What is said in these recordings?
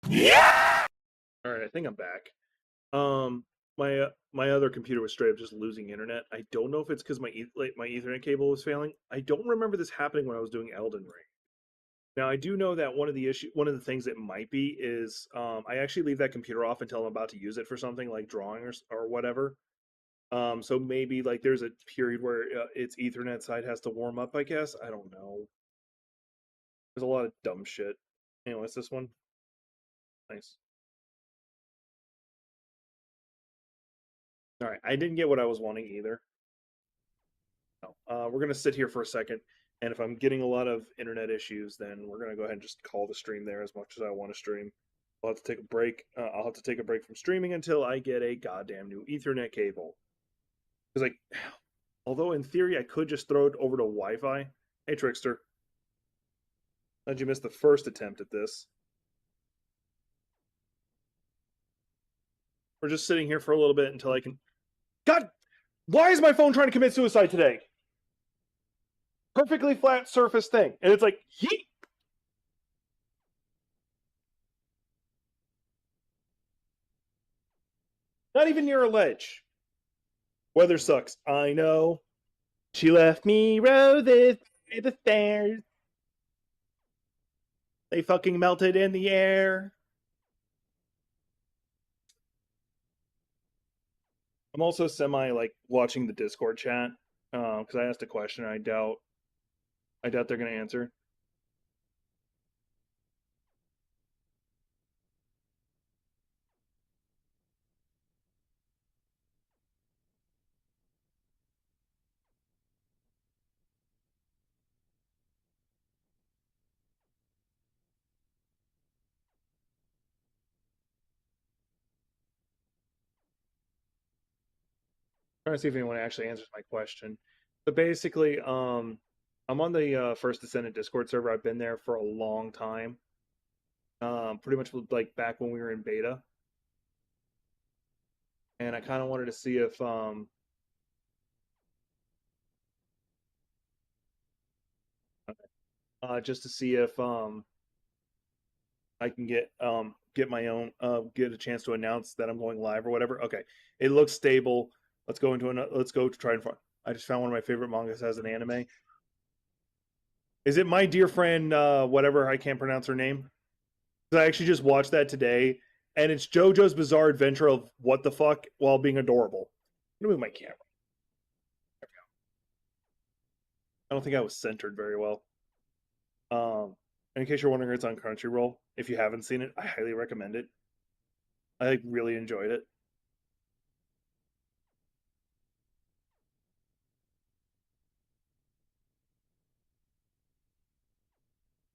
Yeah. All right, I think I'm back. My other computer was straight up just losing internet. I don't know if it's because my Ethernet cable was failing. I don't remember this happening when I was doing Elden Ring. Now I do know that one of the things it might be is I actually leave that computer off until I'm about to use it for something like drawing or whatever. So maybe like there's a period where its Ethernet side has to warm up. I guess I don't know. There's a lot of dumb shit. Anyways, this one nice. All right, I didn't get what I was wanting either. No. We're gonna sit here for a second, and if I'm getting a lot of internet issues, then we're gonna go ahead and just call the stream there as much as I want to stream. I'll have to take a break. I'll have to take a break from streaming until I get a goddamn new Ethernet cable. Because like, although in theory I could just throw it over to Wi-Fi. Hey, Trickster, how'd you miss the first attempt at this? We're just sitting here for a little bit until I can. God, why is my phone trying to commit suicide today? Perfectly flat surface thing, and it's like, yeet. Not even near a ledge. Weather sucks. I know. She left me roses by the stairs. They fucking melted in the air. I'm also semi like watching the Discord chat because I asked a question. I doubt they're gonna answer. Trying to see if anyone actually answers my question. But basically, I'm on the First Descendant Discord server. I've been there for a long time. Pretty much like back when we were in beta, and I kind of wanted to see if just to see if I can get my own get a chance to announce that I'm going live or whatever. Okay, it looks stable. Let's go to try and find. I just found one of my favorite mangas as an anime. Is it my dear friend whatever I can't pronounce her name? I actually just watched that today, and it's JoJo's Bizarre Adventure of what the fuck while being adorable. I'm gonna move my camera. I don't think I was centered very well. Um, in case you're wondering, it's on Crunchyroll. If you haven't seen it, I highly recommend it. I like really enjoyed it.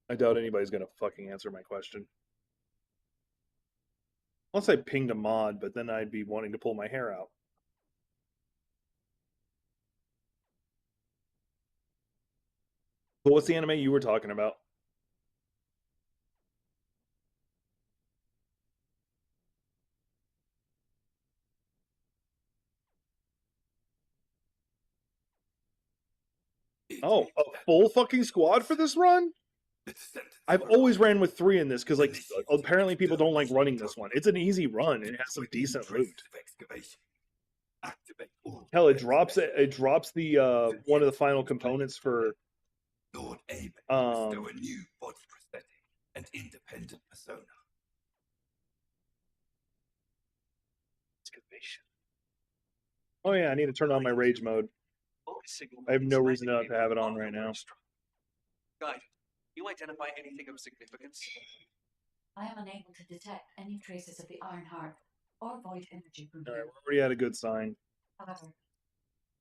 I doubt anybody's gonna fucking answer my question. Unless I pinged a mod, but then I'd be wanting to pull my hair out. But what's the anime you were talking about? Oh, a full fucking squad for this run? I've always ran with 3 in this because, like, apparently people don't like running this one. It's an easy run and it has some decent loot. Hell, it drops the one of the final components for Lord Abe bestow a new body prosthetic and independent persona. Oh yeah, I need to turn on my rage mode. I have no reason not to have it on right now. Guide, you identify anything of significance? I am unable to detect any traces of the Iron Heart or void energy from All here. right, we're already at a good sign. However,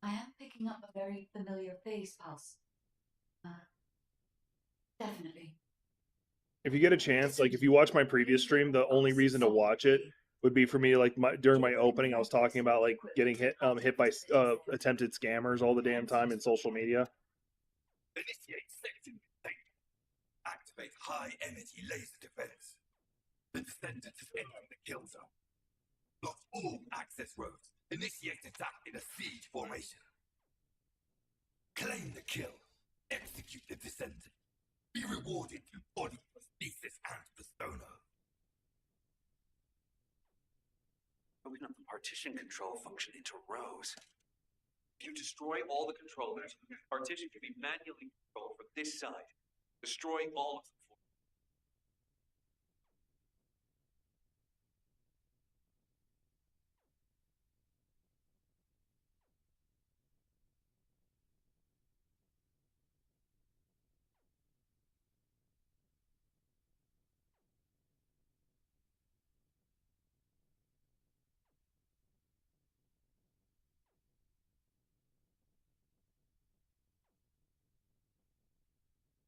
I am picking up a very familiar face pulse. Definitely. If you get a chance, like if you watch my previous stream, the only reason to watch it would be for me like during my opening I was talking about like getting hit by attempted scammers all the damn time in social media. Initiate second containment. Activate high energy laser defense. The Descendant is entering the kill zone. Block all access roads. Initiate attack in a siege formation. Claim the kill. Execute the Descendant. Be rewarded through body prosthesis and persona. partition control function into rows. If you destroy all the controllers, partition can be manually controlled from this side, destroying all of them.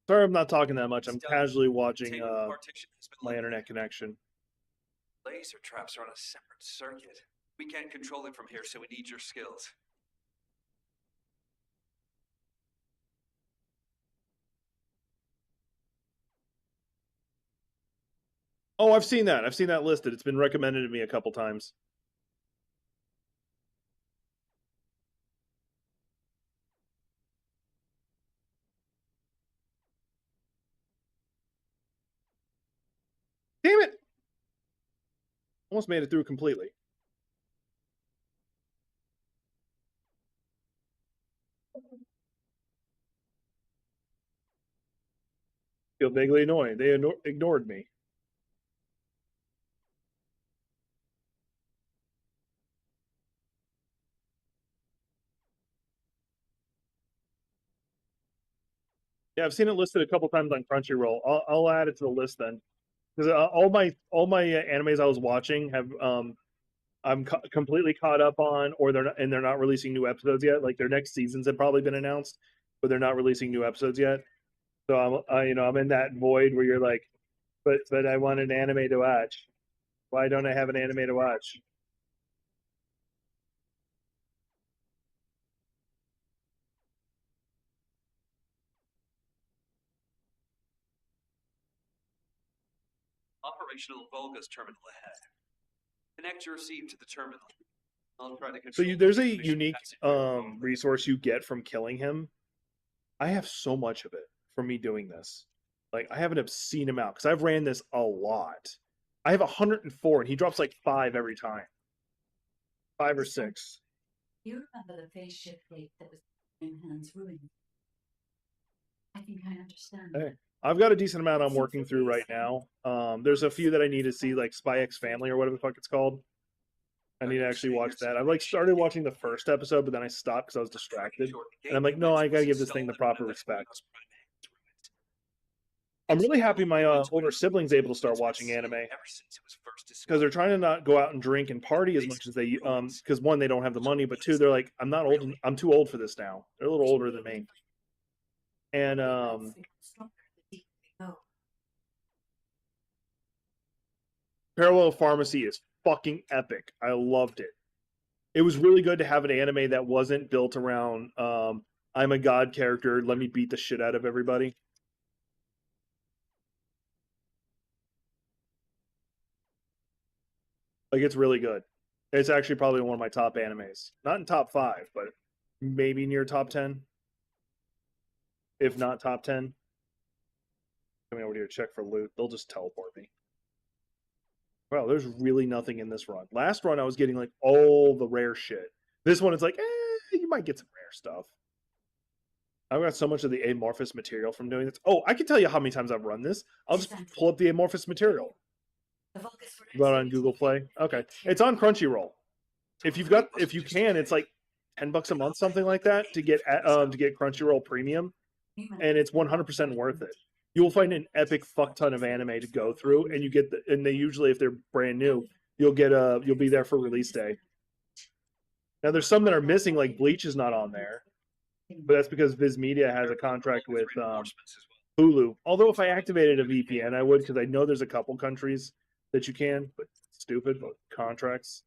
Sorry, I'm not talking that much. I'm Stuff. casually watching Table of partition has been my loaded. internet connection. Laser traps are on a separate circuit. We can't control it from here, so we need your skills. Oh, I've seen that. I've seen that listed. It's been recommended to me a couple times. Damn it! Almost made it through completely. Feel vaguely annoyed. They ignored me. Yeah, I've seen it listed a couple times on Crunchyroll. I'll add it to the list then, because all my animes I was watching have I'm completely caught up on, or they're not releasing new episodes yet. Like their next seasons have probably been announced, but they're not releasing new episodes yet. So I'm in that void where you're like, but I want an anime to watch. Why don't I have an anime to watch? Operational Volga's terminal ahead. Connect your receive to the terminal. I'll try to So control. there's the a transmission unique passing through the phone. resource you get from killing him. I have so much of it from me doing this. Like I have an obscene amount because I've ran this a lot. I have 104, and he drops like 5 every time, 5 or 6. You remember the phase shift gate that was in Han's ruin? I think I understand. Hey, I've got a decent amount I'm working through right now. There's a few that I need to see, like Spy X Family or whatever the fuck it's called. I need to actually watch that. I've like started watching the first episode, but then I stopped because I was distracted. And I'm like, no, I gotta give this thing the proper respect. I'm really happy my older siblings able to start watching anime because they're trying to not go out and drink and party as much as they because one, they don't have the money, but two, they're like, I'm too old for this now. They're a little older than me. And Parallel Pharmacy is fucking epic. I loved it. It was really good to have an anime that wasn't built around I'm a god character, let me beat the shit out of everybody. Like it's really good. It's actually probably one of my top animes. Not in top 5, but maybe near top 10. If not top 10. Coming over here to check for loot. They'll just teleport me. Wow, there's really nothing in this run. Last run I was getting like all the rare shit. This one it's like, you might get some rare stuff. I've got so much of the amorphous material from doing this. Oh, I can tell you how many times I've run this. I'll just pull up the amorphous material. About on Google Play. Okay, it's on Crunchyroll. If you can, it's like $10 a month, something like that, to get Crunchyroll Premium, and it's 100% worth it. You will find an epic fuck ton of anime to go through, and and they usually, if they're brand new, you'll be there for release day. Now there's some that are missing, like Bleach is not on there, but that's because Viz Media has a contract with Hulu. Although if I activated a VPN, I would, because I know there's a couple countries that you can, but stupid contracts.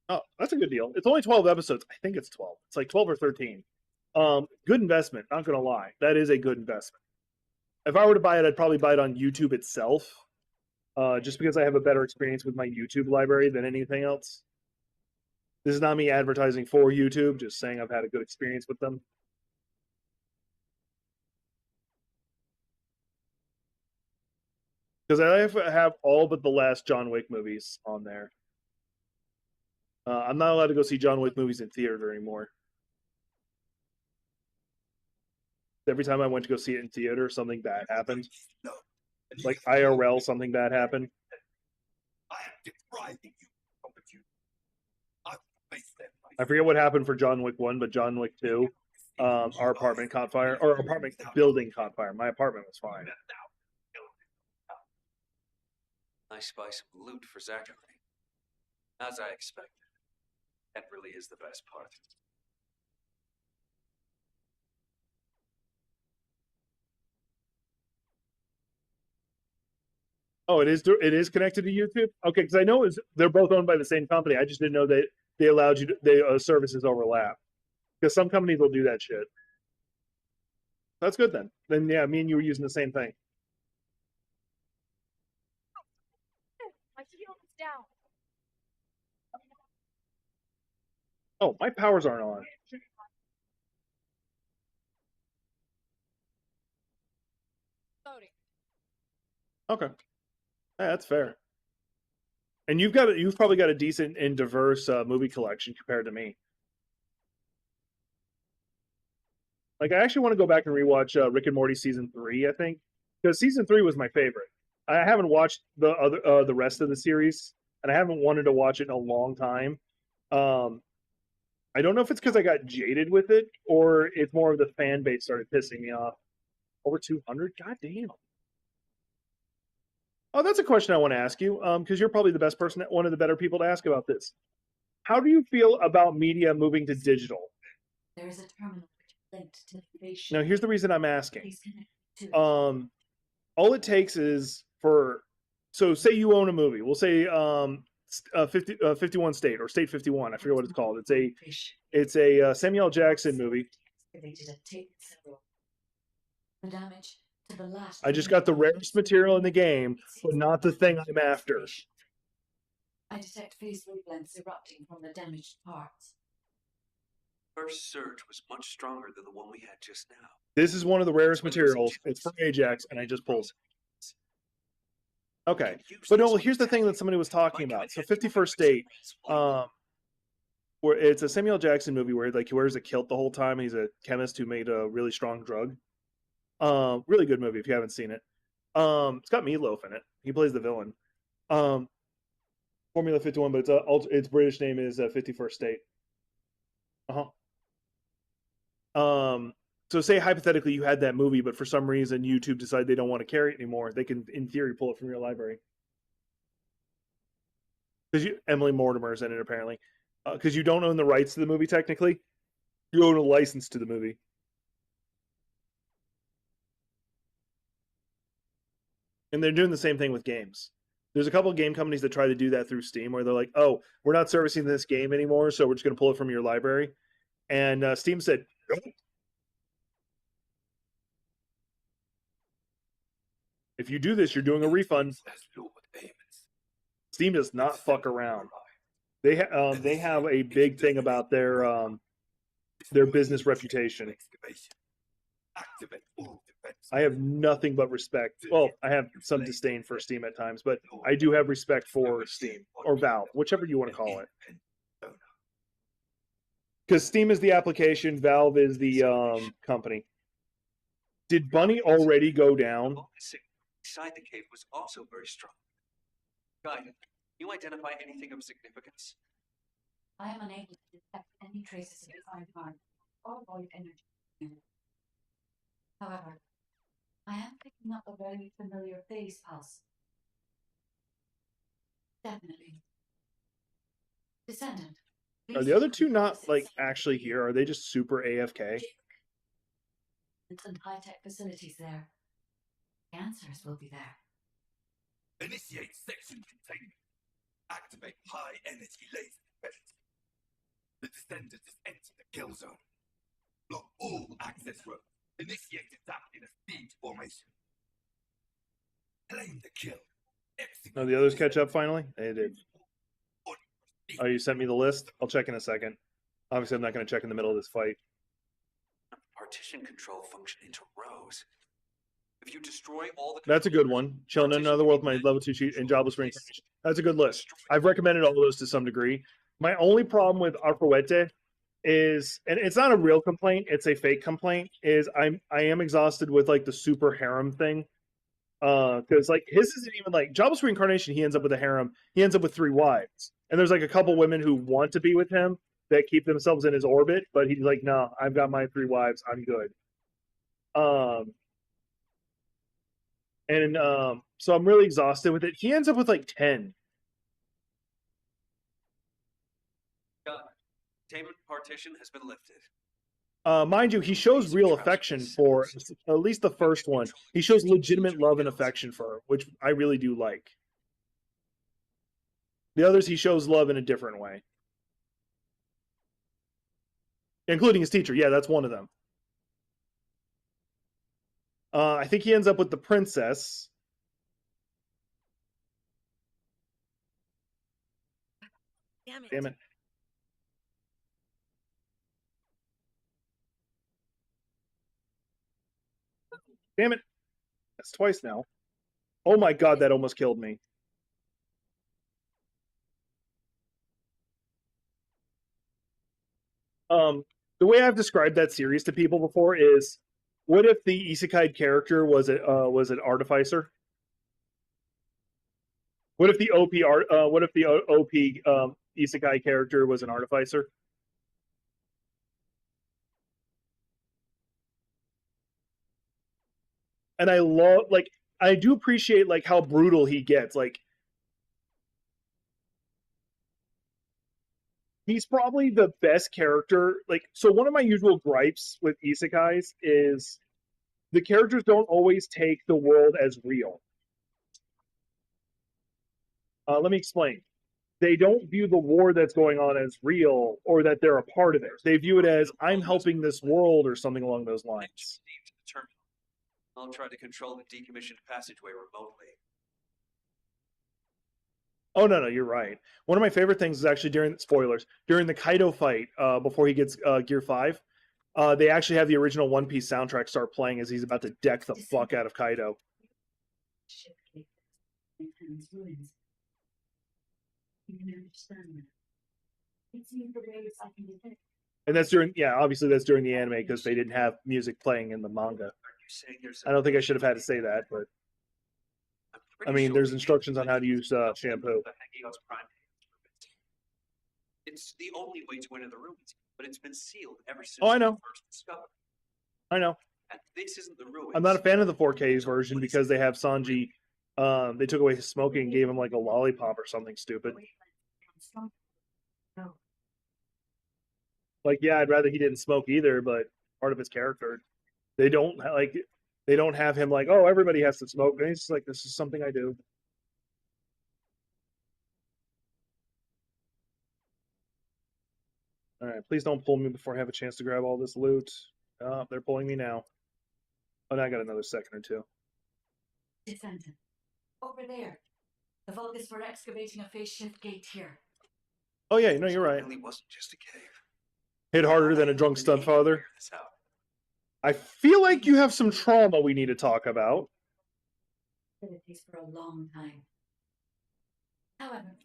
Oh, that's a good deal. It's only 12 episodes. I think it's 12. It's like 12 or 13. Good investment, not gonna lie. That is a good investment. If I were to buy it, I'd probably buy it on YouTube itself. Just because I have a better experience with my YouTube library than anything else. This is not me advertising for YouTube, just saying I've had a good experience with them. Because I have all but the last John Wick movies on there. I'm not allowed to go see John Wick movies in theater anymore. Every time I went to go see it in theater, something bad happened. No. And you Like have no IRL, something bad happened. I am depriving you of opportunity. I will face them. I forget what happened for John Wick 1, but John Wick 2, our apartment caught fire, or our apartment building caught fire. My apartment was fine. Nice spice of loot for Zachary. As I expected. That really is the best part. Oh, it is connected to YouTube. Okay, because I know they're both owned by the same company. I just didn't know that they allowed you to, the services overlap. Because some companies will do that shit. That's good then. Then yeah, me and you were using the same thing. My shield is down. Oh, my powers aren't on. Loading. Okay, yeah, that's fair. And you've probably got a decent and diverse movie collection compared to me. Like I actually want to go back and rewatch Rick and Morty season 3. I think because season 3 was my favorite. I haven't watched the rest of the series, and I haven't wanted to watch it in a long time. I don't know if it's because I got jaded with it, or it's more of the fan base started pissing me off. Over 200, god damn. Oh, that's a question I want to ask you, because you're probably the best person, one of the better people to ask about this. How do you feel about media moving to digital? There is a terminal linked to the face. Now, here's the reason I'm asking. Please connect to it. All it takes is so say you own a movie. We'll say 51 State or State 51. I forget what it's called. It's a Samuel Jackson movie. The damage to the last. I just got the rarest material in the game, but not the thing I'm after. I detect phase wavelengths erupting from the damaged parts. First surge was much stronger than the one we had just now. This is one of the rarest materials. It's for Ajax, and I just pulled. Okay, but no. Here's the thing that somebody was talking about. So 51st State, where it's a Samuel Jackson movie where like he wears a kilt the whole time. He's a chemist who made a really strong drug. Really good movie if you haven't seen it. It's got Meatloaf in it. He plays the villain. Formula 51, but its British name is 51st State. So say hypothetically you had that movie, but for some reason YouTube decided they don't want to carry it anymore. They can, in theory, pull it from your library. Because Emily Mortimer's in it apparently. Because you don't own the rights to the movie technically, you own a license to the movie. And they're doing the same thing with games. There's a couple of game companies that try to do that through Steam, where they're like, "Oh, we're not servicing this game anymore, so we're just going to pull it from your library." And Steam said, "Nope." If you do this, you're doing a refund. Steam does not fuck around. They have a big thing about their business reputation. I have nothing but respect. Well, I have some disdain for Steam at times, but I do have respect for Steam or Valve, whichever you want to call it. Because Steam is the application, Valve is the company. Did Bunny already go down? Inside the cave was also very strong. Guide, can you identify anything of significance? I am unable to detect any traces of divine harm or void energy. However, I am picking up a very familiar phase pulse. Definitely. Descendant. Are the other two not like actually here? Are they just super AFK? And high-tech facilities there. The answers will be there. Initiate section containment. Activate high energy laser defense. The Descendant has entered the kill zone. Block all access roads. Initiate attack in a siege formation. Claim the kill. Execute. No, the others catch up finally? They did. Oh, you sent me the list? I'll check in a second. Obviously, I'm not going to check in the middle of this fight. Partition control function into rows. If you destroy all the That's a good controllers, one. Chilling in another world, my level 2 cheat and jobless reincarnation. That's a good list. I've recommended all of those to some degree. My only problem with Arfuete is, and it's not a real complaint, it's a fake complaint, is I am exhausted with like the super harem thing. Because like his isn't even like jobless reincarnation, he ends up with a harem, he ends up with 3 wives. And there's like a couple women who want to be with him that keep themselves in his orbit, but he's like, no, I've got my 3 wives, I'm good. So I'm really exhausted with it. He ends up with like 10. Containment partition has been lifted. Mind you, he shows real affection for at least the first one. He shows legitimate love and affection for her, which I really do like. The others, he shows love in a different way, including his teacher. Yeah, that's one of them. I think he ends up with the princess. Damn it. Damn it. Damn it. That's twice now. Oh my god, that almost killed me. The way I've described that series to people before is, what if the isekai character was an artificer? What if the OP isekai character was an artificer? And I love, like, I do appreciate like how brutal he gets. Like, he's probably the best character. Like, so one of my usual gripes with isekais is the characters don't always take the world as real. Let me explain. They don't view the war that's going on as real or that they're a part of it. They view it as, I'm helping this world or something along those lines. I'll try to control the decommissioned passageway remotely. Oh no, you're right. One of my favorite things is actually during the Kaido fight before he gets Gear 5. They actually have the original One Piece soundtrack start playing as he's about to deck the fuck out of Kaido. And that's obviously that's during the anime because they didn't have music playing in the manga. I don't think I should have had to say that, but I mean, there's instructions on how to use shampoo. It's the only way to enter the ruins, but it's been sealed ever since I know. first discovered. I know. And this isn't the ruins. I'm not a fan of the 4K version because they have Sanji. They took away his smoking and gave him like a lollipop or something stupid. Like, yeah, I'd rather he didn't smoke either, but part of his character. They don't have him like, oh, everybody has to smoke. And he's just like, this is something I do. All right, please don't pull me before I have a chance to grab all this loot. Oh, they're pulling me now. Oh, now I got another second or two. Descendant. Over there. The vault is for excavating a phase shift gate here. Oh yeah, no, you're right. It really wasn't just a cave. Hit harder than a drunk stepfather. I feel like you have some trauma we need to talk about. Facilities for a long time. However,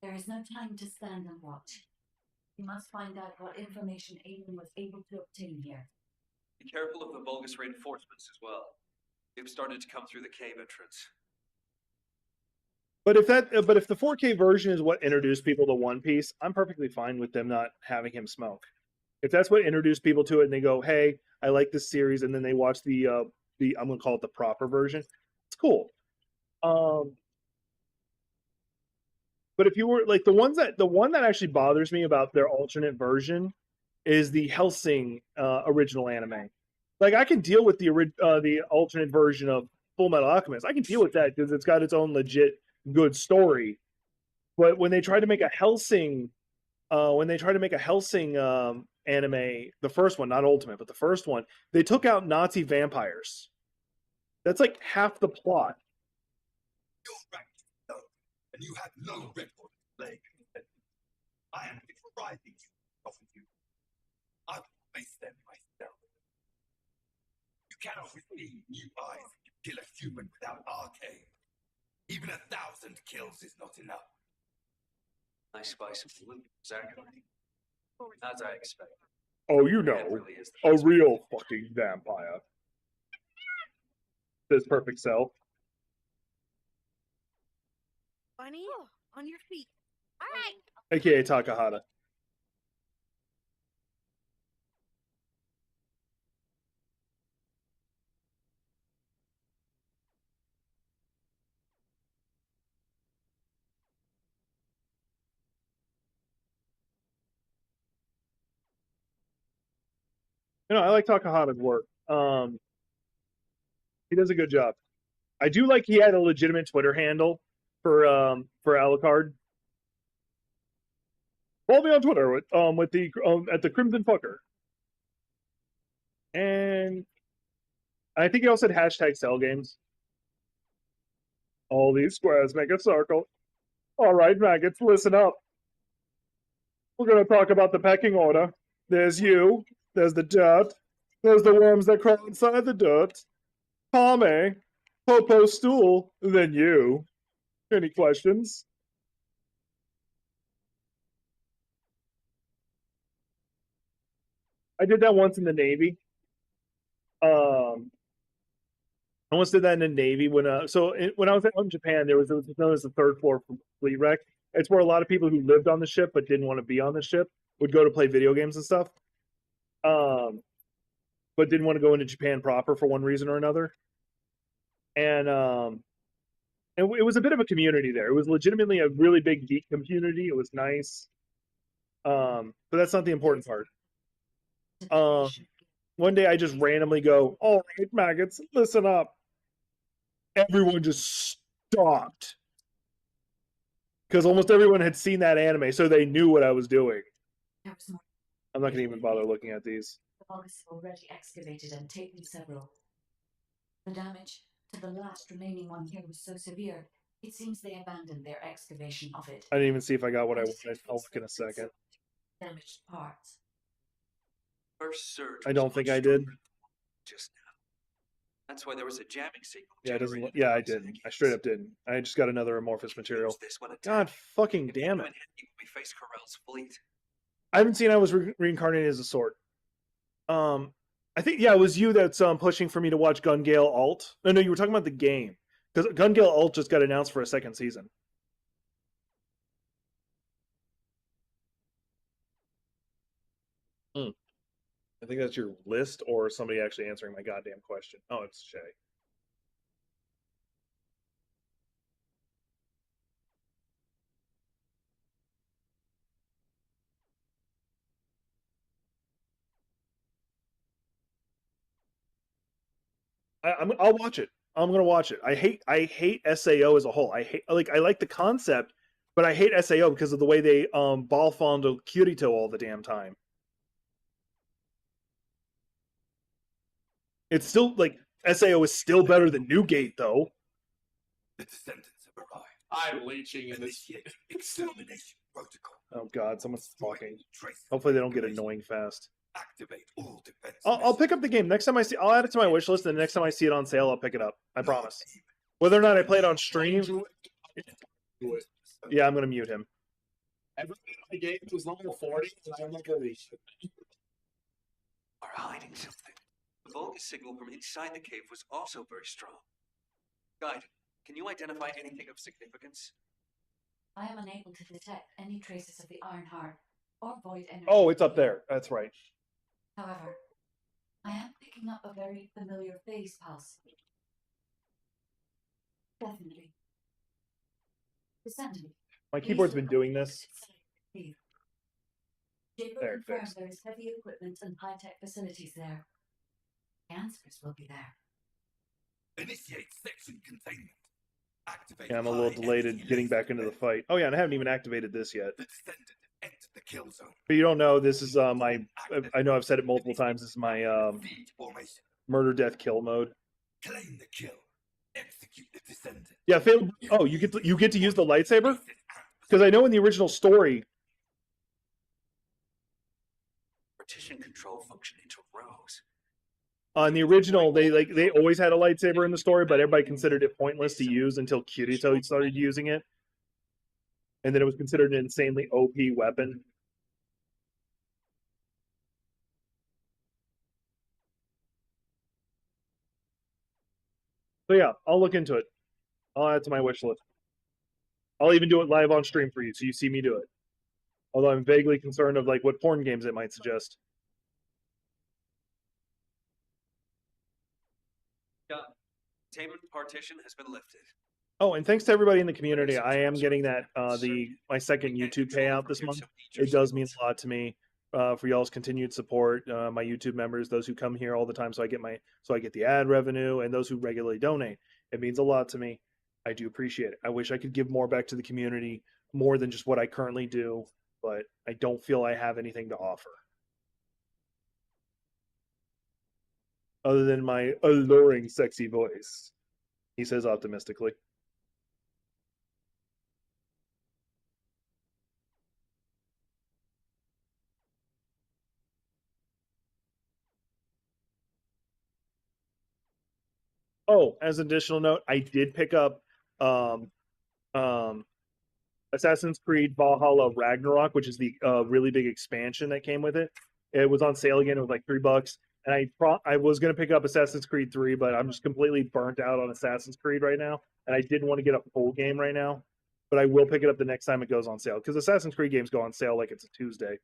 there is no time to stand and watch. We must find out what information Aiden was able to obtain here. Be careful of the bogus reinforcements as well. They've started to come through the cave entrance. But if the 4K version is what introduced people to One Piece, I'm perfectly fine with them not having him smoke. If that's what introduced people to it, and they go, "Hey, I like this series," and then they watch the I'm gonna call it the proper version, it's cool. But if you were like the one that actually bothers me about their alternate version is the Hellsing original anime. Like, I can deal with the alternate version of Full Metal Alchemist. I can deal with that because it's got its own legit good story. But when they try to make a Hellsing, anime, the first one, not Ultimate, but the first one, they took out Nazi vampires. That's like half the plot. Your rank is low, and you have no record of playing. I am depriving you of you. I will face them myself. You cannot with me, you eyes, you kill a human without arcane. Even 1,000 kills is not enough. Nice spice of blue, exactly. As I expected. Oh, you It know, really is a the real fucking vampire. This perfect self. Bunny, on your feet. All right. AKA Takahata. You know, I like Takahata's work. He does a good job. I do like he had a legitimate Twitter handle for Alucard. Follow me on Twitter with the at the Crimson Fucker. And I think he also had hashtag Cell Games. All these squares make a circle. All right, maggots, listen up. We're going to talk about the pecking order. There's you. There's the dirt. There's the worms that crawl inside the dirt. Palme. Popo stool. Then you. Any questions? I did that once in the Navy. I once did that in the Navy when when I was in Japan, there was known as the third floor fleet wreck. It's where a lot of people who lived on the ship but didn't want to be on the ship would go to play video games and stuff. But didn't want to go into Japan proper for one reason or another. And it was a bit of a community there. It was legitimately a really big geek community. It was nice. But that's not the important part. One day I just randomly go, all right, maggots, listen up. Everyone just stopped. Because almost everyone had seen that anime, so they knew what I was doing. There was more. I'm not going to even bother looking at these. The August have already excavated and taken several. The damage to the last remaining one here was so severe, it seems they abandoned their excavation of it. I didn't even see if I got what I wanted. I'll look in a second. Damaged parts. First surge. I don't was think much I did. stronger just now. That's why there was a jamming signal. Yeah, it doesn't. generated Yeah, I in didn't. I seconds. straight up didn't. I just got another amorphous material. Use this when God attacked. fucking If damn you it! and Henry will be face Corell's fleet. I haven't seen I was reincarnated as a sword. I think it was you that's pushing for me to watch Gun Gale Alt. No, you were talking about the game because Gun Gale Alt just got announced for a second season. I think that's your list or somebody actually answering my goddamn question. Oh, it's Shay. I'll watch it. I'm gonna watch it. I hate SAO as a whole. I like the concept, but I hate SAO because of the way they ball fondle Kirito all the damn time. It's still like SAO is still better than Newgate though. The descendants have arrived. I'm leeching in this. Initiate extermination protocol. Oh god, someone's talking. Trace Hopefully they don't get information. annoying fast. Activate all defense. I'll pick up the game next time I see. I'll add it to my wish list, and the next time I see it on sale, I'll pick it up. I promise. Whether or not I play it on stream, Do it. yeah, I'm gonna mute him. Everything in the game was level 40, and I'm like, holy shit. Are hiding something. The Vulgus signal from inside the cave was also very strong. Guide, can you identify anything of significance? I am unable to detect any traces of the Iron Heart or Void Energy. Oh, it's up there. That's right. However, I am picking up a very familiar phase pulse. Definitely. Descendant. My keyboard's been doing this. Jacob There, confirmed fixed. there is heavy equipment and high-tech facilities there. The answers will be there. Initiate section containment. Activate. Yeah, I'm a little high delayed in energy getting laser back into the defense. fight. Oh yeah, and I haven't even activated this yet. The descendant entered the kill zone. But you don't know, this is my. I know I've said it multiple times. This is my Siege formation. murder, death, kill mode. Claim the kill. Execute the descendant. Yeah, fail. Oh, you get to use the lightsaber because I know in the original story. Partition control function into rows. On the original, they always had a lightsaber in the story, but everybody considered it pointless to use until Kirito started using it, and then it was considered an insanely OP weapon. So yeah, I'll look into it. I'll add it to my wish list. I'll even do it live on stream for you, so you see me do it. Although I'm vaguely concerned of like what porn games it might suggest. Done. Containment partition has been lifted. Oh, and thanks to everybody in the community. I am getting that my second YouTube payout this month. It does mean a lot to me for y'all's continued support. My YouTube members, those who come here all the time, so I get the ad revenue, and those who regularly donate. It means a lot to me. I do appreciate it. I wish I could give more back to the community, more than just what I currently do, but I don't feel I have anything to offer. Other than my alluring, sexy voice, he says optimistically. Oh, as an additional note, I did pick up um, um, Assassin's Creed Valhalla Ragnarok, which is the really big expansion that came with it. It was on sale again. It was like $3, and I was gonna pick up Assassin's Creed 3, but I'm just completely burnt out on Assassin's Creed right now, and I didn't want to get a full game right now. But I will pick it up the next time it goes on sale because Assassin's Creed games go on sale like it's a Tuesday.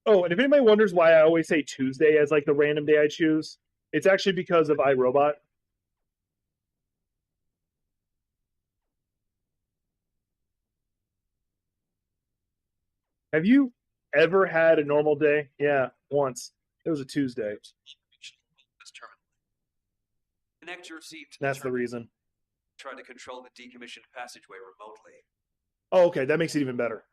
Oh, and if anybody wonders why I always say Tuesday as like the random day I choose, it's actually because of iRobot. Have you ever had a normal day? Yeah, once. It was a Tuesday. Connect your seat to That's the terminal. reason. Try to control the decommissioned passageway remotely. Oh, okay. That makes it even better.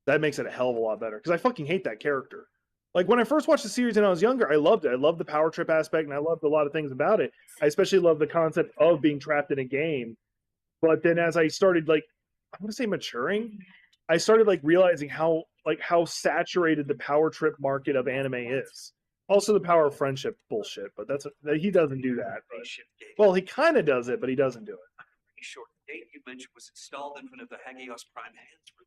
That makes it a hell of a lot better because I fucking hate that character. Like when I first watched the series and I was younger, I loved it. I loved the power trip aspect and I loved a lot of things about it. I especially love the concept of being trapped in a game. But then as I started like I want to say maturing, I started like realizing how saturated the power trip market of anime is. Also the power of friendship bullshit, but he doesn't do that. But, well, he kind of does it, but he doesn't do it. Pretty sure the date you mentioned was installed in front of the Hagios Prime Hands room.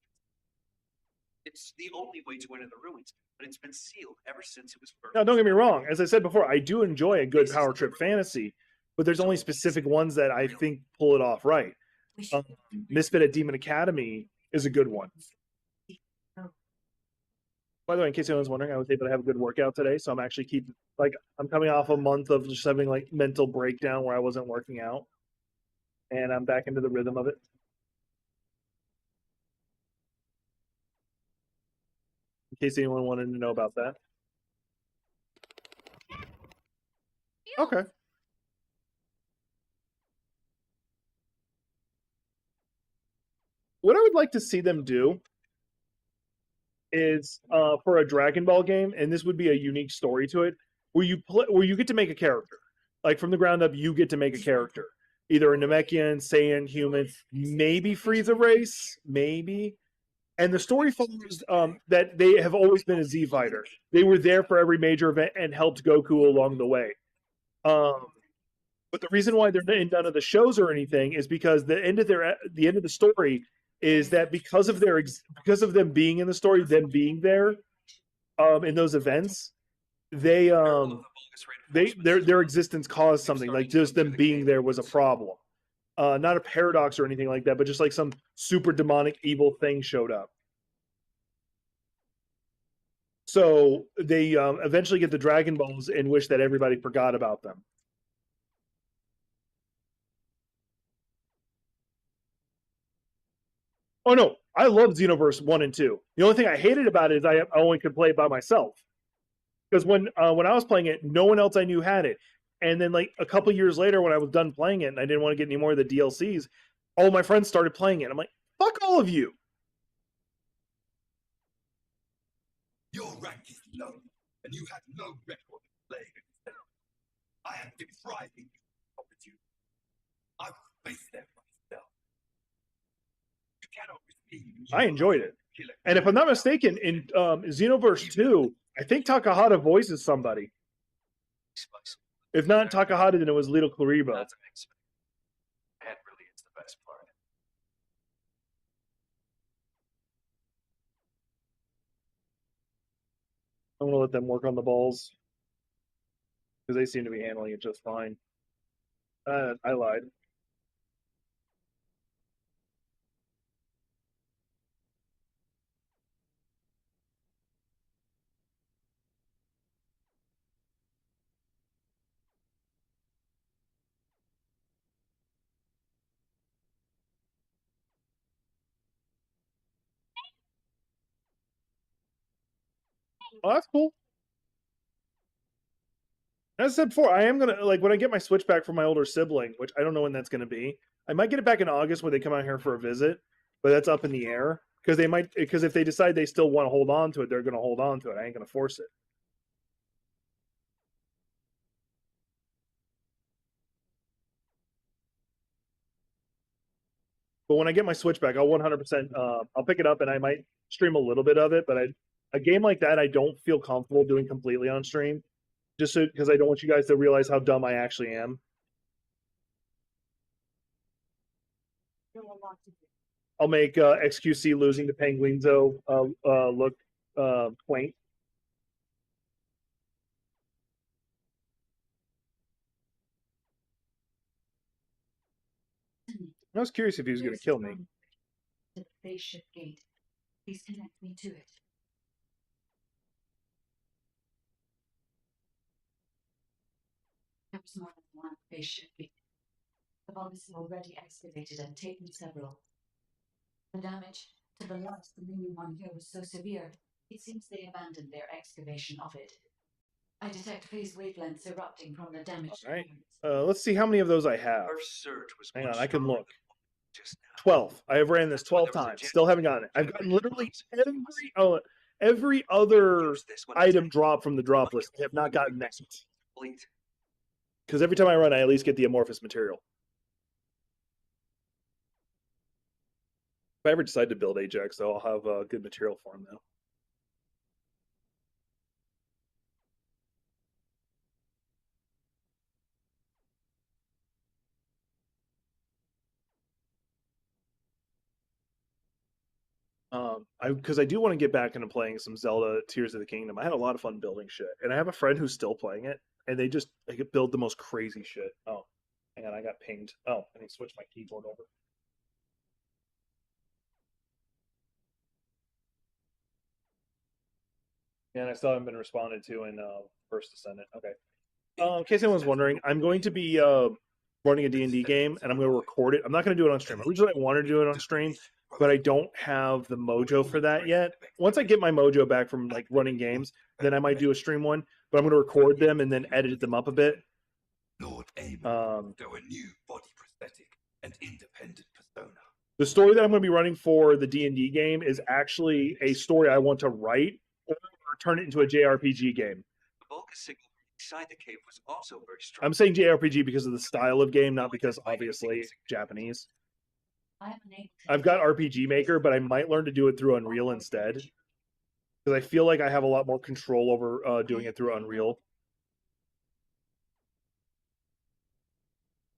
It's the only way to enter the ruins, but it's been sealed ever since it was first. Now, don't get me wrong. As I said before, I do enjoy a good power trip fantasy, but there's only specific ones that I think pull it off right. Misfit at Demon Academy is a good one. By the way, in case anyone's wondering, I was able to have a good workout today, so I'm actually I'm coming off a month of just having like mental breakdown where I wasn't working out, and I'm back into the rhythm of it. In case anyone wanted to know about that. Okay. What I would like to see them do is for a Dragon Ball game, and this would be a unique story to it, where you get to make a character. Like from the ground up, you get to make a character. Either a Namekian, Saiyan, human, maybe Frieza race, maybe. And the story follows that they have always been a Z fighter. They were there for every major event and helped Goku along the way. But the reason why they're in none of the shows or anything is because the end of the story is that because of them being in the story, them being there in those events, their existence caused something. Like just them being there was a problem. Not a paradox or anything like that, but just like some super demonic evil thing showed up. So they eventually get the Dragon Balls and wish that everybody forgot about them. Oh no, I love Xenoverse 1 and 2. The only thing I hated about it is I only could play it by myself. Because when I was playing it, no one else I knew had it. And then like a couple years later when I was done playing it and I didn't want to get any more of the DLCs, all my friends started playing it. I'm like, fuck all of you. Your rank is low, and you have no record of playing against them. I am depriving you of opportunity. I will face them myself. You cannot receive. I enjoyed it. And if I'm not mistaken, in Xenoverse 2, I think Takahata voices somebody. If not Takahata, then it was Little Clariva. That's an X-Men. That really is the best part. I'm gonna let them work on the balls because they seem to be handling it just fine. I lied. Oh, that's cool. As I said before, I am gonna like when I get my Switch back from my older sibling, which I don't know when that's gonna be. I might get it back in August when they come out here for a visit, but that's up in the air because if they decide they still want to hold on to it, they're gonna hold on to it. I ain't gonna force it. But when I get my Switch back, I'll 100%. I'll pick it up and I might stream a little bit of it. But a game like that, I don't feel comfortable doing completely on stream, just because I don't want you guys to realize how dumb I actually am. I'll make XQC losing to Penguinzo look quaint. I was curious if he was going to kill me. To the spaceship gate. Please connect me to it. There was more than one spaceship gate. The vault is already excavated and taken several. The damage to the last remaining one here was so severe, it seems they abandoned their excavation of it. I detect phase wavelengths erupting from the damaged All right. elements. Let's see how many of those I have. First surge was Hang much on, I can stronger look. than just now. 12. I have ran this 12 times. Still haven't gotten it. I've gotten literally every other Use this when I item take drop from the drop list. I have not gotten that. complete. Because every time I run, I at least get the amorphous material. If I ever decide to build Ajax, though, I'll have good material for him, though. Because I do want to get back into playing some Zelda Tears of the Kingdom. I had a lot of fun building shit, and I have a friend who's still playing it, and they could build the most crazy shit. Oh, hang on, I got pinged. Oh, I need to switch my keyboard over. Yeah, and I still haven't been responded to in First Descendant. Okay. In case anyone's wondering, I'm going to be running a D&D game, and I'm going to record it. I'm not going to do it on stream. Originally, I wanted to do it on stream, but I don't have the mojo for that yet. Once I get my mojo back from like running games, then I might do a stream one. But I'm going to record them and then edit them up a bit. Lord Aim, though a new body prosthetic and independent persona. The story that I'm going to be running for the D&D game is actually a story I want to write or turn it into a JRPG game. The Vulcan signal from inside the cave was also very strong. I'm saying JRPG because of the style of game, not because obviously Japanese. I am unable to I've got RPG Maker, but I might learn to do it through Unreal instead. Because I feel like I have a lot more control over doing it through Unreal.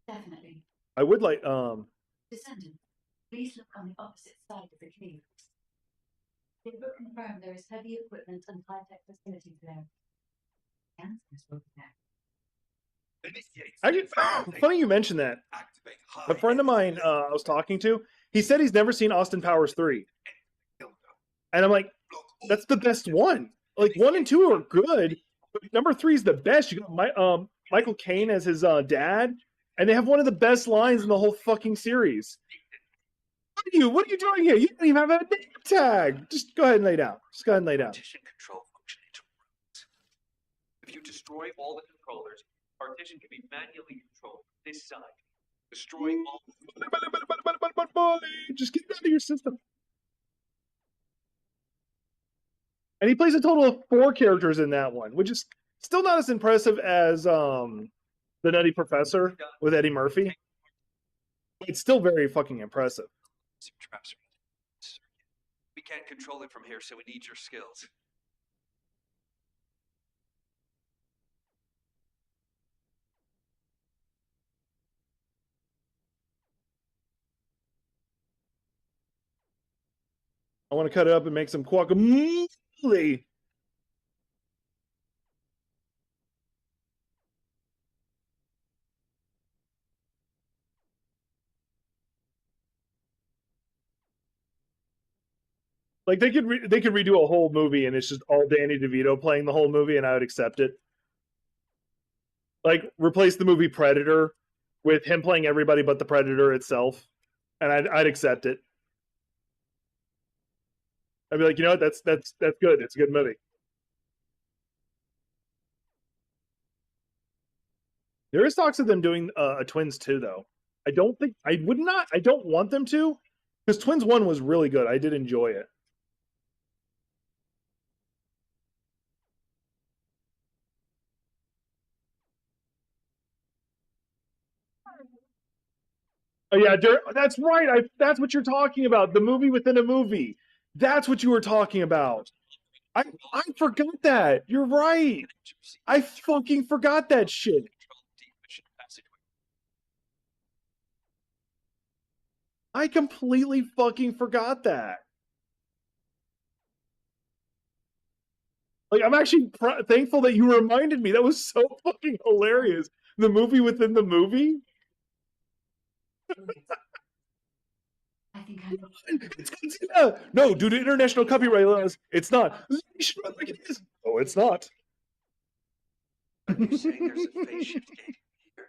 definitely. I would like Descendant, please look on the opposite side of the cave. It will confirm there is heavy equipment and high-tech facilities there. Answers over there. Initiate funny you mentioned that. Activate A friend of mine I was talking to, he said he's never seen Austin Powers 3. And I'm like, that's the best one. Like 1 and 2 are good, but number 3 is the best. You got Michael Caine as his dad, and they have one of the best lines in the whole fucking series. What are you doing here? You don't even have a name tag. Just go ahead and lay down. Just go ahead and lay down. Partition control function interrupts. If you destroy all the controllers, partition can be manually controlled from this side. Destroying all. Just get it out of your system. And he plays a total of 4 characters in that one, which is still not as impressive as the Nutty Professor with Eddie Murphy. It's still very fucking impressive. Traps. We can't control it from here, so we need your skills. I want to cut it up and make some guacamole. Like they could redo a whole movie and it's just all Danny DeVito playing the whole movie and I would accept it. Like replace the movie Predator with him playing everybody but the Predator itself, and I'd accept it. I'd be like, you know what, that's good. It's a good movie. There is talks of them doing a Twins 2, though. I don't want them to, because Twins 1 was really good. I did enjoy it. Oh yeah, that's right. That's what you're talking about. The movie within a movie. That's what you were talking about. I forgot that. You're right. I fucking forgot that shit. I completely fucking forgot that. Like, I'm actually thankful that you reminded me. That was so fucking hilarious. The movie within the movie. I think I'm. It's Godzilla. No, due to international copyright laws, it's not. Oh, it's not. Are you saying there's a phase shift gate here?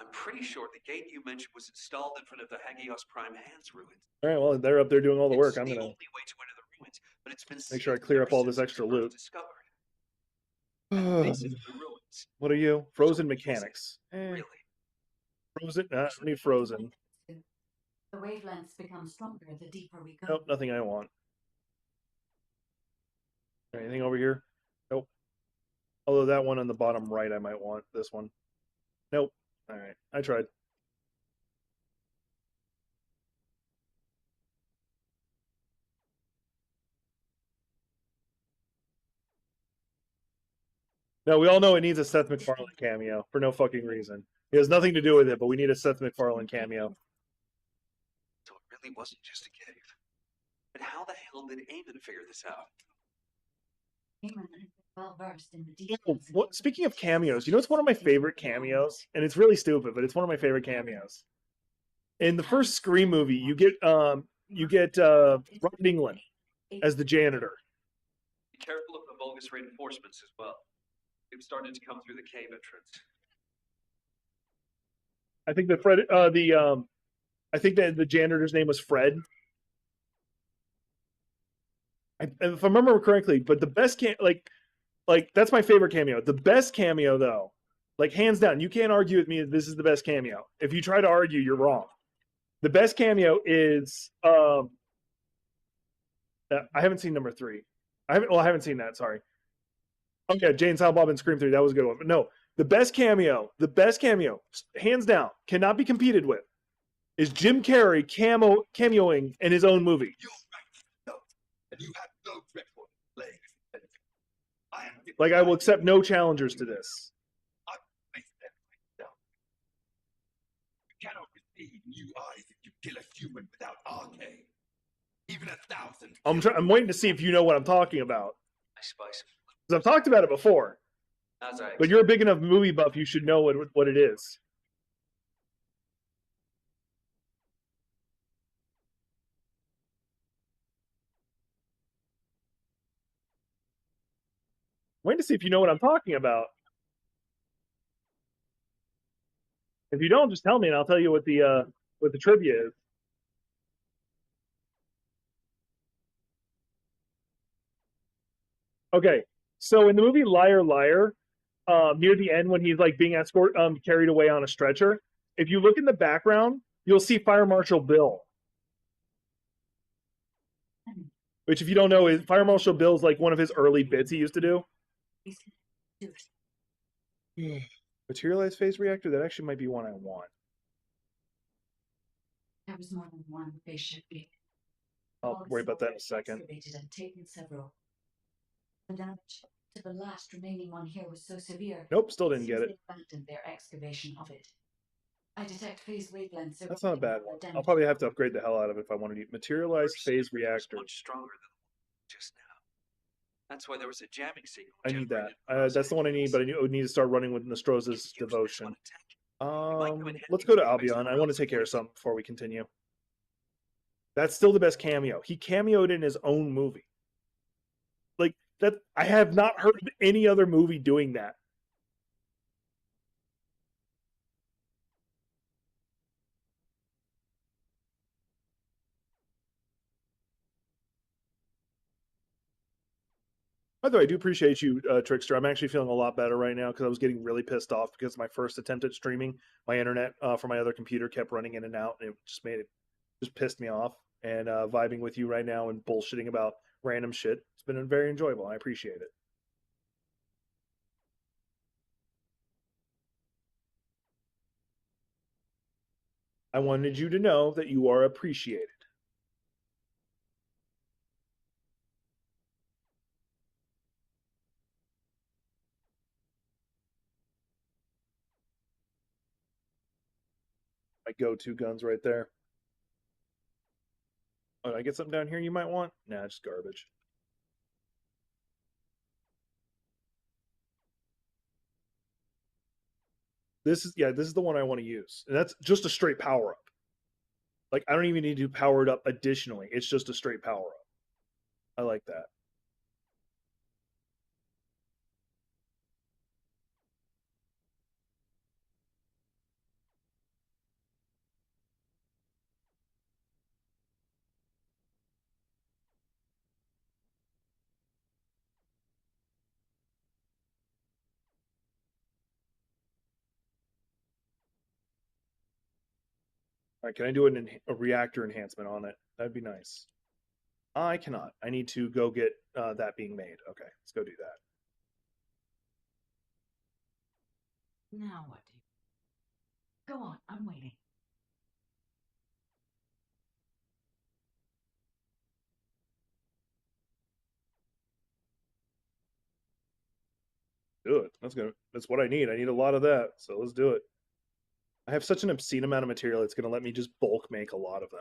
I'm pretty sure the gate you mentioned was installed in front of the Hagios Prime Hands ruins. All right, well, they're up there doing all the work. I'm It's the gonna only way to enter the ruins, but it's been make sure I sealed clear ever up all this since extra it was loot. discovered. At the base of the ruins. What are you? Frozen mechanics. Really? Frozen? I don't need frozen. The wavelengths become stronger the deeper we go. Nope, nothing I want. Anything over here? Nope. Although that one on the bottom right, I might want this one. Nope. All right, I tried. No, we all know it needs a Seth MacFarlane cameo for no fucking reason. It has nothing to do with it, but we need a Seth MacFarlane cameo. So it really wasn't just a cave. But how the hell did Eamon figure this out? Eamon is well versed in the Oh, details. speaking of cameos, you know it's one of my favorite cameos, and it's really stupid, but it's one of my favorite cameos. In the first Scream movie, you get Robert Englund as the janitor. Be careful of the Vulgus reinforcements as well. They've started to come through the cave entrance. I think I think that the janitor's name was Fred. If I remember correctly, but the best like that's my favorite cameo. The best cameo though, like hands down, you can't argue with me that this is the best cameo. If you try to argue, you're wrong. The best cameo is I haven't seen number 3. I haven't seen that, sorry. Oh yeah, Jane, Silent Bob and Scream 3, that was a good one. But no, the best cameo, hands down, cannot be competed with, is Jim Carrey cameoing in his own movie. You're right, no, and you have no record playing this. I am Like, I will accept no challengers to this. I face them myself. You cannot receive new eyes if you kill a human without arcade. Even 1,000. I'm waiting to see if you know what I'm talking about. I spice. Because I've talked about it before. As I But you're a big enough movie buff, you should know what it is. Waiting to see if you know what I'm talking about. If you don't, just tell me and I'll tell you what the trivia is. Okay, so in the movie Liar Liar, near the end when he's like being carried away on a stretcher, if you look in the background, you'll see Fire Marshal Bill. Which, if you don't know, is Fire Marshal Bill's like one of his early bits he used to do. Materialized phase reactor, that actually might be one I want. There was more than one spaceship. I'll worry about that in a second. Excavated and taken several. The damage to the last remaining one here was so severe. Nope, still didn't get it. They abandoned their excavation of it. I detect phase wavelengths. That's not a bad one. I'll probably have to upgrade the hell out of it if I want to materialize phase reactor. Much stronger than just now. That's why there was a jamming signal. I need that. That's the one I need, but I would need to start running with Nostroza's devotion. Let's go to Albion. I want to take care of something before we continue. That's still the best cameo. He cameoed in his own movie. Like that, I have not heard of any other movie doing that. By the way, I do appreciate you, Trickster. I'm actually feeling a lot better right now because I was getting really pissed off because my first attempt at streaming, my internet from my other computer kept running in and out, and it just pissed me off. And vibing with you right now and bullshitting about random shit, it's been very enjoyable. I appreciate it. I wanted you to know that you are appreciated. My go-to guns right there. Oh, did I get something down here you might want? Nah, just garbage. This is the one I want to use. And that's just a straight power-up. Like, I don't even need to power it up additionally. It's just a straight power-up. I like that. All right, can I do a reactor enhancement on it? That'd be nice. I cannot. I need to go get that being made. Okay, let's go do that. Now what do you... Go on, I'm waiting. Do it. That's what I need. I need a lot of that. So let's do it. I have such an obscene amount of material. It's going to let me just bulk make a lot of them.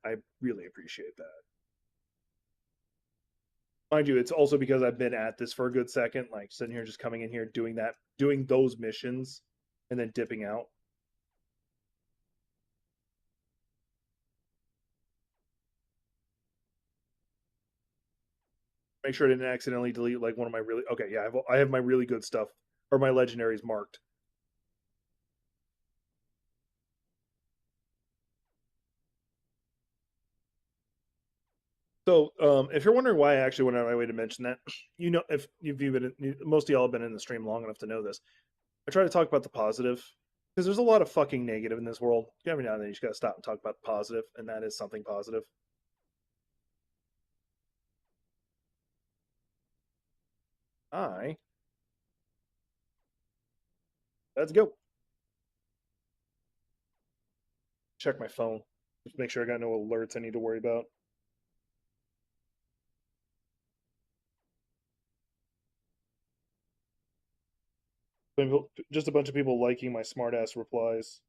I really appreciate that. Mind you, it's also because I've been at this for a good second, like sitting here, just coming in here, doing those missions, and then dipping out. Make sure I didn't accidentally delete like one of my really... Okay, yeah, I have my really good stuff, or my legendaries marked. So, if you're wondering why I actually went out of my way to mention that, if you've been, most of y'all have been in the stream long enough to know this. I try to talk about the positive because there's a lot of fucking negative in this world. Every now and then you just gotta stop and talk about the positive, and that is something positive. Let's go. Check my phone. Just make sure I got no alerts I need to worry about. Just a bunch of people liking my smartass replies.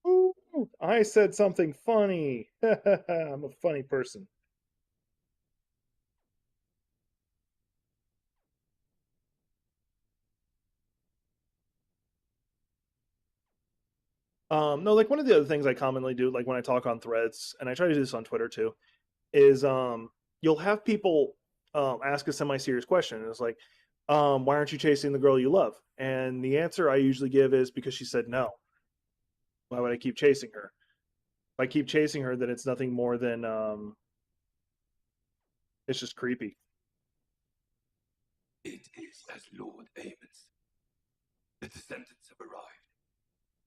Ooh, I said something funny. I'm a funny person. No, like one of the other things I commonly do, like when I talk on threads, and I try to do this on Twitter too, is you'll have people ask a semi-serious question. And it's like, why aren't you chasing the girl you love? And the answer I usually give is because she said no. Why would I keep chasing her? If I keep chasing her, then it's nothing more than it's just creepy. It is as Lord Amos. The descendants have arrived.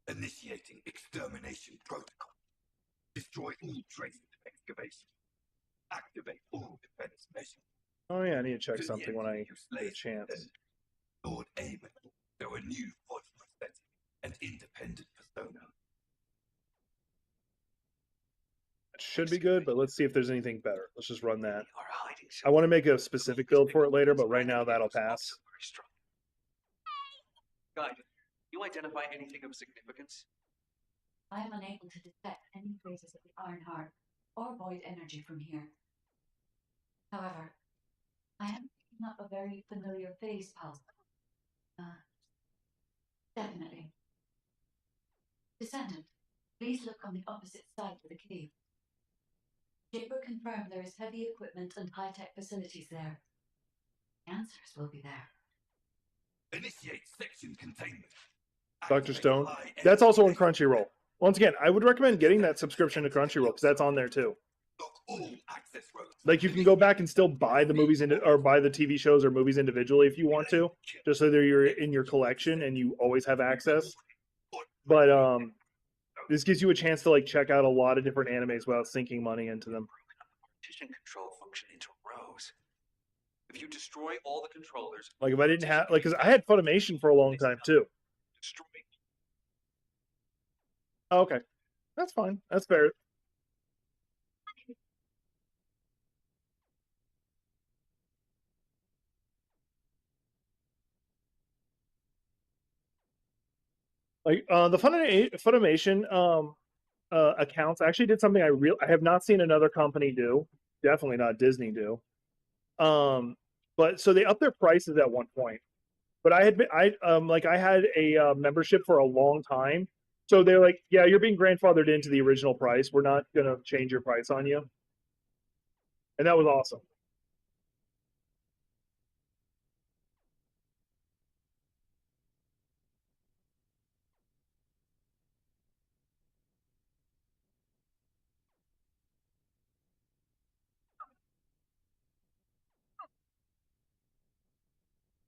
Initiating extermination protocol. Destroy all traces of excavation. Activate all defense measures. Oh yeah, I need to check something when I get a chance. Lord Amos, though a new voice prosthetic and independent persona. It should be good, but let's see if there's anything better. Let's just run that. Are hiding I want to something. make a The specific focus build for it signal later, from but right inside now the cave that'll was pass. also very strong. Guide, you identify anything of significance? I am unable to detect any traces of the Iron Heart or void energy from here. However, I am picking up a very familiar phase pulse. Definitely. Descendant, please look on the opposite side of the cave. Japer confirmed there is heavy equipment and high-tech facilities there. The answers will be there. Initiate section containment. Dr. Activate Stone. high That's energy also on laser Crunchyroll. Once again, I would recommend getting that subscription to Crunchyroll because that's on there too. Block all access roads. Like you can go back and still buy the movies or buy the TV shows or movies individually if you want to, just so they're in your collection and you always have access. But this gives you a chance to like check out a lot of different animes without sinking money into them. Partition control function into rows. If you destroy all the controllers, Like if I didn't have like, because I had Funimation for a long time too. destroy. Oh, okay, that's fine. That's fair. Like the Funimation accounts actually did something I have not seen another company do. Definitely not Disney do. But so they upped their prices at one point. But I had a membership for a long time. So they're like, yeah, you're being grandfathered into the original price. We're not gonna change your price on you. And that was awesome.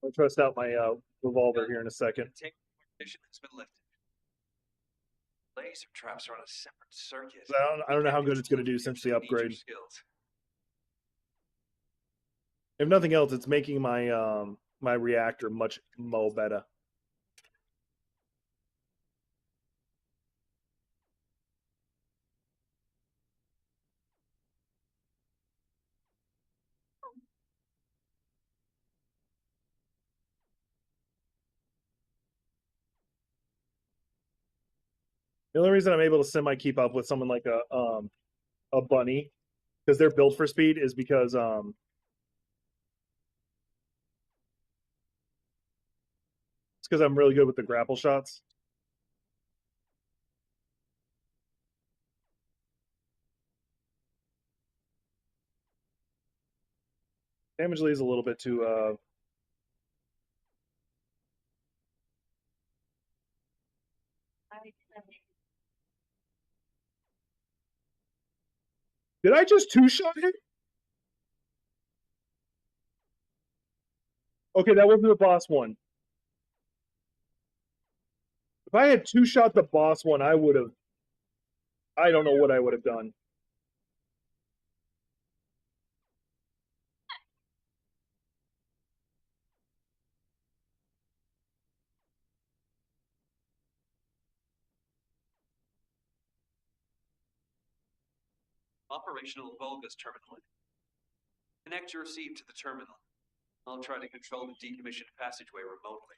I'll test out my revolver here in a second. Take partition has been lifted. Laser traps are on a separate circuit. I don't know how good it's going to do since the upgrade. Skills. If nothing else, it's making my my reactor much more better. The only reason I'm able to semi keep up with someone like a bunny because they're built for speed is because it's because I'm really good with the grapple shots. Damage leaves a little bit too Did I just two-shot him? Okay, that wasn't the boss one. If I had two-shot the boss one, I would have. I don't know what I would have done. Operational Volga's terminal. Connect your receive to the terminal. I'll try to control the decommissioned passageway remotely.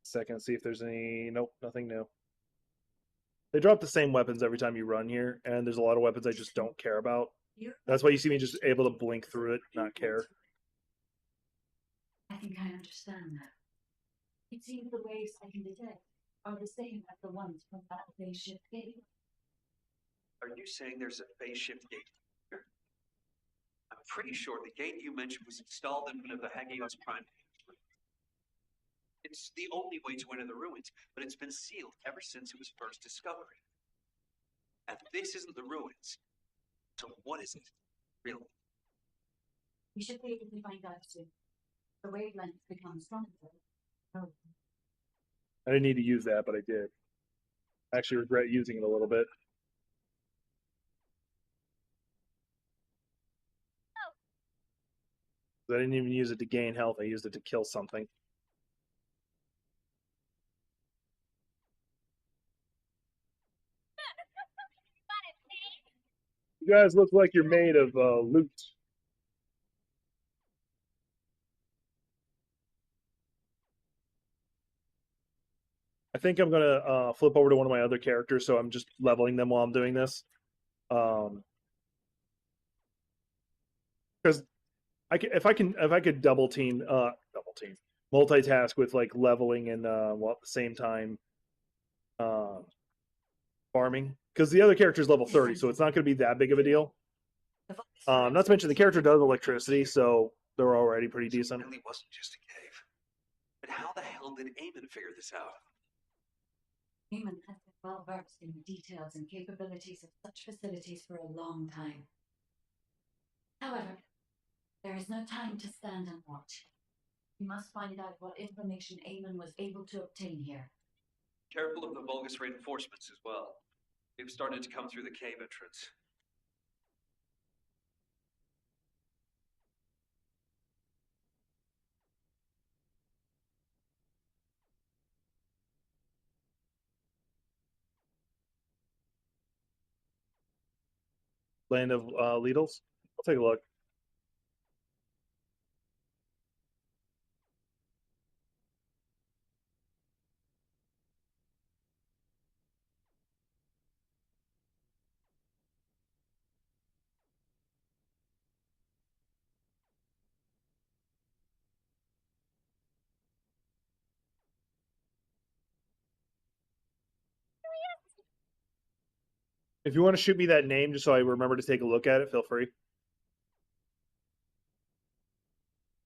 Second, see if there's any. Nope, nothing new. They drop the same weapons every time you run here, and there's a lot of weapons I just don't care about. That's why you see me just able to blink through it, not care. I think I understand that. It seems the waves I can detect are the same as the ones from that phase shift gate. Are you saying there's a phase shift gate here? I'm pretty sure the gate you mentioned was installed in one of the Hagios Prime. It's the only way to enter the ruins, but it's been sealed ever since it was first discovered. And this isn't the ruins. So what is it, really? We should be able to find out soon. The wavelength becomes stronger. Oh. I didn't need to use that, but I did. I actually regret using it a little bit. I didn't even use it to gain health. I used it to kill something. You guys look like you're made of loot. I think I'm gonna flip over to one of my other characters, so I'm just leveling them while I'm doing this. Because if I could double team, multitask with like leveling and while at the same time uh, farming. Because the other character is level 30, so it's not going to be that big of a deal. Not to mention the character does electricity, so they're already pretty So it decent. really wasn't just a cave. But how the hell did Eamon figure this out? Eamon has been well versed in the details and capabilities of such facilities for a long time. However, there is no time to stand and watch. We must find out what information Eamon was able to obtain here. Careful of the Vulgus reinforcements as well. They've started to come through the cave entrance. Land of Needles. I'll take a look. If you want to shoot me that name, just so I remember to take a look at it, feel free.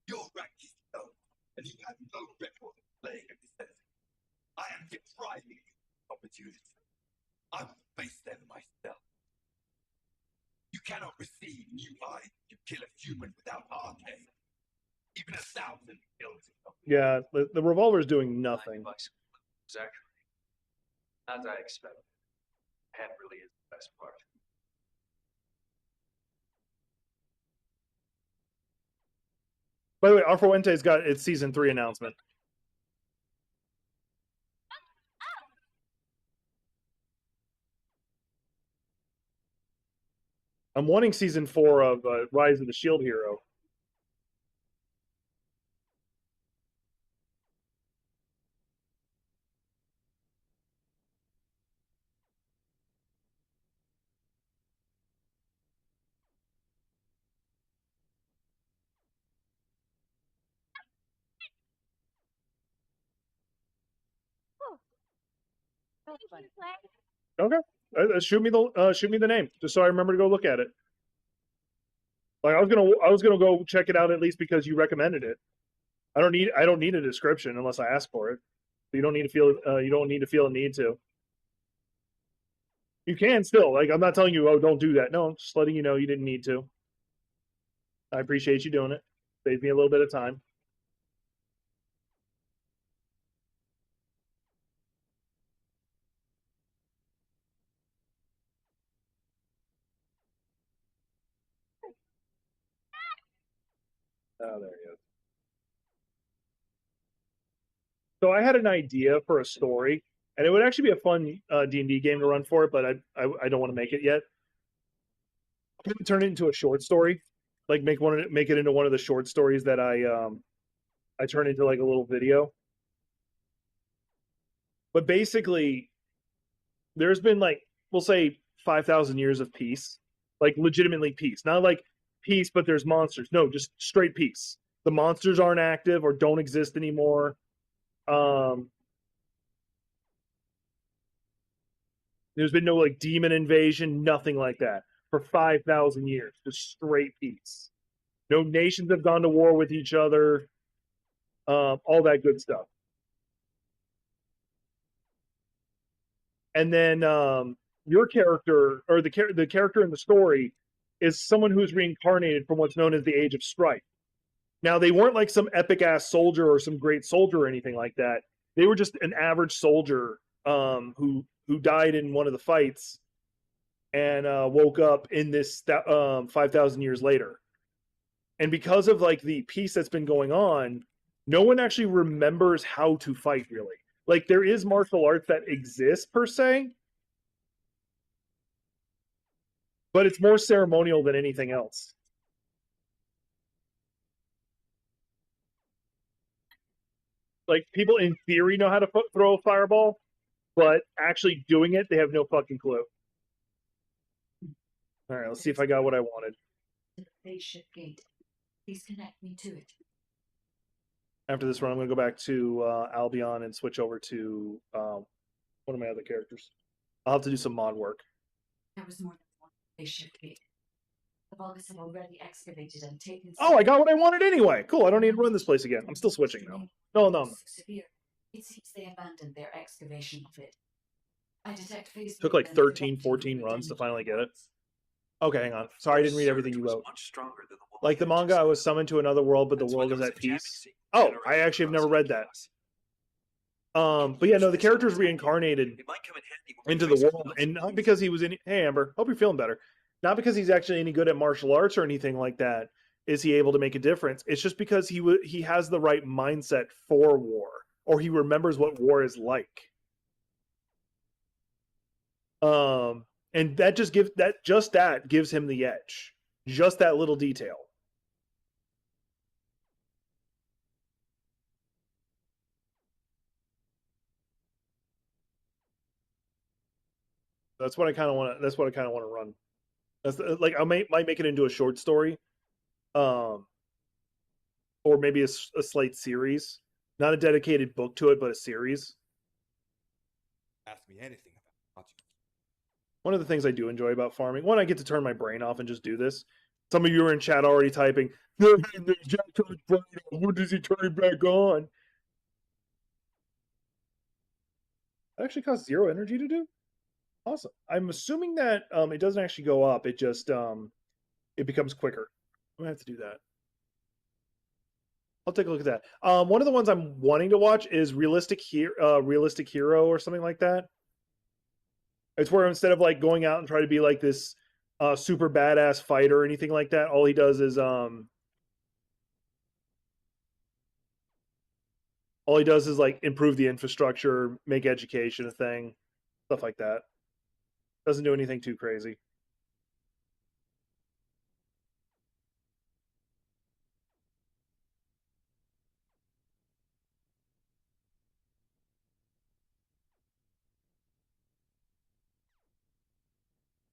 Your rank is low, and you have no record of playing a descendant. I am depriving you of opportunity. I will face them myself. You cannot receive new life to kill a human without arcane. Even 1,000 kills. Yeah, the revolver is doing nothing. Exactly. As I expected. Head really is the best part. By the way, Arfuente's got its season 3 announcement. I'm wanting season 4 of Rise of the Shield Hero. Okay, shoot me the name, just so I remember to go look at it. Like I was gonna go check it out at least because you recommended it. I don't need a description unless I ask for it. You don't need to feel a need to. You can still, like, I'm not telling you, oh, don't do that. No, I'm just letting you know you didn't need to. I appreciate you doing it. Saved me a little bit of time. Oh, there he is. So I had an idea for a story, and it would actually be a fun D&D game to run for it, but I don't want to make it yet. I'm going to turn it into a short story, like make it into one of the short stories that I turn into like a little video. But basically, there's been like, we'll say 5,000 years of peace, like legitimately peace, not like peace, but there's monsters. No, just straight peace. The monsters aren't active or don't exist anymore. There's been no like demon invasion, nothing like that for 5,000 years. Just straight peace. No nations have gone to war with each other. All that good stuff. And then your character, or the character in the story, is someone who's reincarnated from what's known as the Age of Strife. Now, they weren't like some epic ass soldier or some great soldier or anything like that. They were just an average soldier who died in one of the fights and woke up in this 5,000 years later. And because of like the peace that's been going on, no one actually remembers how to fight really. Like there is martial arts that exist per se, but it's more ceremonial than anything else. Like, people in theory know how to throw a fireball, but actually doing it, they have no fucking clue. All right, let's see if I got what I wanted. To the spaceship gate. Please connect me to it. After this run, I'm going to go back to Albion and switch over to one of my other characters. I'll have to do some mod work. There was more than one spaceship gate. The Vulgus have already excavated and taken. Oh, I got what I wanted anyway. Cool. I don't need to run this place again. I'm still switching now. No. So severe. It seems they abandoned their excavation of it. I detect phase. Took like 13, 14 runs to finally get it. Okay, hang on. Sorry, I didn't read everything you wrote. Like the manga, I was summoned to another world, but the world is at peace. Oh, I actually have never read that. But yeah, no, the character's reincarnated into the world, and not because he was in. Hey, Amber, hope you're feeling better. Not because he's actually any good at martial arts or anything like that. Is he able to make a difference? It's just because he has the right mindset for war, or he remembers what war is like. And that gives him the edge. Just that little detail. That's what I kind of want to run. That's like I might make it into a short story, or maybe a slight series. Not a dedicated book to it, but a series. Ask me anything about you. One of the things I do enjoy about farming, one, I get to turn my brain off and just do this. Some of you are in chat already typing, "What does he turn it back on?" That actually costs 0 energy to do? Awesome. I'm assuming that it doesn't actually go up. It just it becomes quicker. I'm gonna have to do that. I'll take a look at that. One of the ones I'm wanting to watch is Realistic Hero or something like that. It's where instead of like going out and try to be like this super badass fighter or anything like that, all he does is like improve the infrastructure, make education a thing, stuff like that. Doesn't do anything too crazy.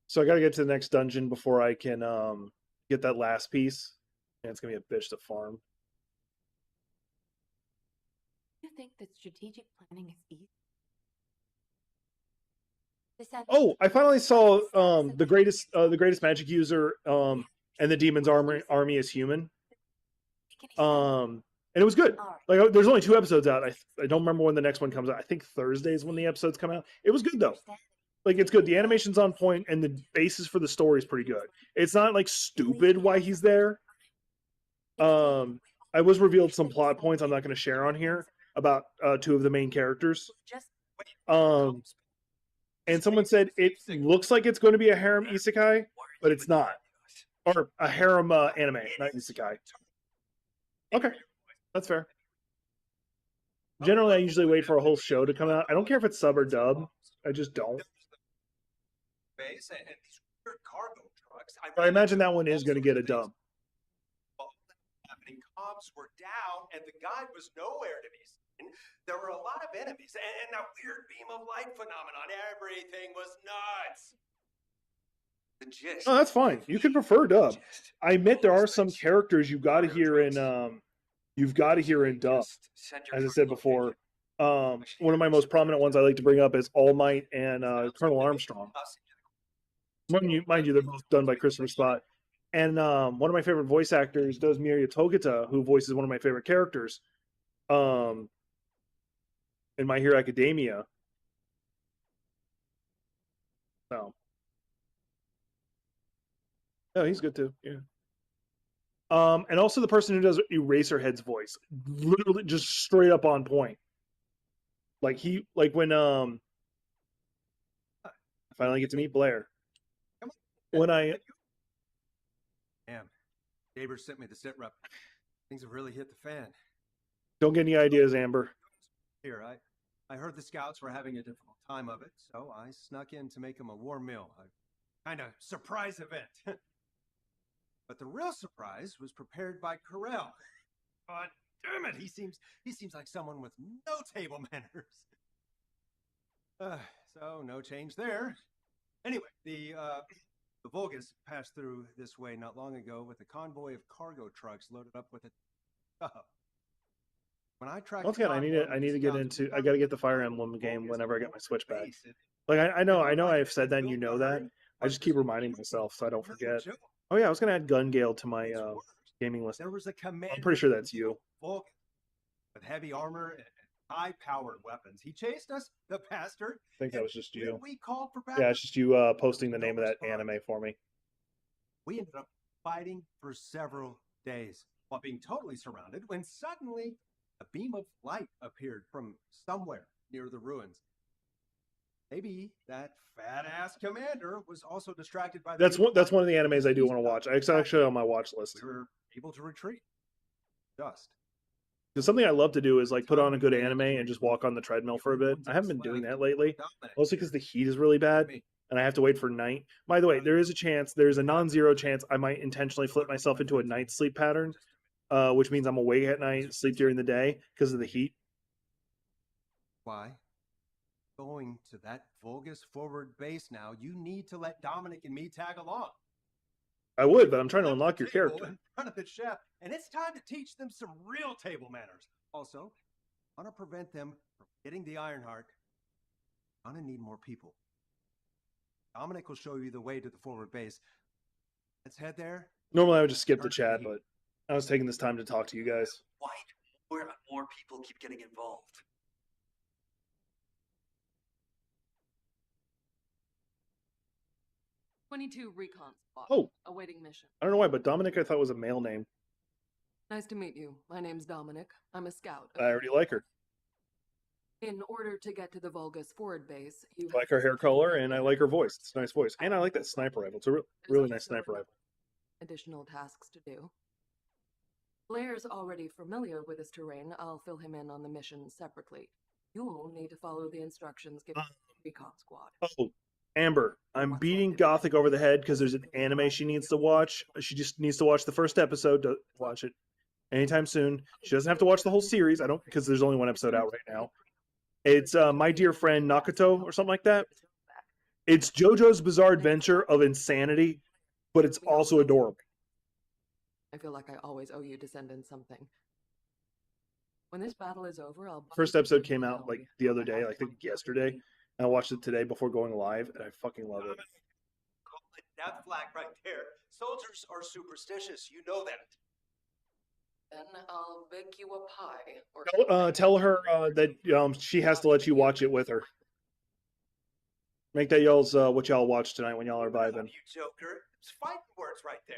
So I gotta get to the next dungeon before I can get that last piece. And it's gonna be a bitch to farm. You think that strategic planning is easy? Oh, I finally saw the greatest magic user and the demon's army is human. And it was good. Like, there's only 2 episodes out. I don't remember when the next one comes out. I think Thursday is when the episodes come out. It was good though. Like, it's good. The animation's on point, and the basis for the story is pretty good. It's not like stupid why he's there. I was revealed some plot points I'm not going to share on here about 2 of the main characters. And someone said it looks like it's going to be a harem isekai, but it's not. Or a harem anime, not isekai. Okay, that's fair. Generally, I usually wait for a whole show to come out. I don't care if it's sub or dub. I just don't. But I imagine that one is going to get a dub. Comps were down, and the guide was nowhere to be seen. There were a lot of enemies, and that weird beam of light phenomenon. Everything was nuts. The gist. Oh, that's fine. You can prefer dub. I admit there are some characters you've got to hear in dub. As I said before, one of my most prominent ones I like to bring up is All Might and Colonel Armstrong. Mind you, they're both done by Christopher Spot. And one of my favorite voice actors does Miria Togata, who voices one of my favorite characters in My Hero Academia. So, oh, he's good too. Yeah. And also the person who does Eraserhead's voice, literally just straight up on point. Like when I finally get to meet Blair. When I Damn. Neighbors sent me the sit rep. Things have really hit the fan. Don't get any ideas, Amber. Here, I heard the scouts were having a difficult time of it, so I snuck in to make them a warm meal. I kind of surprise event. But the real surprise was prepared by Carell. God damn it, he seems like someone with no table manners. So no change there. Anyway, the Vulgus passed through this way not long ago with a convoy of cargo trucks loaded up with it. When I tracked Once again, I need to get into. I got to get the Fire Emblem game whenever I get my Switch back. Like I know I've said that, and you know that. I just keep reminding myself so I don't forget. Oh yeah, I was gonna add Gun Gale to my gaming list. There was a commander. I'm pretty sure that's you. Vulcan, with heavy armor and high-powered weapons. He chased us, the bastard. I think that was just you. We called for backup. Yeah, it's just you posting the name of that anime for me. We ended up fighting for several days while being totally surrounded when suddenly a beam of light appeared from somewhere near the ruins. Maybe that fat-ass commander was also distracted by the... That's one of the animes I do want to watch. It's actually on my watch list. We were able to retreat. Just. Because something I love to do is like put on a good anime and just walk on the treadmill for a bit. I haven't been doing that lately, mostly because the heat is really bad and I have to wait for night. By the way, there's a non-zero chance I might intentionally flip myself into a night sleep pattern, which means I'm awake at night, sleep during the day because of the heat. Why? Going to that Vulgus forward base now, you need to let Dominic and me tag along. I would, but I'm trying to unlock your character. In front of the chef, and it's time to teach them some real table manners. Also, I want to prevent them from getting the Ironheart. I'm gonna need more people. Dominic will show you the way to the forward base. Let's head there. Normally I would just skip the chat, but I was taking this time to talk to you guys. Why do more people keep getting involved? 22 recon squad. Oh. Awaiting mission. I don't know why, but Dominic I thought was a male name. Nice to meet you. My name's Dominic. I'm a scout. I already like her. In order to get to the Vulgus forward base, you I like her hair color and I like her voice. It's a nice voice. And I like that sniper rifle. It's a really nice sniper rifle. Additional tasks to do. Blair's already familiar with this terrain. I'll fill him in on the mission separately. You'll need to follow the instructions given to the recon squad. Oh, Amber, I'm beating Gothic over the head because there's an anime she needs to watch. She just needs to watch the first episode to watch it anytime soon. She doesn't have to watch the whole series. I don't, because there's only one episode out right now. It's My Dear Friend Nakato or something like that. It's JoJo's Bizarre Adventure of Insanity, but it's also adorable. I feel like I always owe you Descendant something. When this battle is over, I'll... First episode came out like the other day, I think yesterday. I watched it today before going live, and I fucking love it. Call it death flag right there. Soldiers are superstitious. You know that. Then I'll bake you a pie. Or Tell her that she has to let you watch it with her. Make that y'all's what y'all watch tonight when y'all are vibing. You joker. It's fighting words right there.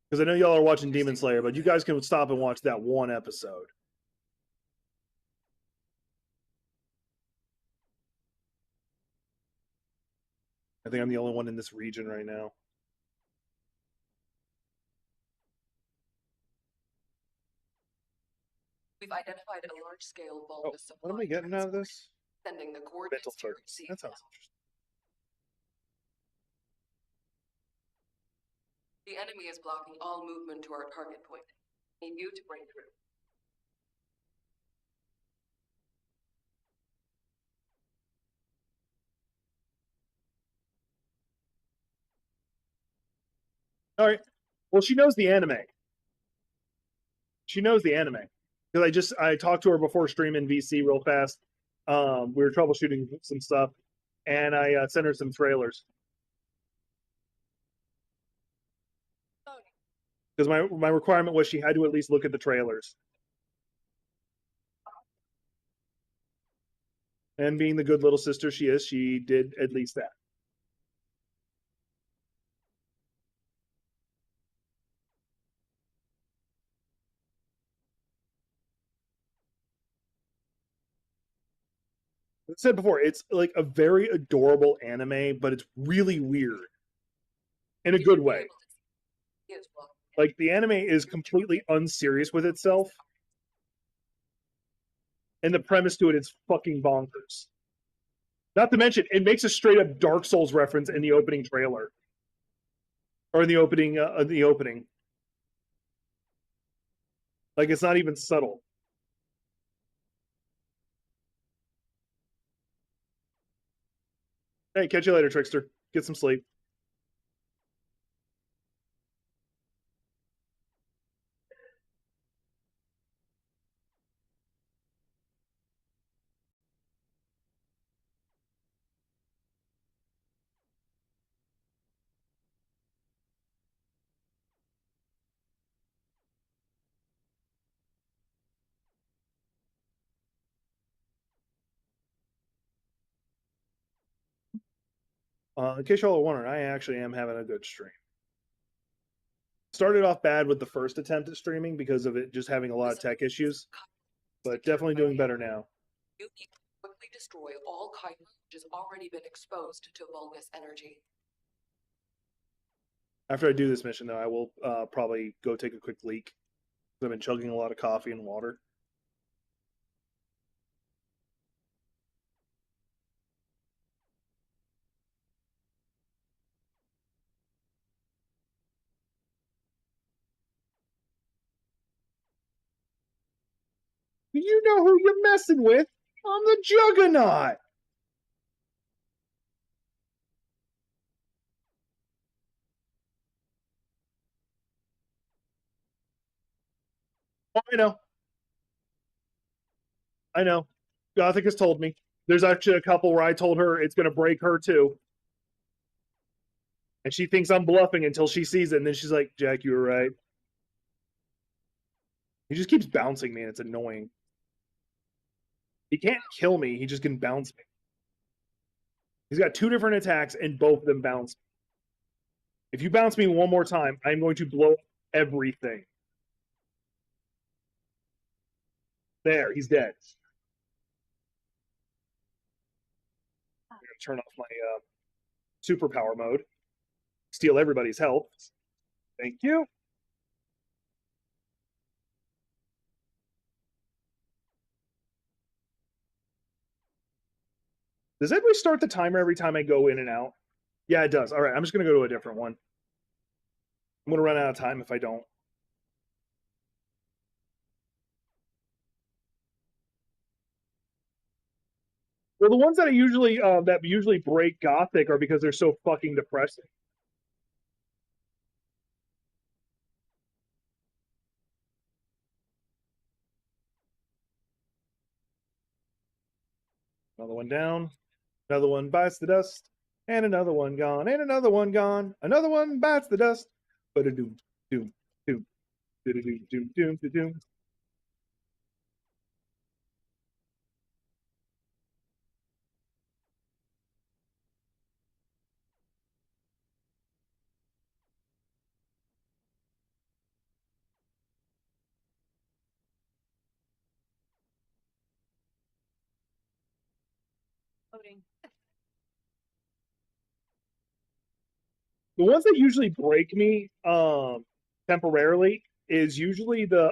Because I know y'all are watching Demon Slayer, but you guys can stop and watch that one episode. I think I'm the only one in this region right now. We've identified a large-scale Vulgus supply. What am I getting out of this? Sending the coordinates to your receipt. That sounds interesting. The enemy is blocking all movement to our target point. Need you to break through. All right. Well, she knows the anime. She knows the anime. Because I talked to her before streaming VC real fast. We were troubleshooting some stuff, and I sent her some trailers. Because my requirement was she had to at least look at the trailers. And being the good little sister she is, she did at least that. I said before, it's like a very adorable anime, but it's really weird in a good way. Like the anime is completely unserious with itself, and the premise to it is fucking bonkers. Not to mention, it makes a straight up Dark Souls reference in the opening trailer. Or in the opening. Like it's not even subtle. Hey, catch you later, Trickster. Get some sleep. In case y'all are wondering, I actually am having a good stream. Started off bad with the first attempt at streaming because of it just having a lot of tech issues, but definitely doing better now. You need to quickly destroy all chitin which has already been exposed to Vulgus energy. After I do this mission, though, I will probably go take a quick leak. I've been chugging a lot of coffee and water. You know who you're messing with? I'm the Juggernaut! Oh, I know. I know. Gothic has told me. There's actually a couple where I told her it's going to break her too. And she thinks I'm bluffing until she sees it, and then she's like, Jack, you were right. He just keeps bouncing me, and it's annoying. He can't kill me, he just can bounce me. He's got 2 different attacks, and both of them bounce me. If you bounce me one more time, I'm going to blow everything. There, he's dead. I'm going to turn off my superpower mode. Steal everybody's health. Thank you. Does it restart the timer every time I go in and out? Yeah, it does. All right, I'm just going to go to a different one. I'm going to run out of time if I don't. Well, the ones that usually break Gothic are because they're so fucking depressing. Another one down. Another one bites the dust. And another one gone. And another one gone. Another one bites the dust. Ba-da-doom, doom, doom, doom, doom, doom, doom, doom. Loading. The ones that usually break me temporarily is usually the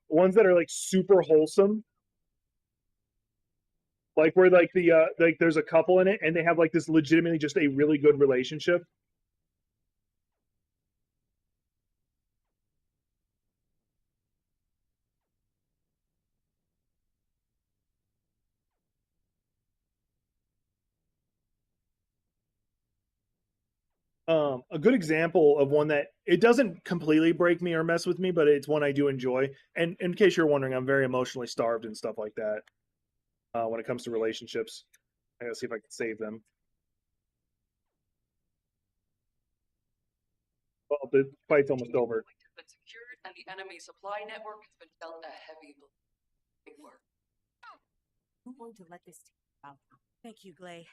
ones that are like super wholesome. Like where like there's a couple in it and they have like this legitimately just a really good relationship. A good example of one that it doesn't completely break me or mess with me, but it's one I do enjoy. And in case you're wondering, I'm very emotionally starved and stuff like that. When it comes to relationships, I gotta see if I can save them. Well, the fight's almost over. Been secured, and the enemy supply network has been dealt a heavy blow. Big work. I'm going to let this take out. Thank you, Glay.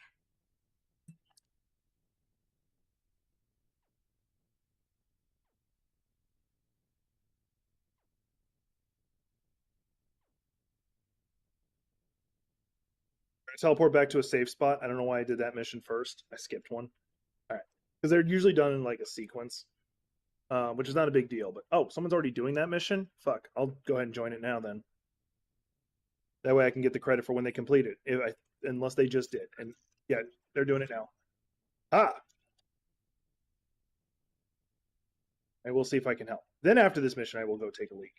Teleport back to a safe spot. I don't know why I did that mission first. I skipped one. All right, because they're usually done in like a sequence, which is not a big deal. But oh, someone's already doing that mission. Fuck, I'll go ahead and join it now then. That way I can get the credit for when they complete it. Unless they just did, and yeah, they're doing it now. Ah, I will see if I can help. Then after this mission, I will go take a leak.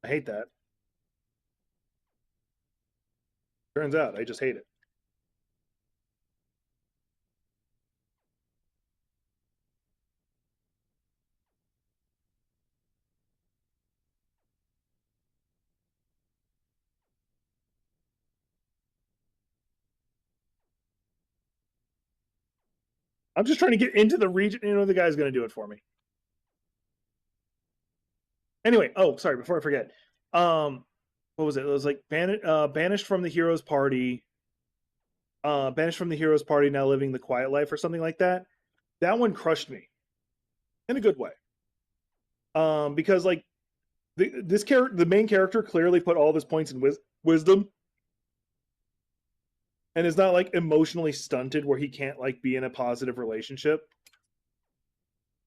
I hate that. Turns out I just hate it. I'm just trying to get into the region. You know, the guy's going to do it for me. Anyway, oh, sorry, before I forget. What was it? It was like banished from the hero's party. Banished from the hero's party, now living the quiet life or something like that. That one crushed me in a good way. Because like the main character clearly put all of his points in wisdom, and is not like emotionally stunted where he can't like be in a positive relationship.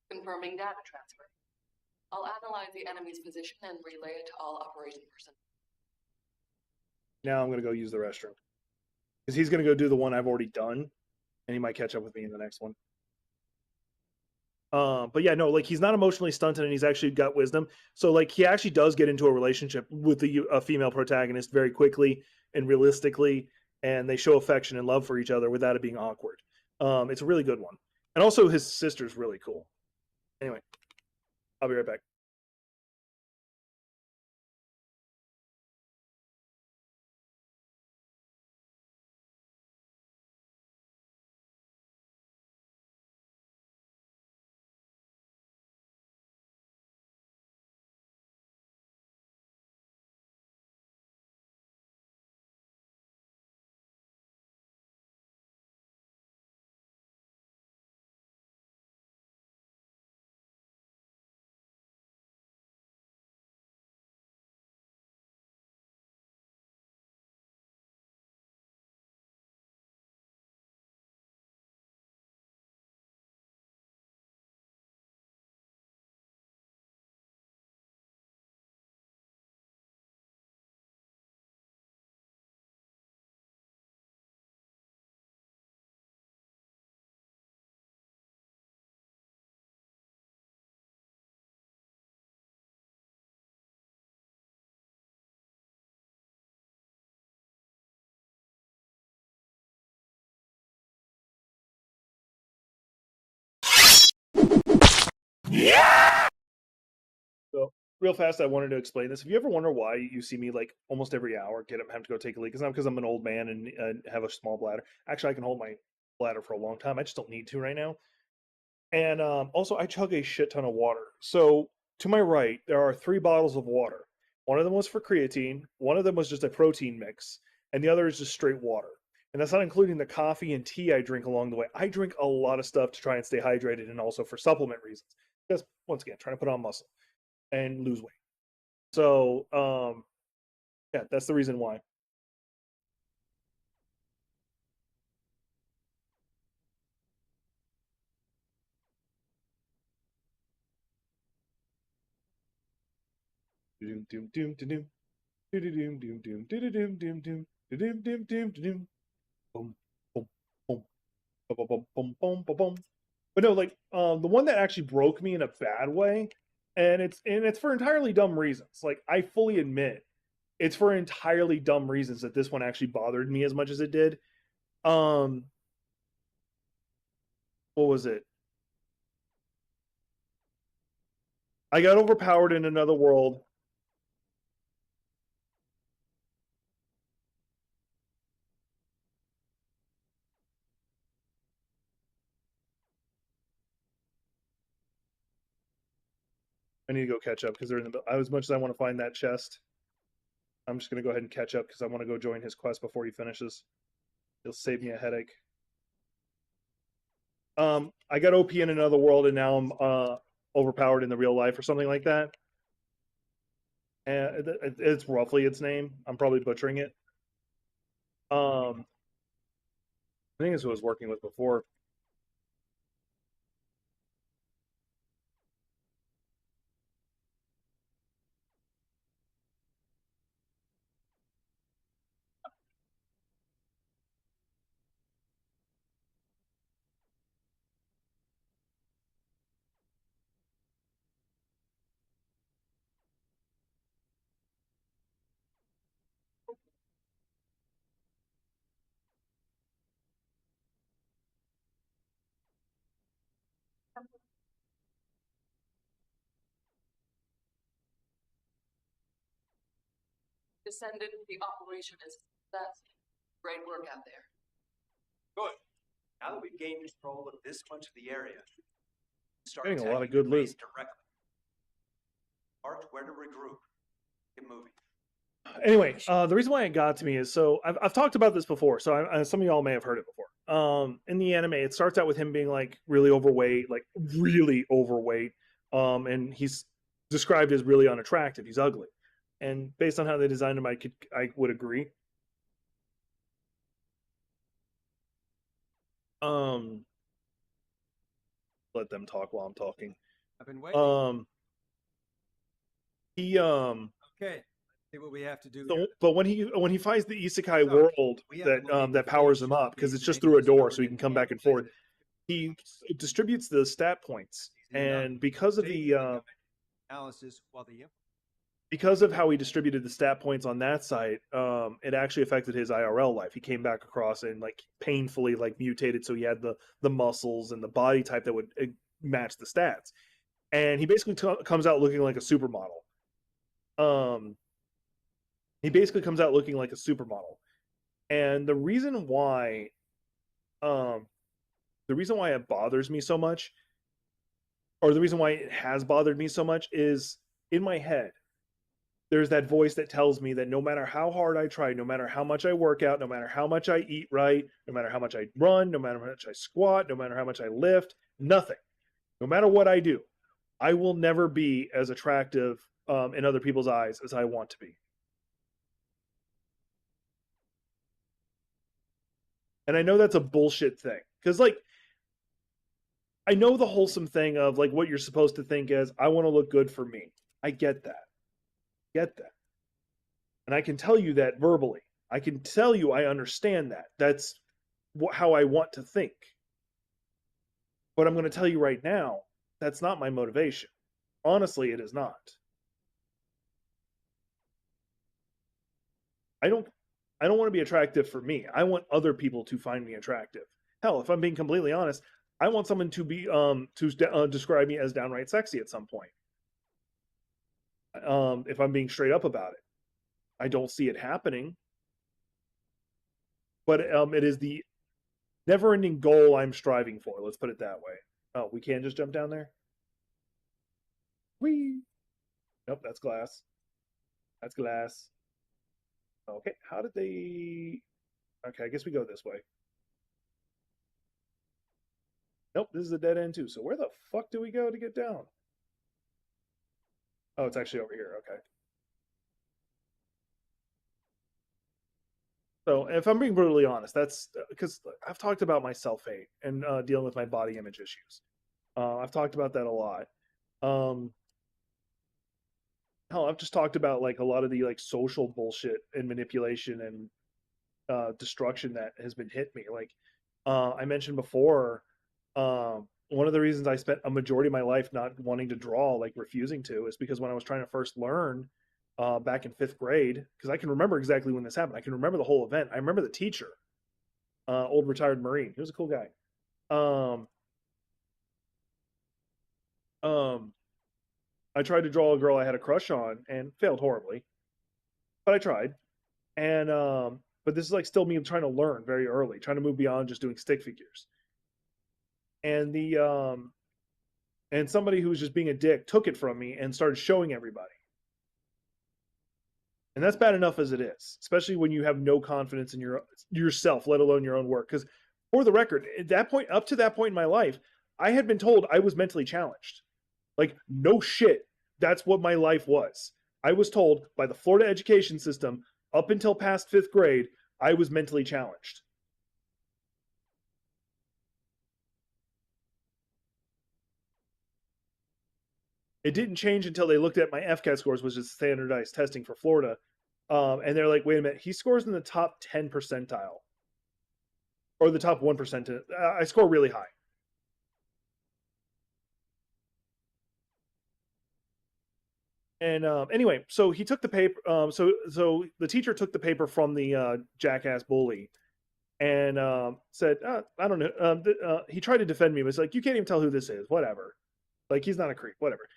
Confirming data transfer. I'll analyze the enemy's position and relay it to all operation personnel. Now I'm gonna go use the restroom because he's gonna go do the one I've already done, and he might catch up with me in the next one. But yeah, no, like he's not emotionally stunted, and he's actually got wisdom. So like he actually does get into a relationship with a female protagonist very quickly and realistically, and they show affection and love for each other without it being awkward. It's a really good one, and also his sister's really cool. Anyway, I'll be right back. So real fast, I wanted to explain this. If you ever wonder why you see me like almost every hour get up and have to go take a leak, it's not because I'm an old man and have a small bladder. Actually, I can hold my bladder for a long time. I just don't need to right now. And also, I chug a shit ton of water. So to my right, there are 3 bottles of water. One of them was for creatine. One of them was just a protein mix, and the other is just straight water. And that's not including the coffee and tea I drink along the way. I drink a lot of stuff to try and stay hydrated, and also for supplement reasons. Because once again, trying to put on muscle and lose weight. So yeah, that's the reason why. Doom doom doom doom doom doom doom doom doom doom doom doom doom doom doom doom. Boom boom boom boom boom boom boom boom boom. But no, like the one that actually broke me in a bad way, and it's for entirely dumb reasons. Like I fully admit, it's for entirely dumb reasons that this one actually bothered me as much as it did. Um, what was it? I got overpowered in another world. I need to go catch up because they're in the middle. As much as I want to find that chest, I'm just gonna go ahead and catch up because I want to go join his quest before he finishes. It'll save me a headache. I got OP in another world, and now I'm overpowered in the real life or something like that. And it's roughly its name. I'm probably butchering it. I think it's who I was working with before. Descendant, the operation is success. Great work out there. Good. Now that we've gained control of this much of the area, start Getting a lot of attacking the good loot. base directly. Mark where to regroup. Get moving. Anyway, the reason why it got to me is so I've talked about this before, so some of y'all may have heard it before. In the anime, it starts out with him being like really overweight, and he's described as really unattractive. He's ugly, and based on how they designed him, I would agree. Let them talk while I'm talking. I've been waiting. Okay. See what we have to do. So, but when he finds the isekai So, world we have to that powers him up, because it's just through a door, so he can come back and forth. He distributes the stat points, and because of the analysis, while the because of how he distributed the stat points on that site, it actually affected his IRL life. He came back across and like painfully like mutated, so he had the muscles and the body type that would match the stats, and he basically comes out looking like a supermodel. He basically comes out looking like a supermodel, and the reason why it bothers me so much, or the reason why it has bothered me so much, is in my head there's that voice that tells me that no matter how hard I try, no matter how much I work out, no matter how much I eat right, no matter how much I run, no matter how much I squat, no matter how much I lift, nothing, no matter what I do, I will never be as attractive in other people's eyes as I want to be. And I know that's a bullshit thing, because like I know the wholesome thing of like what you're supposed to think is I want to look good for me. I get that. And I can tell you that verbally. I can tell you I understand that. That's how I want to think. But I'm going to tell you right now, that's not my motivation. Honestly, it is not. I don't want to be attractive for me. I want other people to find me attractive. Hell, if I'm being completely honest, I want someone to be describe me as downright sexy at some point. If I'm being straight up about it, I don't see it happening. But it is the never-ending goal I'm striving for. Let's put it that way. Oh, we can't just jump down there? Whee! Nope, that's glass. That's glass. Okay, how did they... Okay, I guess we go this way. Nope, this is a dead end too. So where the fuck do we go to get down? Oh, it's actually over here. Okay. So if I'm being brutally honest, that's because I've talked about my self-hate and dealing with my body image issues. I've talked about that a lot. Hell, I've just talked about like a lot of the like social bullshit and manipulation and destruction that has been hit me. Like I mentioned before, one of the reasons I spent a majority of my life not wanting to draw, like refusing to, is because when I was trying to first learn back in 5th grade, because I can remember exactly when this happened. I can remember the whole event. I remember the teacher, old retired Marine. He was a cool guy. I tried to draw a girl I had a crush on and failed horribly, but I tried. And but this is like still me trying to learn very early, trying to move beyond just doing stick figures. And and somebody who was just being a dick took it from me and started showing everybody. And that's bad enough as it is, especially when you have no confidence in yourself, let alone your own work. Because for the record, at that point, up to that point in my life, I had been told I was mentally challenged. Like, no shit. That's what my life was. I was told by the Florida education system, up until past 5th grade, I was mentally challenged. It didn't change until they looked at my FCAT scores, which is standardized testing for Florida. And they're like, wait a minute, he scores in the top 10 percentile. Or the top 1%. I score really high. And anyway, so he took the paper. So the teacher took the paper from the jackass bully, and said, "I don't know." He tried to defend me, but it's like, you can't even tell who this is. Whatever, like he's not a creep. Whatever.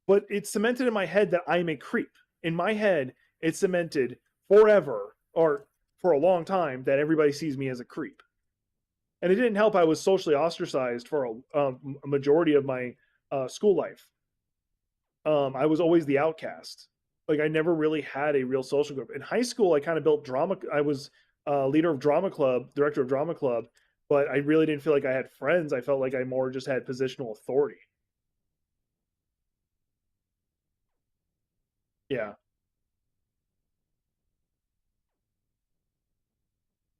But it's cemented in my head that I'm a creep. In my head, it's cemented forever, or for a long time, that everybody sees me as a creep. And it didn't help. I was socially ostracized for a majority of my school life. I was always the outcast. Like I never really had a real social group. In high school, I kind of built drama. I was leader of drama club, director of drama club, but I really didn't feel like I had friends. I felt like I more just had positional authority. Yeah,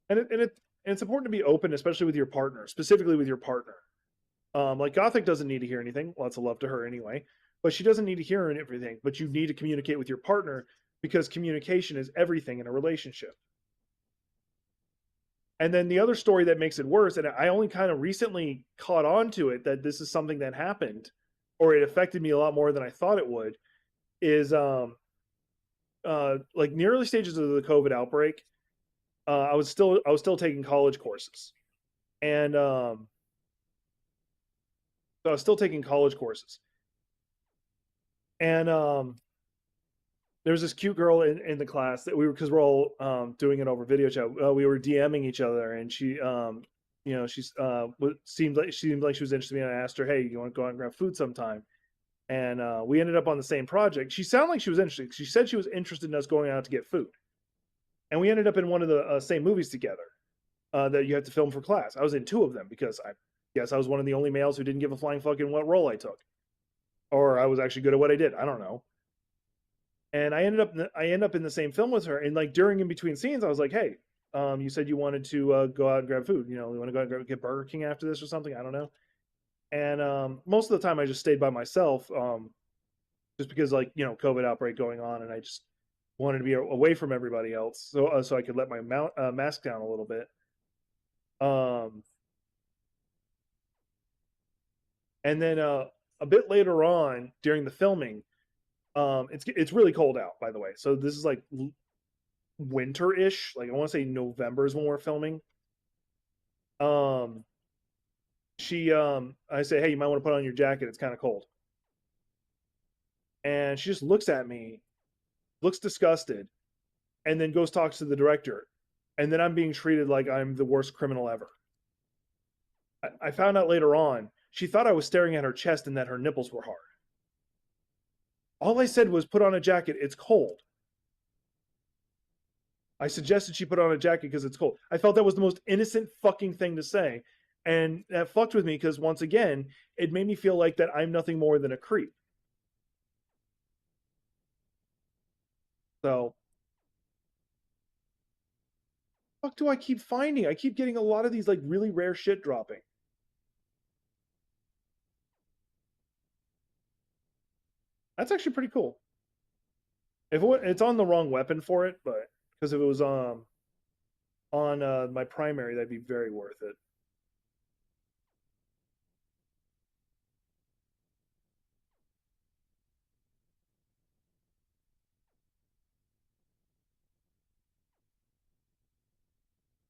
and it's important to be open, especially with your partner, specifically with your partner. Like Gothic doesn't need to hear anything. Lots of love to her anyway, but she doesn't need to hear everything. But you need to communicate with your partner because communication is everything in a relationship. And then the other story that makes it worse, and I only kind of recently caught on to it that this is something that happened, or it affected me a lot more than I thought it would, is like in the early stages of the COVID outbreak, I was still taking college courses, and so I was still taking college courses, and there was this cute girl in the class that we were, because we're all doing it over video chat. We were DMing each other, and she, you know, she's seemed like she was interested in me. And I asked her, "Hey, you want to go out and grab food sometime?" And we ended up on the same project. She sounded like she was interested. She said she was interested in us going out to get food, and we ended up in one of the same movies together that you had to film for class. I was in two of them because I guess I was one of the only males who didn't give a flying fucking what role I took, or I was actually good at what I did. I don't know. And I ended up in the same film with her. And like during in between scenes, I was like, "Hey, you said you wanted to go out and grab food. You know, you want to go out and get Burger King after this or something? I don't know." And most of the time, I just stayed by myself, just because like COVID outbreak going on, and I just wanted to be away from everybody else, so I could let my mask down a little bit. Um, and then a bit later on during the filming, it's really cold out, by the way. So this is like winter-ish. Like I want to say November is when we're filming. Um, I say, "Hey, you might want to put on your jacket. It's kind of cold." And she just looks at me, looks disgusted, and then goes talks to the director. And then I'm being treated like I'm the worst criminal ever. I found out later on she thought I was staring at her chest and that her nipples were hard. All I said was, "Put on a jacket. It's cold." I suggested she put on a jacket because it's cold. I felt that was the most innocent fucking thing to say. And that fucked with me because once again, it made me feel like that I'm nothing more than a creep. So, fuck do I keep finding? I keep getting a lot of these like really rare shit dropping. That's actually pretty cool. It's on the wrong weapon for it, but because if it was on my primary, that'd be very worth it.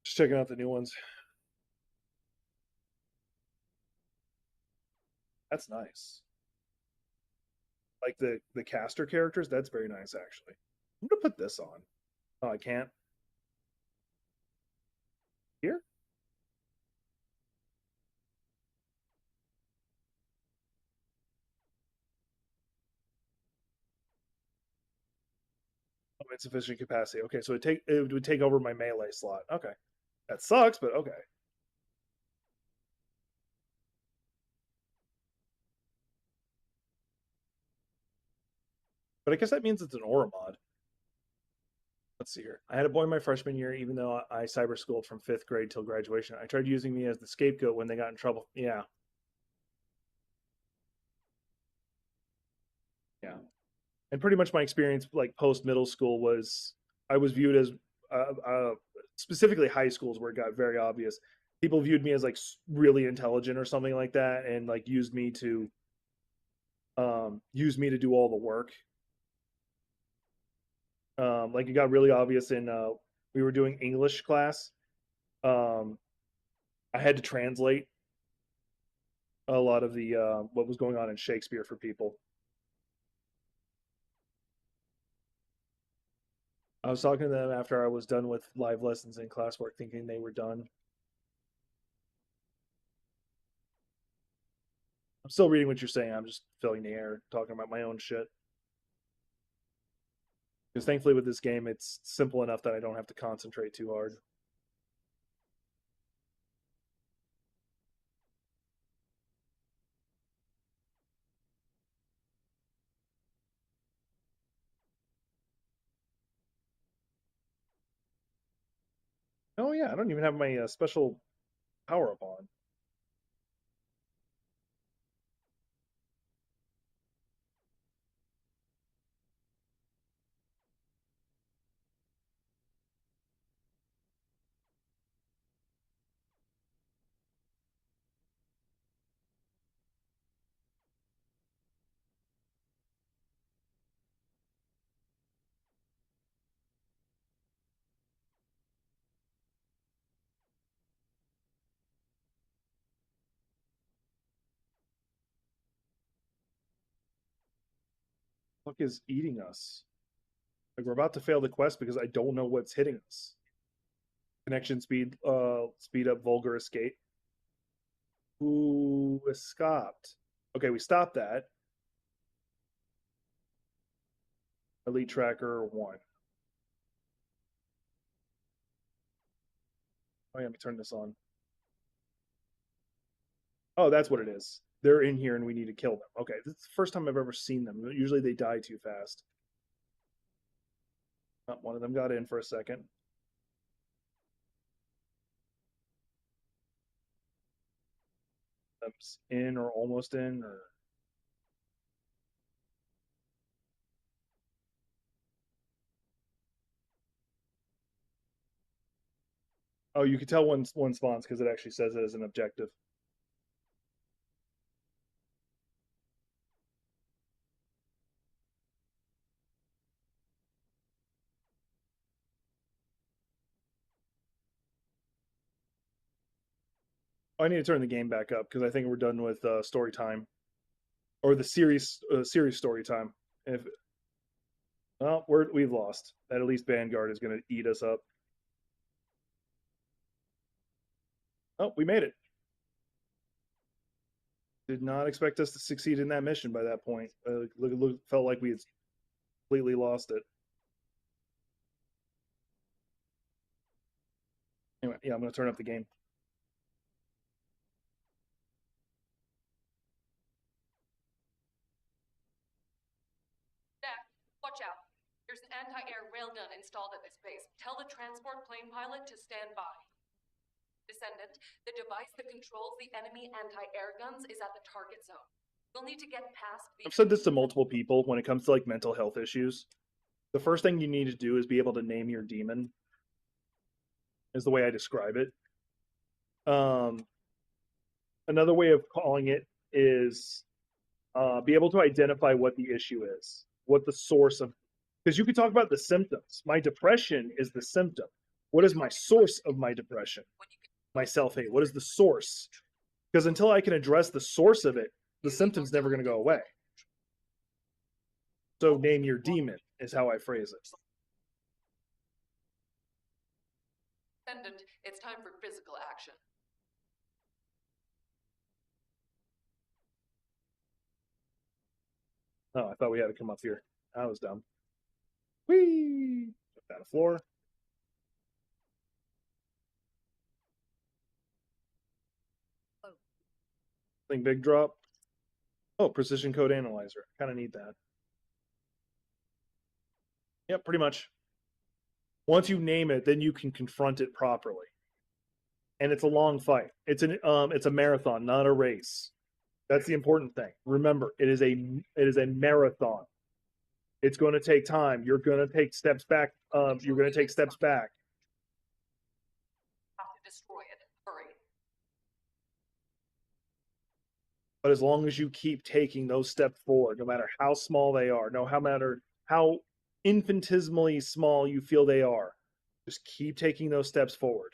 Just checking out the new ones. That's nice. Like the caster characters, that's very nice actually. I'm gonna put this on. Oh, I can't. Here? Oh, insufficient capacity. Okay, so it would take over my melee slot. Okay. That sucks, but okay. But I guess that means it's an aura mod. Let's see here. I had a boy my freshman year, even though I cyber schooled from 5th grade till graduation. I tried using me as the scapegoat when they got in trouble. Yeah. Yeah. And pretty much my experience, like post middle school, was I was viewed as specifically high schools where it got very obvious. People viewed me as like really intelligent or something like that, and like used me to do all the work. Like it got really obvious in we were doing English class. Um, I had to translate a lot of the what was going on in Shakespeare for people. I was talking to them after I was done with live lessons and classwork, thinking they were done. I'm still reading what you're saying. I'm just filling the air, talking about my own shit. Because thankfully with this game, it's simple enough that I don't have to concentrate too hard. Oh yeah, I don't even have my special power up on. Fuck is eating us? Like we're about to fail the quest because I don't know what's hitting us. Connection speed, speed up vulgar escape. Ooh, escaped. Okay, we stopped that. Elite tracker 1. Oh yeah, let me turn this on. Oh, that's what it is. They're in here and we need to kill them. Okay, this is the first time I've ever seen them. Usually they die too fast. Oh, one of them got in for a second. That's in or almost in, or oh, you can tell one spawns because it actually says it as an objective. Oh, I need to turn the game back up because I think we're done with story time or the series story time. If well, we've lost. At least Vanguard is going to eat us up. Oh, we made it. Did not expect us to succeed in that mission by that point. Felt like we had completely lost it. Anyway, yeah, I'm going to turn up the game. Jack, watch out. There's an anti-air railgun installed at this base. Tell the transport plane pilot to stand by. Descendant, the device that controls the enemy anti-air guns is at the target zone. You'll need to get past the... I've said this to multiple people when it comes to like mental health issues. The first thing you need to do is be able to name your demon. Is the way I describe it. Another way of calling it is be able to identify what the issue is, what the source of, because you could talk about the symptoms. My depression is the symptom. What is my source of my depression? My self-hate. What is the source? Because until I can address the source of it, the symptom's never going to go away. So name your demon is how I phrase it. Descendant, it's time for physical action. Oh, I thought we had to come up here. I was dumb. Whee! Down the floor. Thing big drop. Oh, precision code analyzer. Kind of need that. Yep, pretty much. Once you name it, then you can confront it properly. And it's a long fight. It's a marathon, not a race. That's the important thing. Remember, it is a marathon. It's going to take time. You're going to take steps back. You're going to take steps back. Have to destroy it. Hurry. But as long as you keep taking those steps forward, no matter how small they are, no matter how infinitesimally small you feel they are, just keep taking those steps forward.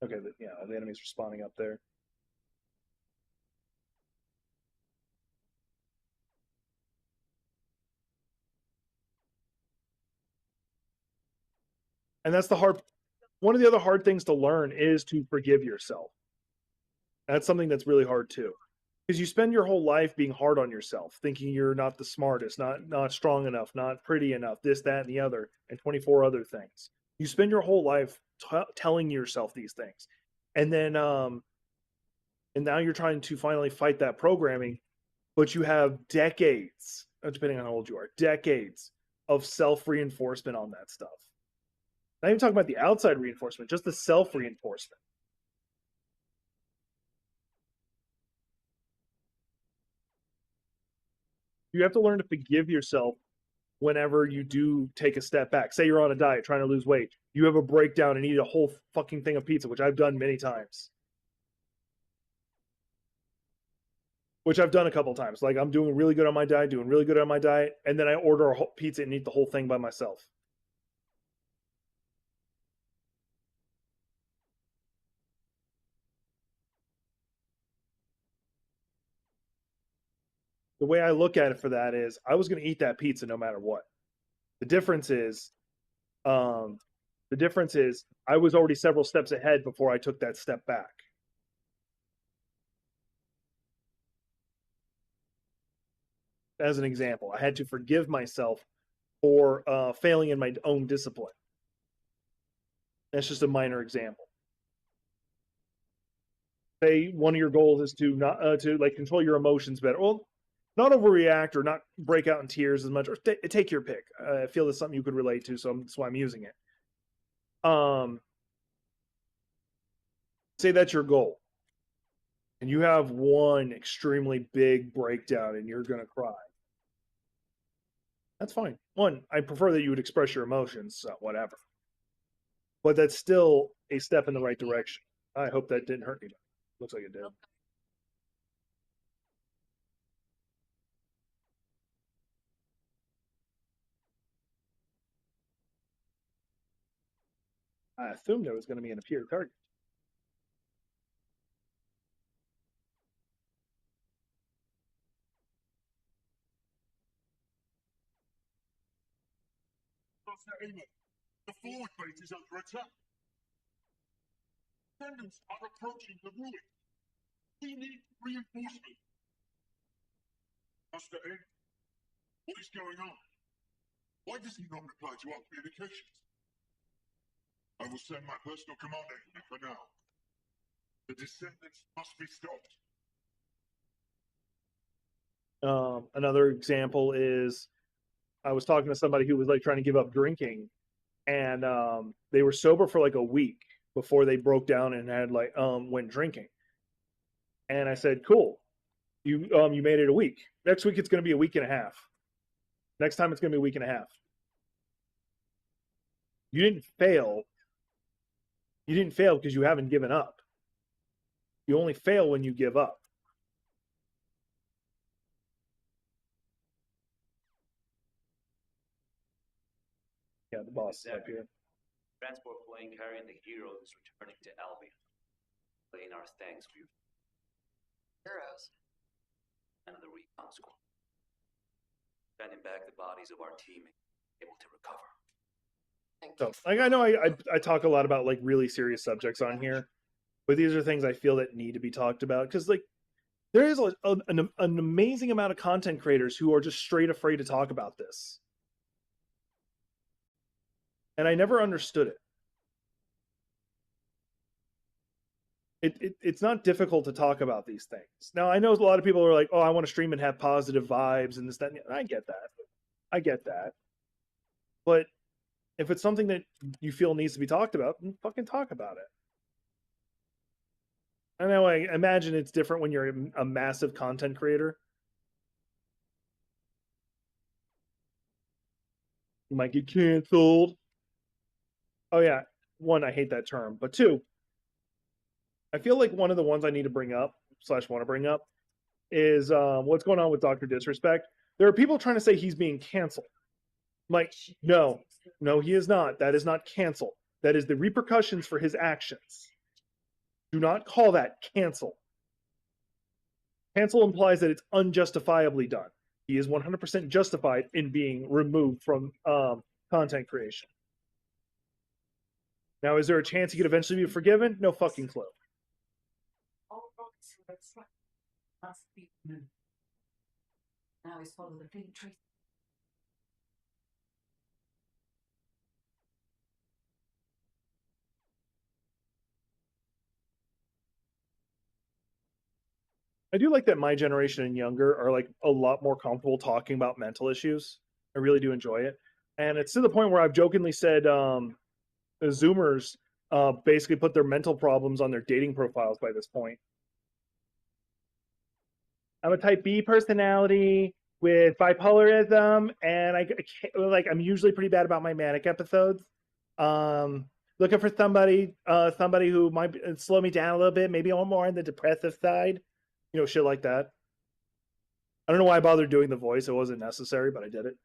Okay, yeah, the enemies are spawning up there. And that's the hard. One of the other hard things to learn is to forgive yourself. That's something that's really hard too, because you spend your whole life being hard on yourself, thinking you're not the smartest, not strong enough, not pretty enough, this, that, and the other, and 24 other things. You spend your whole life telling yourself these things, and then and now you're trying to finally fight that programming, but you have decades, depending on how old you are, decades of self-reinforcement on that stuff. Not even talking about the outside reinforcement, just the self-reinforcement. You have to learn to forgive yourself whenever you do take a step back. Say you're on a diet trying to lose weight. You have a breakdown and eat a whole fucking thing of pizza, which I've done many times. Which I've done a couple times. Like, I'm doing really good on my diet, and then I order a whole pizza and eat the whole thing by myself. The way I look at it for that is, I was going to eat that pizza no matter what. The difference is, I was already several steps ahead before I took that step back. As an example, I had to forgive myself for failing in my own discipline. That's just a minor example. Say one of your goals is to not to like control your emotions better. Well, not overreact or not break out in tears as much, or take your pick. I feel that's something you could relate to, so that's why I'm using it. Say that's your goal, and you have one extremely big breakdown, and you're gonna cry. That's fine. One, I prefer that you would express your emotions, so whatever. But that's still a step in the right direction. I hope that didn't hurt anybody. Looks like it did. I assumed there was going to be an appear target. The forward base is under attack. Descendants are approaching the ruin. We need reinforcement. Master A, what is going on? Why does he not reply to our communications? I will send my personal commander here for now. The Descendants must be stopped. Another example is, I was talking to somebody who was like trying to give up drinking, and they were sober for like a week before they broke down and had like went drinking. And I said, "Cool, you made it a week. Next week it's going to be a week and a half. Next time it's going to be a week and a half. You didn't fail. You didn't fail because you haven't given up. You only fail when you give up." Yeah, the boss is up here. Transport plane carrying the heroes is returning to Albion. Laying our thanks for your heroes and the recon squad. Sending back the bodies of our teammates able to recover. So, like, I know I talk a lot about like really serious subjects on here, but these are things I feel that need to be talked about, because like there is an amazing amount of content creators who are just straight afraid to talk about this. And I never understood it. It's not difficult to talk about these things. Now, I know a lot of people are like, "Oh, I want to stream and have positive vibes and this, that," and I get that. I get that. But if it's something that you feel needs to be talked about, then fucking talk about it. I know, I imagine it's different when you're a massive content creator. You might get canceled. Oh yeah, one, I hate that term, but two, I feel like one of the ones I need to bring up / want to bring up is what's going on with Dr. Disrespect. There are people trying to say he's being canceled. I'm like, no, he is not. That is not cancel. That is the repercussions for his actions. Do not call that cancel. Cancel implies that it's unjustifiably done. He is 100% justified in being removed from content creation. Now, is there a chance he could eventually be forgiven? No fucking clue. Now he's follow the faint trace. I do like that my generation and younger are like a lot more comfortable talking about mental issues. I really do enjoy it. And it's to the point where I've jokingly said the Zoomers basically put their mental problems on their dating profiles by this point. I'm a type B personality with bipolarism, and I can't, like I'm usually pretty bad about my manic episodes. Looking for somebody who might slow me down a little bit. Maybe I'm more on the depressive side, shit like that. I don't know why I bothered doing the voice. It wasn't necessary, but I did it.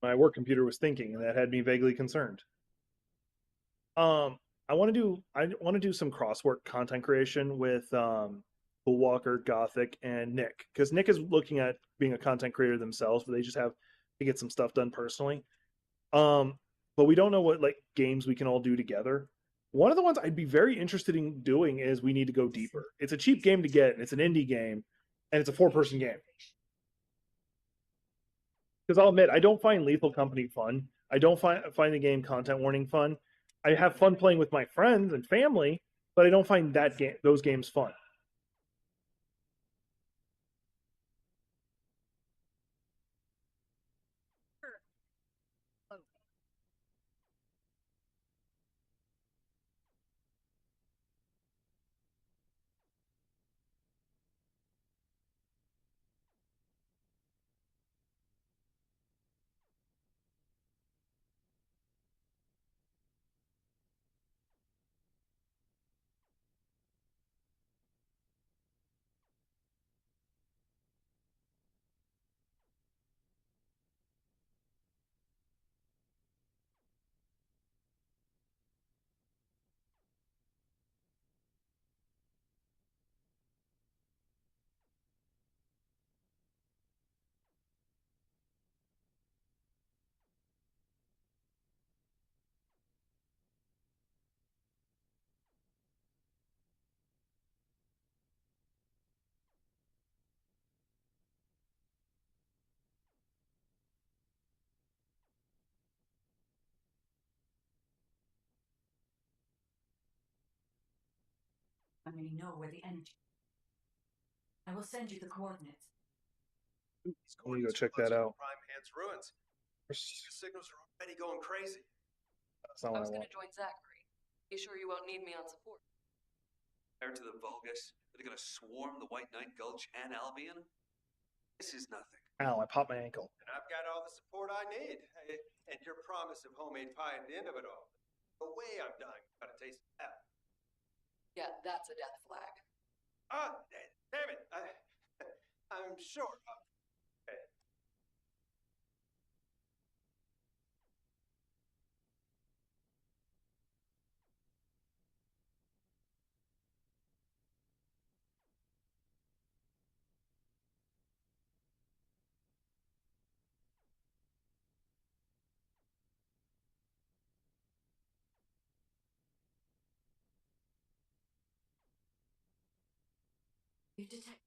My work computer was thinking, and that had me vaguely concerned. I want to do some crosswork content creation with Bull Walker, Gothic, and Nick, because Nick is looking at being a content creator themselves, but they just have to get some stuff done personally. Um, but we don't know what like games we can all do together. One of the ones I'd be very interested in doing is We Need to Go Deeper. It's a cheap game to get, and it's an indie game, and it's a 4-person game. Because I'll admit, I don't find Lethal Company fun. I don't find the game Content Warning fun. I have fun playing with my friends and family, but I don't find those games fun. I may know where the energy. I will send you the coordinates. I'm gonna go check that out. Prime Hands ruins. The signals are already going crazy. That's not I what was I going want. to join Zachary. You sure you won't need me on support? Compared to the Vulgus that are going to swarm the White Knight Gulch and Albion, this is nothing. Ow, I popped my ankle. And I've got all the support I need. And your promise of homemade pie at the end of it all. No way I'm dying without a taste of that. Yeah, that's a death flag. Ah, damn it. I'm sure. Okay. You detect.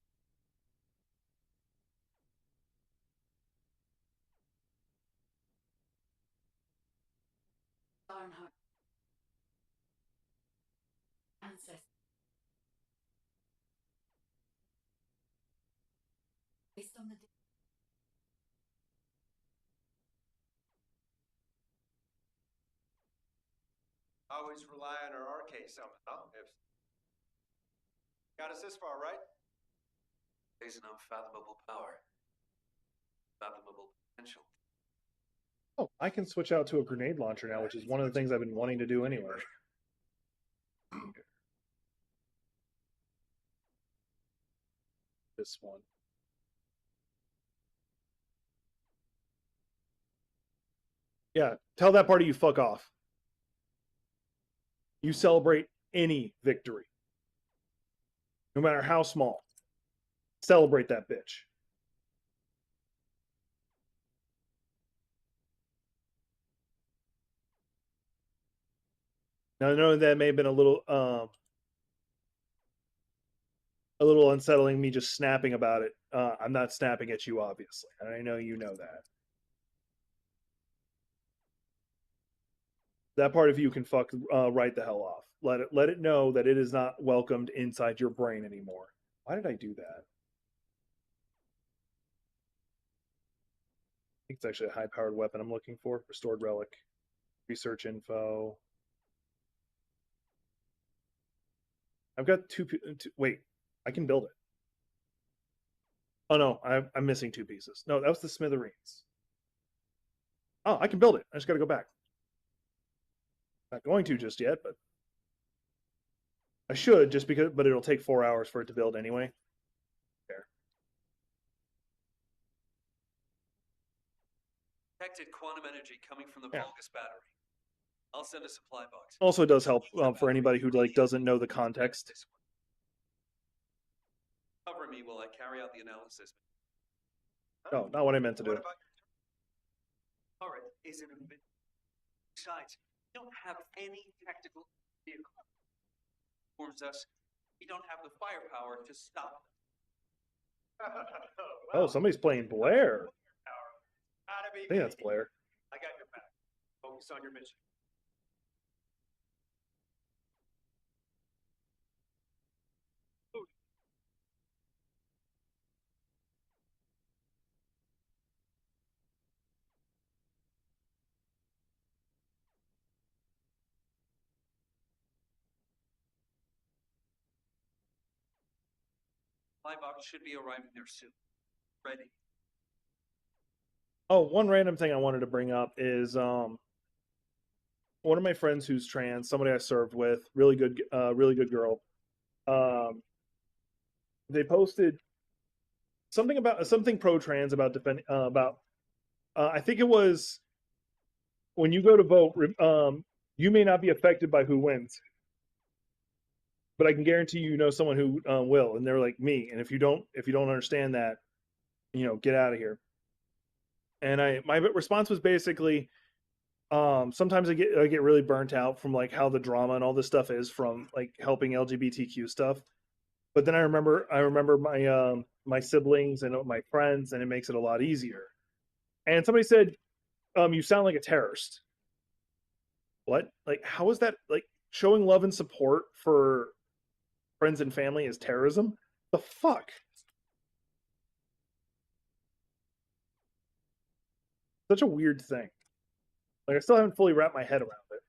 Barnhart. from the Always rely on our arcade somehow. If got us this far, right? There's an unfathomable power. Fathomable potential. Oh, I can switch out to a grenade launcher now, which is one of the things I've been wanting to do anyway. This one. Yeah, tell that party you fuck off. You celebrate any victory, no matter how small. Celebrate that bitch. Now, I know that may have been a little unsettling, me just snapping about it. I'm not snapping at you, obviously, and I know you know that. That part of you can fuck right the hell off. Let it know that it is not welcomed inside your brain anymore. Why did I do that? I think it's actually a high-powered weapon I'm looking for. Restored relic, research info. I've got two. Wait, I can build it. Oh no, I'm missing two pieces. No, that was the smithereens. Oh, I can build it. I just got to go back. Not going to just yet, but I should just because. But it'll take 4 hours for it to build anyway. There. Detected quantum energy coming from the Yeah. Vulgus battery. I'll send a supply box. Also, does help for anybody who doesn't know the context. Cover me while I carry out the analysis. No, not what I meant to do. What about your turret? Isn't a bit. Besides, we don't have any tactical vehicle. Forms us. We don't have the firepower to stop them. Oh, somebody's playing Blair. I think that's Blair. I got your back. Focus on your mission. Supply box should be arriving there soon. Ready. Oh, one random thing I wanted to bring up is one of my friends who's trans, somebody I served with, really good girl. They posted something pro trans about defending about. I think it was when you go to vote. You may not be affected by who wins, but I can guarantee you know someone who will, and they're like me. And if you don't understand that, get out of here. And my response was basically, sometimes I get really burnt out from like how the drama and all this stuff is from like helping LGBTQ stuff. But then I remember my my siblings and my friends, and it makes it a lot easier. And somebody said, you sound like a terrorist. What? Like, how is that like showing love and support for friends and family is terrorism? The fuck? Such a weird thing. Like I still haven't fully wrapped my head around it.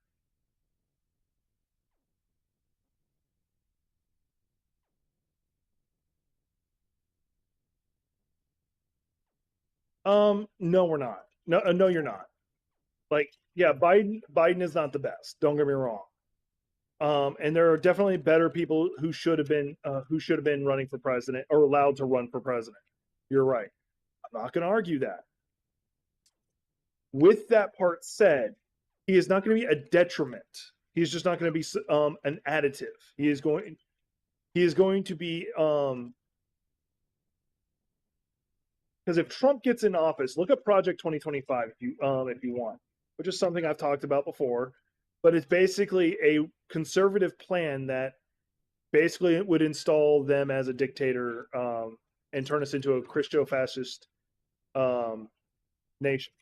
No, we're not. No, you're not. Like, yeah, Biden is not the best. Don't get me wrong. And there are definitely better people who should have been running for president or allowed to run for president. You're right. I'm not going to argue that. With that part said, he is not going to be a detriment. He's just not going to be an additive. He is going to be because if Trump gets in office, look up Project 2025 if you want, which is something I've talked about before, but it's basically a conservative plan that basically would install them as a dictator and turn us into a Christo-fascist nation.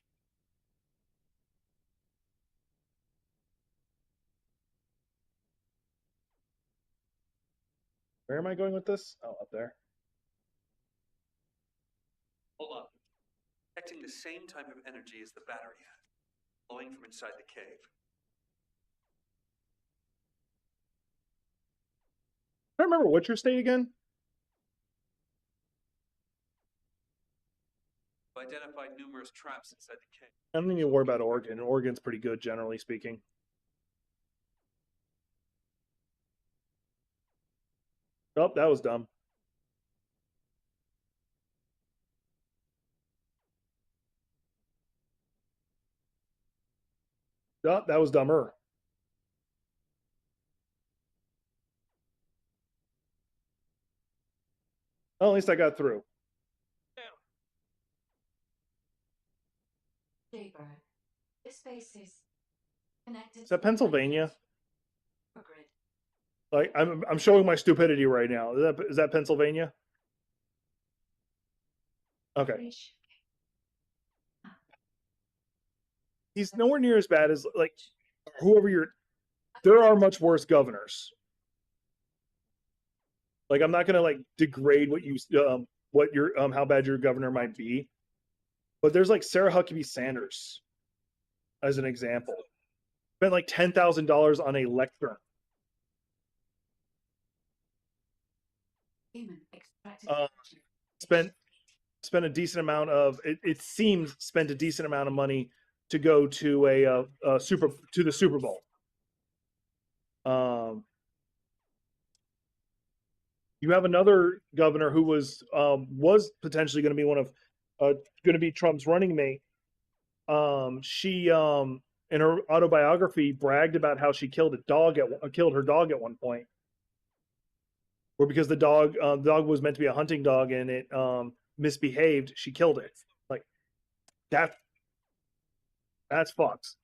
Where am I going with this? Oh, up there. Detecting the same type of energy as the battery had, flowing from inside the cave. I remember what's your state again? Identified numerous traps inside the cave. I don't need to worry about Oregon. Oregon's pretty good, generally speaking. Oh, that was dumb. Oh, that was dumber. Oh, at least I got through. Jaybird, this space is connected. Is that Pennsylvania? to grid. Like I'm showing my stupidity right now. Is that Pennsylvania? Okay. He's nowhere near as bad as like whoever you're. There are much worse governors. Like I'm not gonna like degrade what your how bad your governor might be, but there's like Sarah Huckabee Sanders, as an example, spent like $10,000 on a lectern. Spent a decent amount of it seems spent a decent amount of money to go to the Super Bowl. You have another governor who was potentially going to be one of going to be Trump's running mate. She in her autobiography bragged about how she killed her dog at one point, or because the dog was meant to be a hunting dog and it misbehaved, she killed it. Like that's fucked.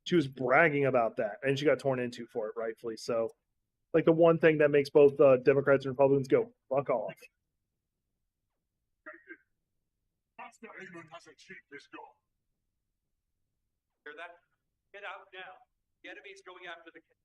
She was bragging about that, and she got torn into for it, rightfully so. Like the one thing that makes both Democrats and Republicans go fuck off. Master Aemon has achieved his goal. Hear that? Get out now. The enemy is going after the cave.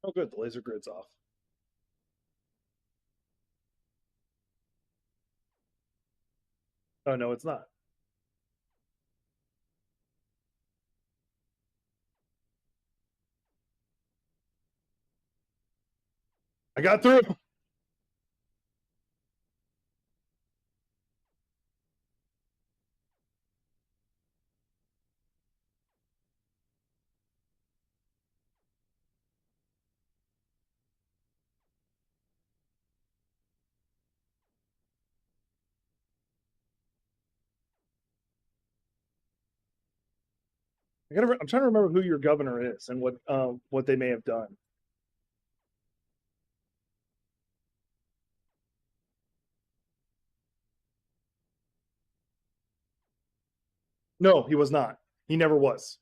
Oh, good. The laser grid's off. Oh, no, it's not. I got through. I'm trying to remember who your governor is and what they may have done. No, he was not. He never was.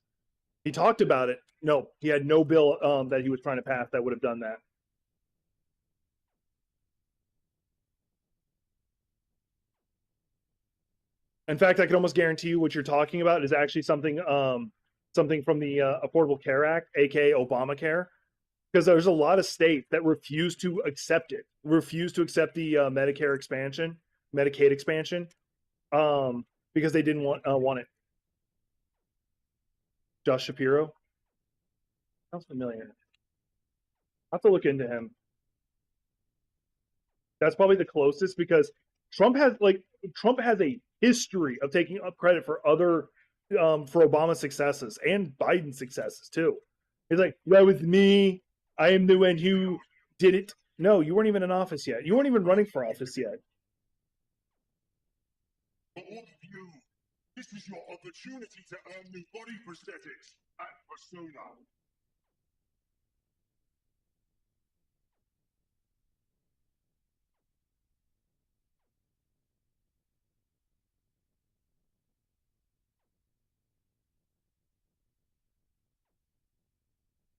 He talked about it. No, he had no bill that he was trying to pass that would have done that. In fact, I can almost guarantee you what you're talking about is actually something from the Affordable Care Act, aka Obamacare, because there's a lot of states that refuse to accept it, refuse to accept the Medicaid expansion, because they didn't want it. Josh Shapiro, sounds familiar. I have to look into him. That's probably the closest because Trump has a history of taking up credit for other for Obama's successes and Biden's successes too. He's like, that was me. I am the one who did it. No, you weren't even in office yet. You weren't even running for office yet. For all of you, this is your opportunity to earn new body prosthetics and persona.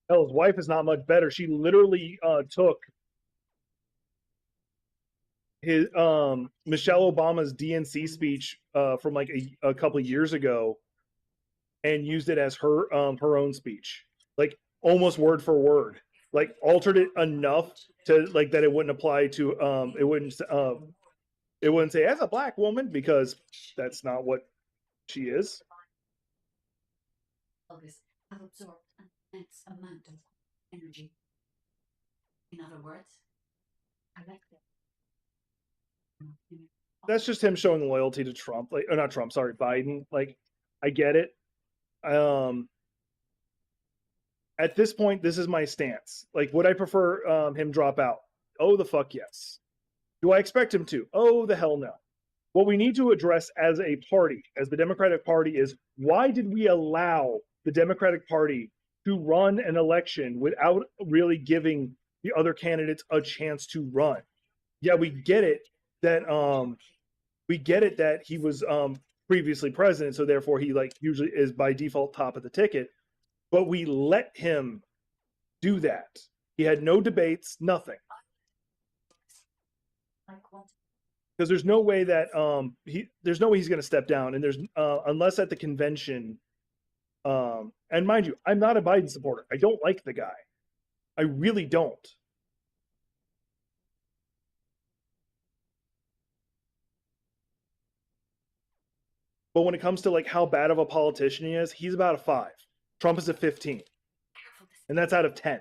Hell, his wife is not much better. She literally took his Michelle Obama's DNC speech from like a couple of years ago and used it as her own speech, like almost word for word, like altered it enough to like that it wouldn't apply to it wouldn't say as a black woman because that's not what she is. August have absorbed an immense amount of energy. In other words, I like them. That's just him showing loyalty to Trump, like or not Trump, sorry, Biden. Like, I get it. At this point, this is my stance. Like, would I prefer him drop out? Oh, the fuck yes. Do I expect him to? Oh, the hell no. What we need to address as a party, as the Democratic Party, is why did we allow the Democratic Party to run an election without really giving the other candidates a chance to run? Yeah, we get it that he was previously president, so therefore he like usually is by default top of the ticket. But we let him do that. He had no debates, nothing. Because there's no way that there's no way he's going to step down, and there's unless at the convention. And mind you, I'm not a Biden supporter. I don't like the guy. I really don't. But when it comes to like how bad of a politician he is, he's about a 5. Trump is a 15, and that's out of 10.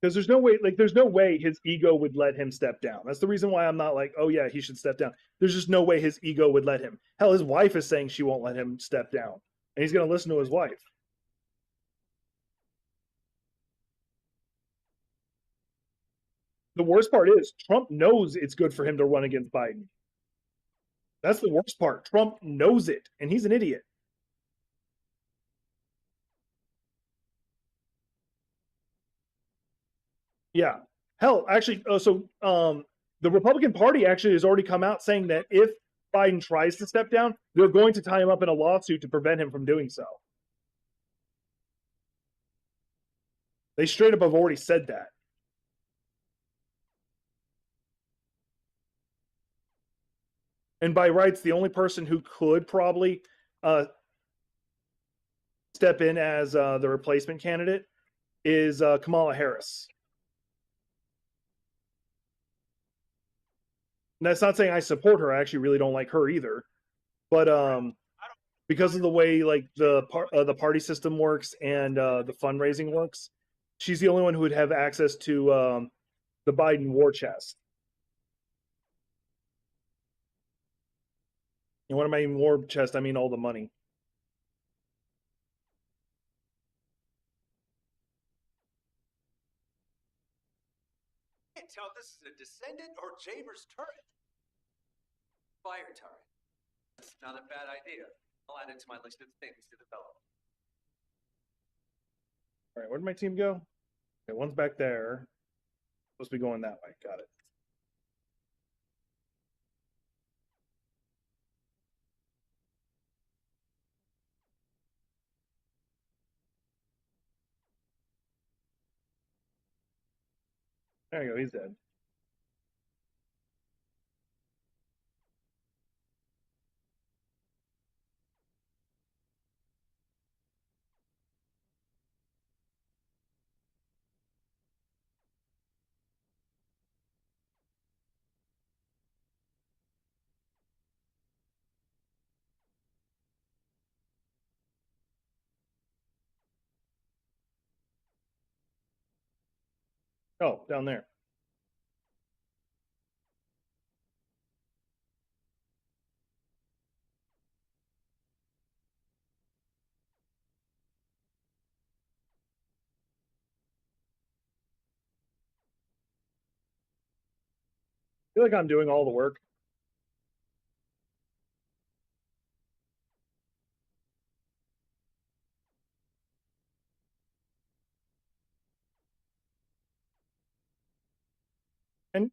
Because there's no way his ego would let him step down. That's the reason why I'm not like, oh yeah, he should step down. There's just no way his ego would let him. Hell, his wife is saying she won't let him step down, and he's going to listen to his wife. The worst part is Trump knows it's good for him to run against Biden. That's the worst part. Trump knows it, and he's an idiot. Yeah. Hell, actually, the Republican Party actually has already come out saying that if Biden tries to step down, they're going to tie him up in a lawsuit to prevent him from doing so. They straight up have already said that. And by rights, the only person who could probably step in as the replacement candidate is Kamala Harris. And that's not saying I support her. I actually really don't like her either. But because of the way like the party system works and the fundraising works, she's the only one who would have access to the Biden war chest. And when I mean war chest, I mean all the money. I can't tell if this is a Descendant or Jaber's turret. Fire turret. That's not a bad idea. I'll add it to my list of things to develop. All right, where did my team go? Okay, one's back there. Supposed to be going that way. Got it. There you go. He's dead. Oh, down there. I feel like I'm doing all the work.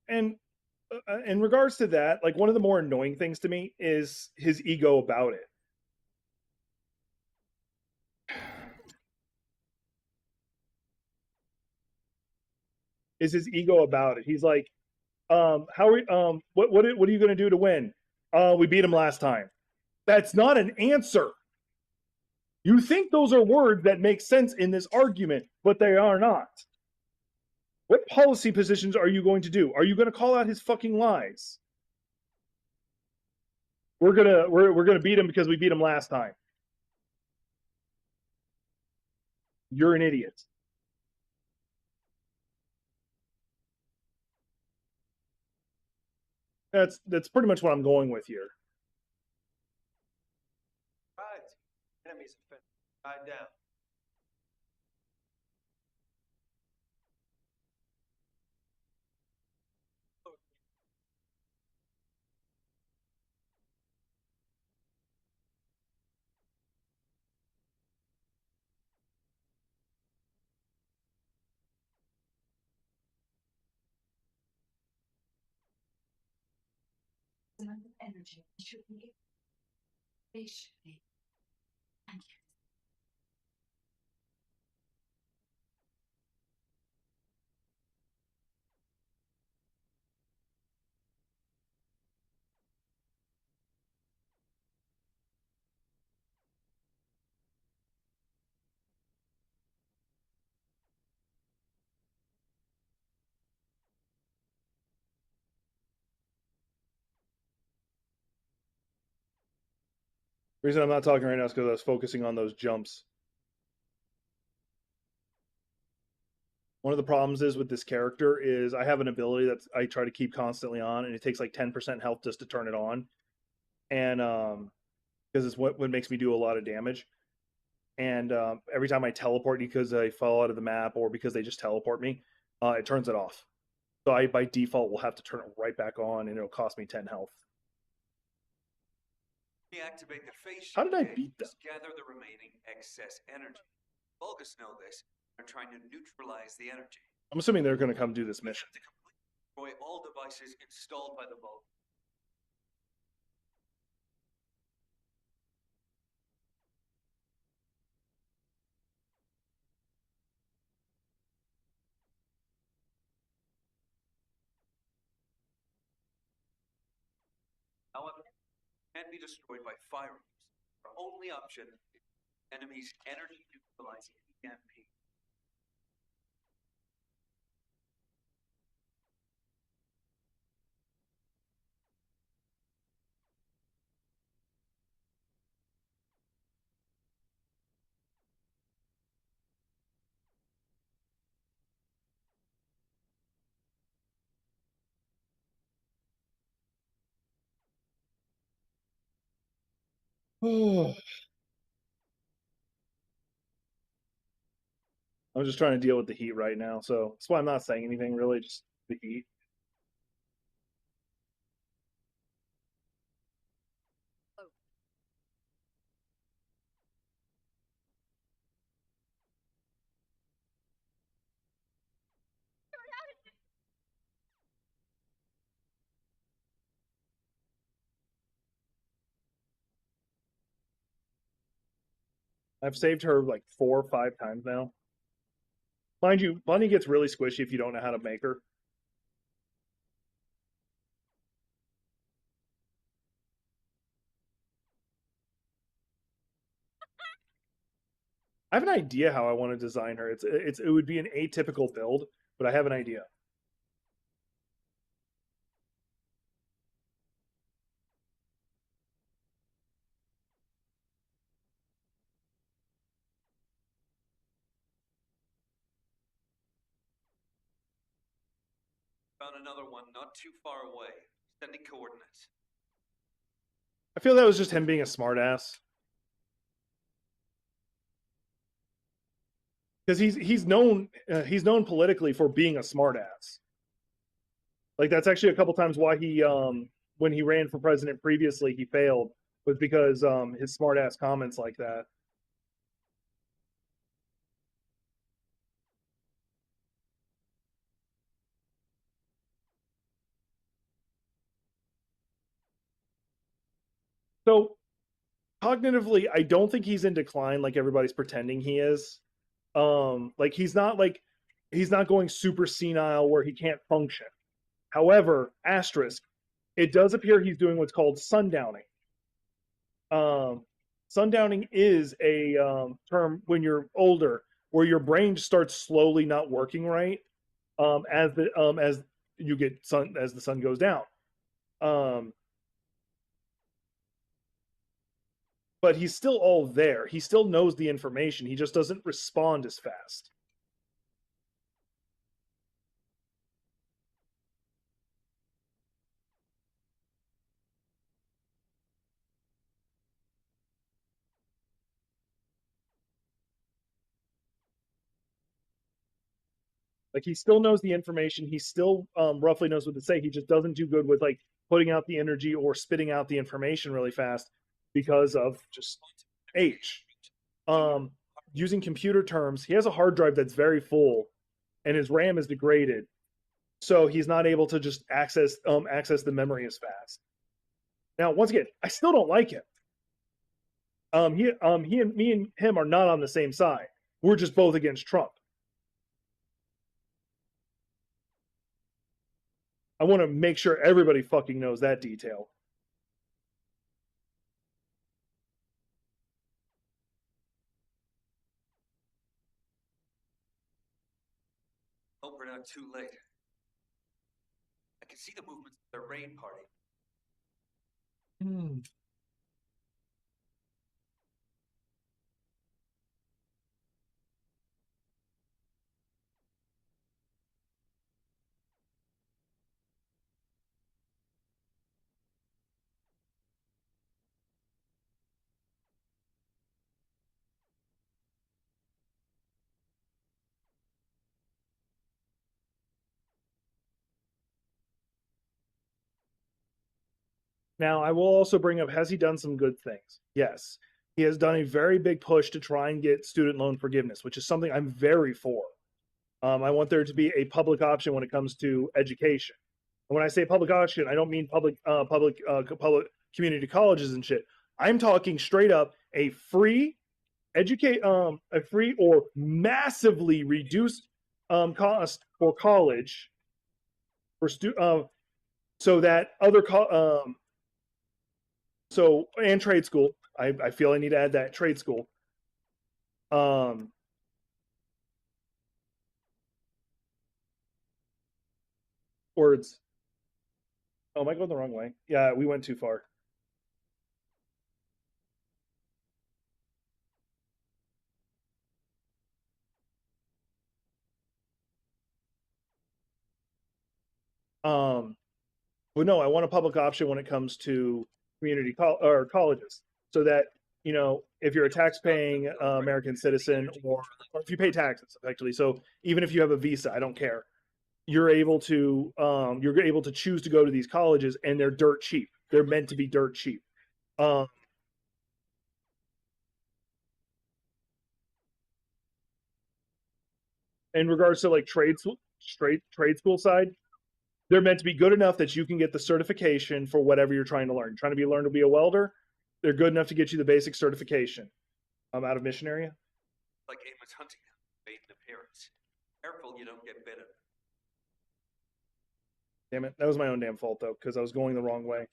And in regards to that, like one of the more annoying things to me is his ego about it. Is his ego about it? He's like, how are we, what are you going to do to win? We beat him last time. That's not an answer. You think those are words that make sense in this argument, but they are not. What policy positions are you going to do? Are you going to call out his fucking lies? We're gonna beat him because we beat him last time. You're an idiot. That's pretty much what I'm going with here. Right. Enemies have been tied down. Amount of energy should be patiently. Thank you. The reason I'm not talking right now is because I was focusing on those jumps. One of the problems is with this character is I have an ability that I try to keep constantly on, and it takes like 10% health just to turn it on, and because it's what makes me do a lot of damage. And every time I teleport because I fall out of the map or because they just teleport me, it turns it off. So I by default will have to turn it right back on, and it'll cost me 10 health. Deactivate the face. How did I beat them? Gather the remaining excess energy. Vulgus know this. They're trying to neutralize the energy. I'm assuming they're going to come do this We mission. have to completely destroy all devices installed by the Vulgus. However, can't be destroyed by firearms. Our only option is enemies' energy neutralizing EMP. I'm just trying to deal with the heat right now, so that's why I'm not saying anything really, just the heat. I've saved her like 4 or 5 times now. Mind you, Bunny gets really squishy if you don't know how to make her. I have an idea how I want to design her. It would be an atypical build, but I have an idea. Found another one not too far away. Sending coordinates. I feel that was just him being a smartass. Because he's known politically for being a smartass. Like that's actually a couple times why he when he ran for president previously he failed was because his smartass comments like that. So cognitively, I don't think he's in decline like everybody's pretending he is. Like he's not going super senile where he can't function. However, asterisk, it does appear he's doing what's called sundowning. Sundowning is a term when you're older where your brain starts slowly not working right as you get as the sun goes down. But he's still all there. He still knows the information. He just doesn't respond as fast. Like he still knows the information. He still roughly knows what to say. He just doesn't do good with like putting out the energy or spitting out the information really fast because of just age. Using computer terms, he has a hard drive that's very full, and his RAM is degraded, so he's not able to just access the memory as fast. Now, once again, I still don't like him. He and me and him are not on the same side. We're just both against Trump. I want to make sure everybody fucking knows that detail. Hope we're not too late. I can see the movements of their raid party. Now, I will also bring up, has he done some good things? Yes. He has done a very big push to try and get student loan forgiveness, which is something I'm very for. I want there to be a public option when it comes to education. And when I say public option, I don't mean public community colleges and shit. I'm talking straight up a free a free or massively reduced cost for college for so that other and trade school. I feel I need to add that trade school. Words. Oh, am I going the wrong way? Yeah, we went too far. But no, I want a public option when it comes to community or colleges, so that if you're a tax-paying American citizen, or if you pay taxes effectively, so even if you have a visa, I don't care. You're able to choose to go to these colleges, and they're dirt cheap. They're meant to be dirt cheap. In regards to like trade school side, they're meant to be good enough that you can get the certification for whatever you're trying to learn. Trying to learn to be a welder, they're good enough to get you the basic certification. I'm out of mission area. Like Amos hunting made an appearance. Careful you don't get bitten. Damn it, that was my own damn fault though, because I was going the wrong way.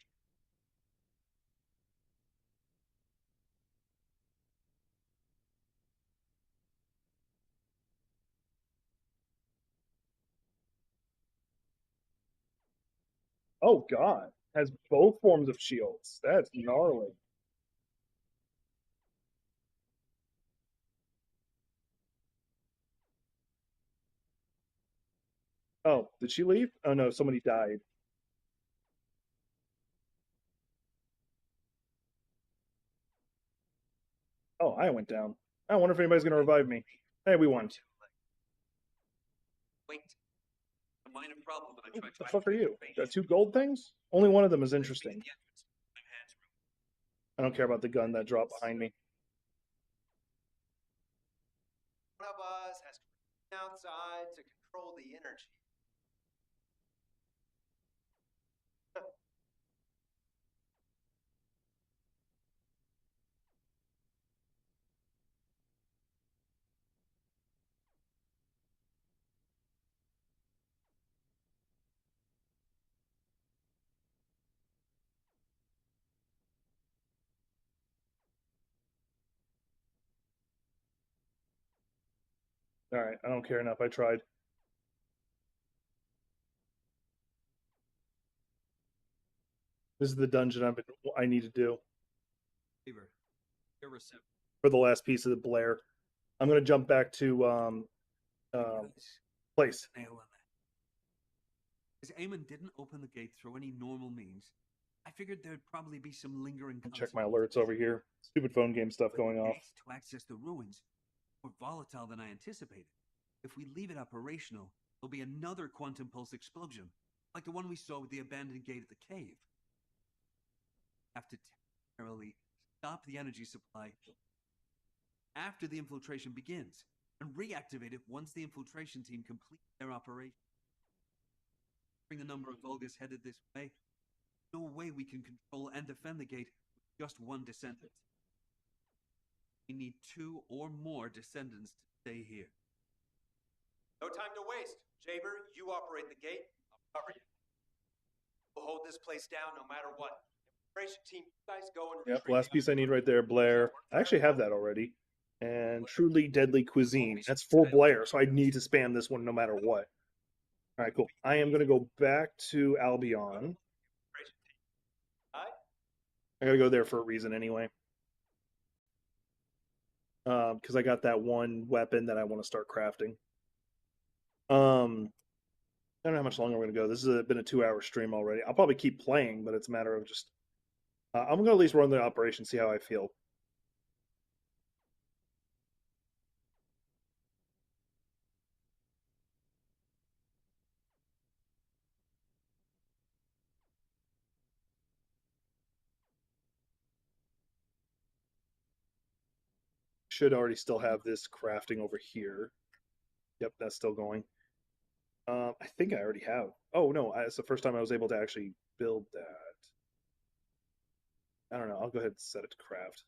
Oh god, has both forms of shields. That's gnarly. Oh, did she leave? Oh no, somebody died. Oh, I went down. I wonder if anybody's gonna revive me. Hey, we won. Wait. A minor problem when I tried What to the fuck are you? activate Got two gold things? Only one of them is interesting. the entrance. My hands I don't care about the gun that dropped behind me. One of us has to remain outside to control the energy. All right, I don't care enough. I tried. This is the dungeon I need to do Favor, you're receptive. for the last piece of the Blair. I'm gonna jump back to place. Nail on that. As Eamon didn't open the gate through any normal means, I figured there'd probably be some lingering Check my consequences. alerts over here. Stupid phone game stuff But going the off. gate to access the ruins more volatile than I anticipated. If we leave it operational, there'll be another quantum pulse explosion, like the one we saw with the abandoned gate at the cave. Have to temporarily stop the energy supply after the infiltration begins, and reactivate it once the infiltration team completes their operation. Bring the number of Vulgus headed this way, no way we can control and defend the gate with just one descendant. We need 2 or more descendants to stay here. No time to waste. Jaber, you operate the gate. I'll cover you. We'll hold this place down no matter what. Operation team, you guys go and Yep, retrieve last the piece I need right there, Blair. I actually have that already. And Truly Deadly Cuisine. That's for Blair, so I need to spam this one no matter what. All right, cool. I am going to go back to Albion. I got to go there for a reason anyway. Because I got that one weapon that I want to start crafting. I don't know how much longer we're going to go. This has been a 2-hour stream already. I'll probably keep playing, but it's a matter of just... I'm going to at least run the operation, see how I feel. Should already still have this crafting over here. Yep, that's still going. I think I already have. Oh, no, it's the first time I was able to actually build that. I don't know. I'll go ahead and set it to craft.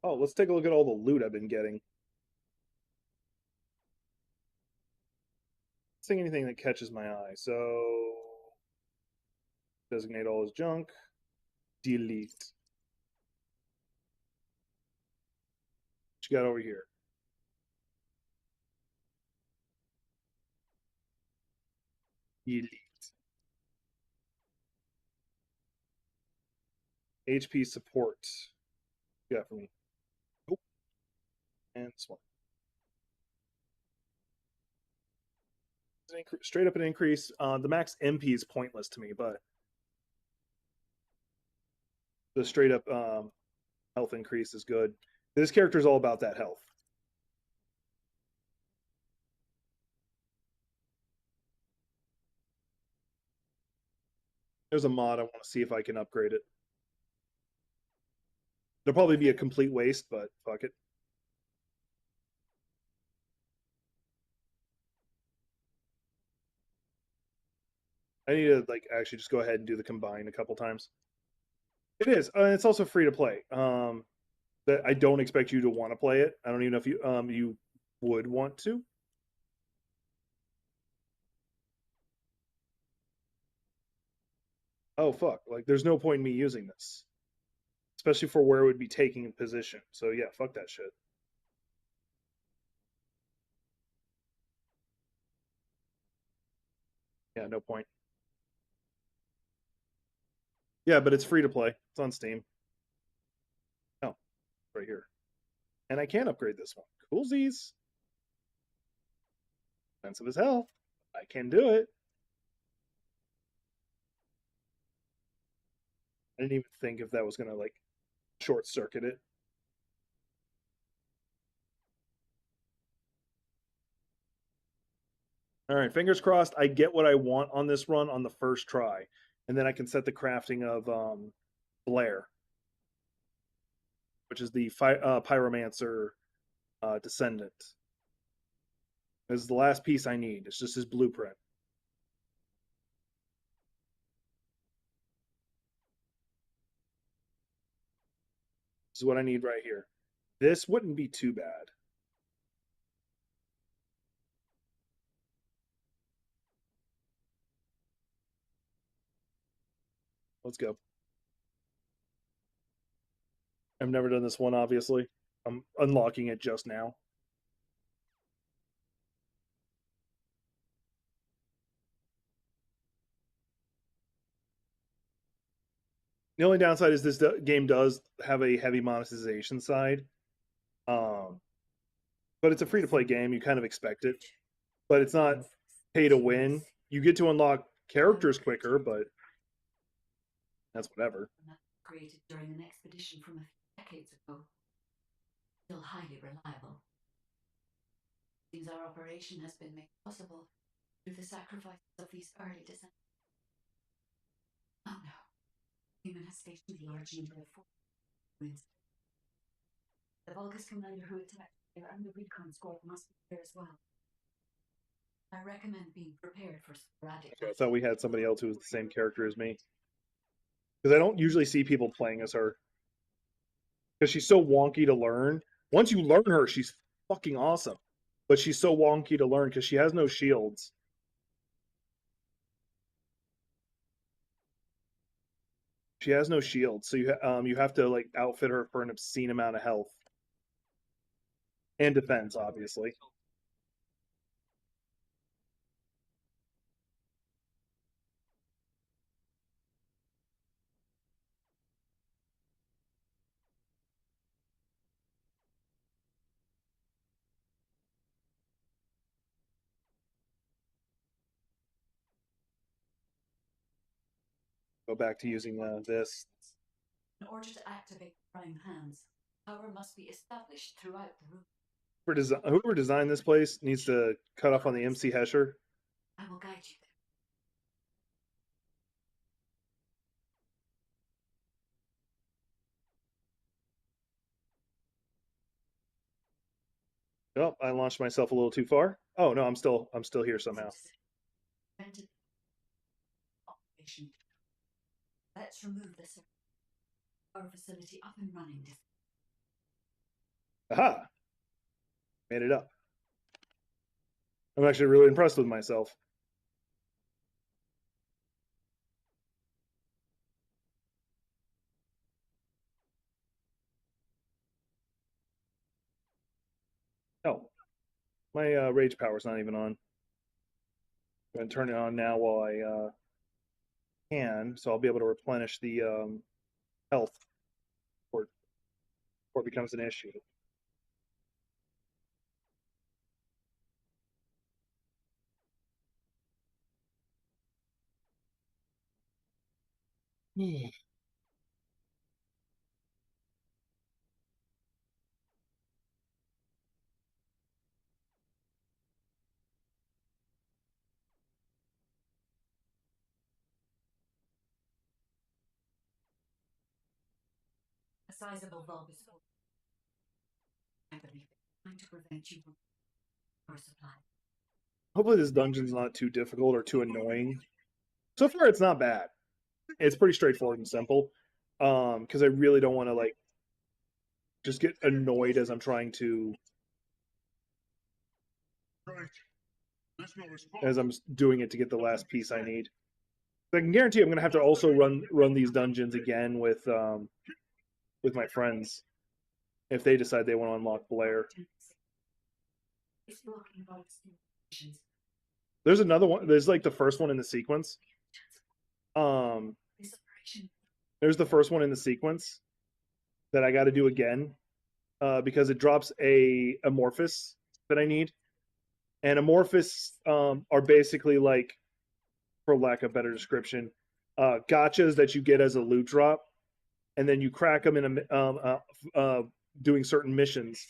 Oh, let's take a look at all the loot I've been getting. Seeing anything that catches my eye. So, designate all as junk. Delete. What you got over here? Delete. HP support. What you got for me? Oh. And this one. Straight up an increase. The max MP is pointless to me, but the straight up health increase is good. This character is all about that health. There's a mod I want to see if I can upgrade it. There'll probably be a complete waste, but fuck it. I need to like actually just go ahead and do the combine a couple times. It is. It's also free to play. That I don't expect you to want to play it. I don't even know if you would want to. Oh fuck! Like there's no point in me using this, especially for where it would be taking a position. So yeah, fuck that shit. Yeah, no point. Yeah, but it's free to play. It's on Steam. Oh, right here. And I can upgrade this one. Coolsies. Expensive as hell. I can do it. I didn't even think if that was gonna like short circuit it. All right, fingers crossed. I get what I want on this run on the first try, and then I can set the crafting of Blair, which is the pyromancer descendant. This is the last piece I need. It's just his blueprint. This is what I need right here. This wouldn't be too bad. Let's go. I've never done this one, obviously. I'm unlocking it just now. The only downside is this game does have a heavy monetization side. But it's a free-to-play game. You kind of expect it. But it's not pay to win. You get to unlock characters quicker, but that's whatever. Created during an expedition from a few decades ago. Still highly reliable. Seems our operation has been made possible through the sacrifices of these early descendants. Oh no. Human has stationed a large number of forces. The Vulgus commander who attacked there and the recon squad must be there as well. I recommend being prepared for sporadic. Okay, I thought we had somebody else who was the same character as me. Because I don't usually see people playing as her. Because she's so wonky to learn. Once you learn her, she's fucking awesome. But she's so wonky to learn because she has no shields. She has no shield, so you have to like outfit her for an obscene amount of health and defense, obviously. Go back to using this. In order to activate prime hands, power must be established throughout the room. Whoever designed this place needs to cut off on the MC Hesher. I will guide you there. Oh, I launched myself a little too far. Oh no, I'm still here somehow. Let's remove this. Our facility up and running. Aha! Made it up. I'm actually really impressed with myself. Oh, my rage power's not even on. I'm going to turn it on now while I can, so I'll be able to replenish the health before it becomes an issue. A sizable bulb is full. I believe it's trying to prevent you from power supply. Hopefully this dungeon's not too difficult or too annoying. So far, it's not bad. It's pretty straightforward and simple. Because I really don't want to like just get annoyed as I'm trying to as I'm doing it to get the last piece I need. I can guarantee I'm going to have to also run these dungeons again with my friends if they decide they want to unlock Blair. There's another one. There's like the first one in the sequence. There's the first one in the sequence that I got to do again because it drops a Amorphous that I need. And Amorphous are basically like, for lack of a better description, gotchas that you get as a loot drop, and then you crack them in doing certain missions,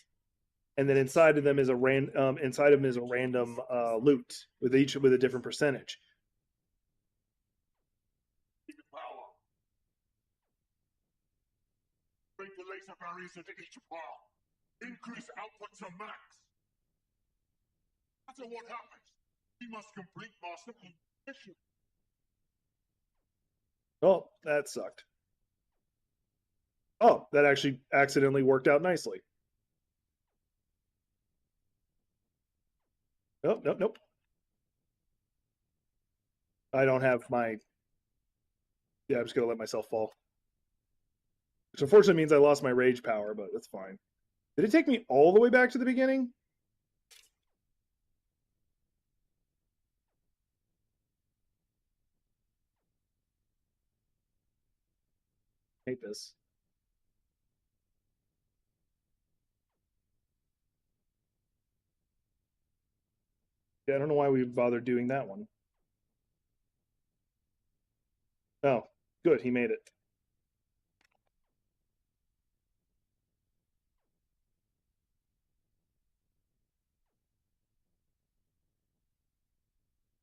and then inside of them is a random loot with a different percentage. Break the laser barriers into each bar. Increase output to max. After what happens, we must complete master mission. Oh, that sucked. Oh, that actually accidentally worked out nicely. Nope, nope, nope. I don't have my Yeah, I'm just gonna let myself fall. Which unfortunately means I lost my rage power, but that's fine. Did it take me all the way back to the beginning? I hate this. Yeah, I don't know why we bothered doing that one. Oh, good, he made it.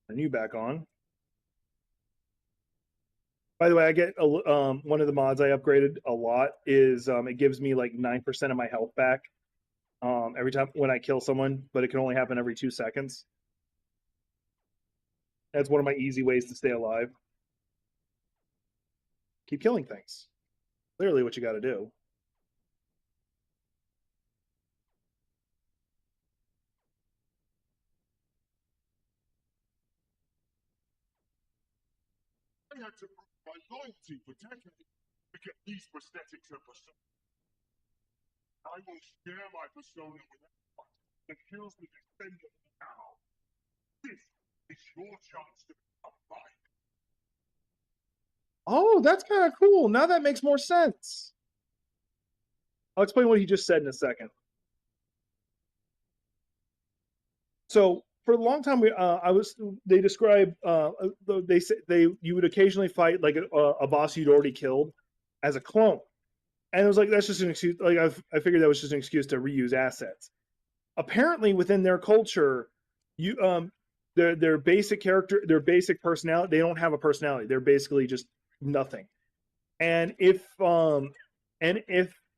And you back on. By the way, I get one of the mods I upgraded a lot is it gives me like 9% of my health back every time when I kill someone, but it can only happen every 2 seconds. That's one of my easy ways to stay alive. Keep killing things. Clearly, what you got to do. I had to prove my loyalty for decades to get these prosthetics a persona. I will share my persona with anyone that kills the Descendant now. This is your chance to become mine. Oh, that's kind of cool. Now that makes more sense. I'll explain what he just said in a second. So for a long time, they describe they say you would occasionally fight like a boss you'd already killed as a clone, and it was like that's just an excuse. Like I figured that was just an excuse to reuse assets. Apparently, within their culture, you their basic character, their basic personality, they don't have a personality. They're basically just nothing. And if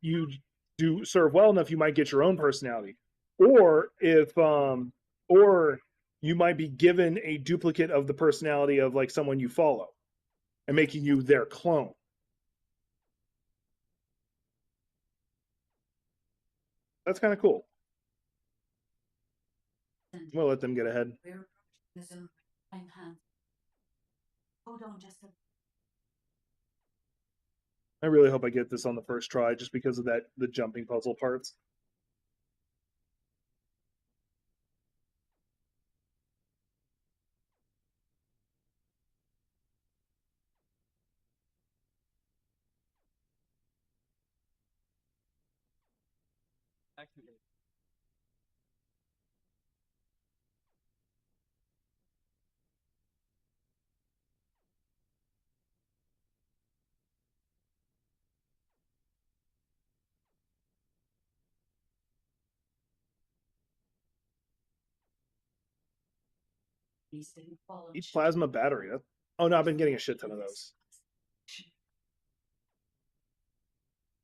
you do serve well enough, you might get your own personality, or or you might be given a duplicate of the personality of like someone you follow, and making you their clone. That's kind of cool. We'll let them get ahead. We're approaching the zone with time hand. Hold on just a I really hope I get this on the first try, just because of the jumping puzzle parts. Activate. piece didn't fall. Each plasma battery. Oh no, I've been getting a shit ton of those.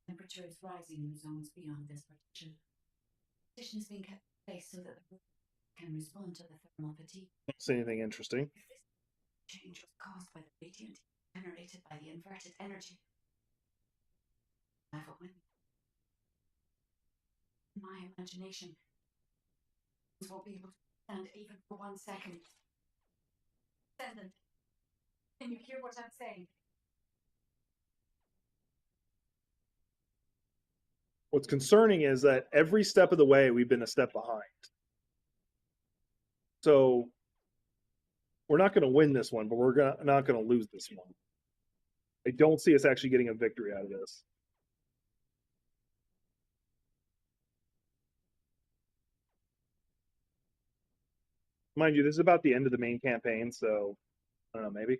Temperature is rising in the zones beyond this partition. Partition is being kept in place so that the can respond to the thermal fatigue. Don't see anything interesting. Change was caused by the radiant generated by the inverted energy. In my imagination, won't be able to stand even for 1 second. Descendant, can you hear what I'm saying? What's concerning is that every step of the way we've been a step behind. So we're not going to win this one, but we're not going to lose this one. I don't see us actually getting a victory out of this. Mind you, this is about the end of the main campaign, so I don't know, maybe.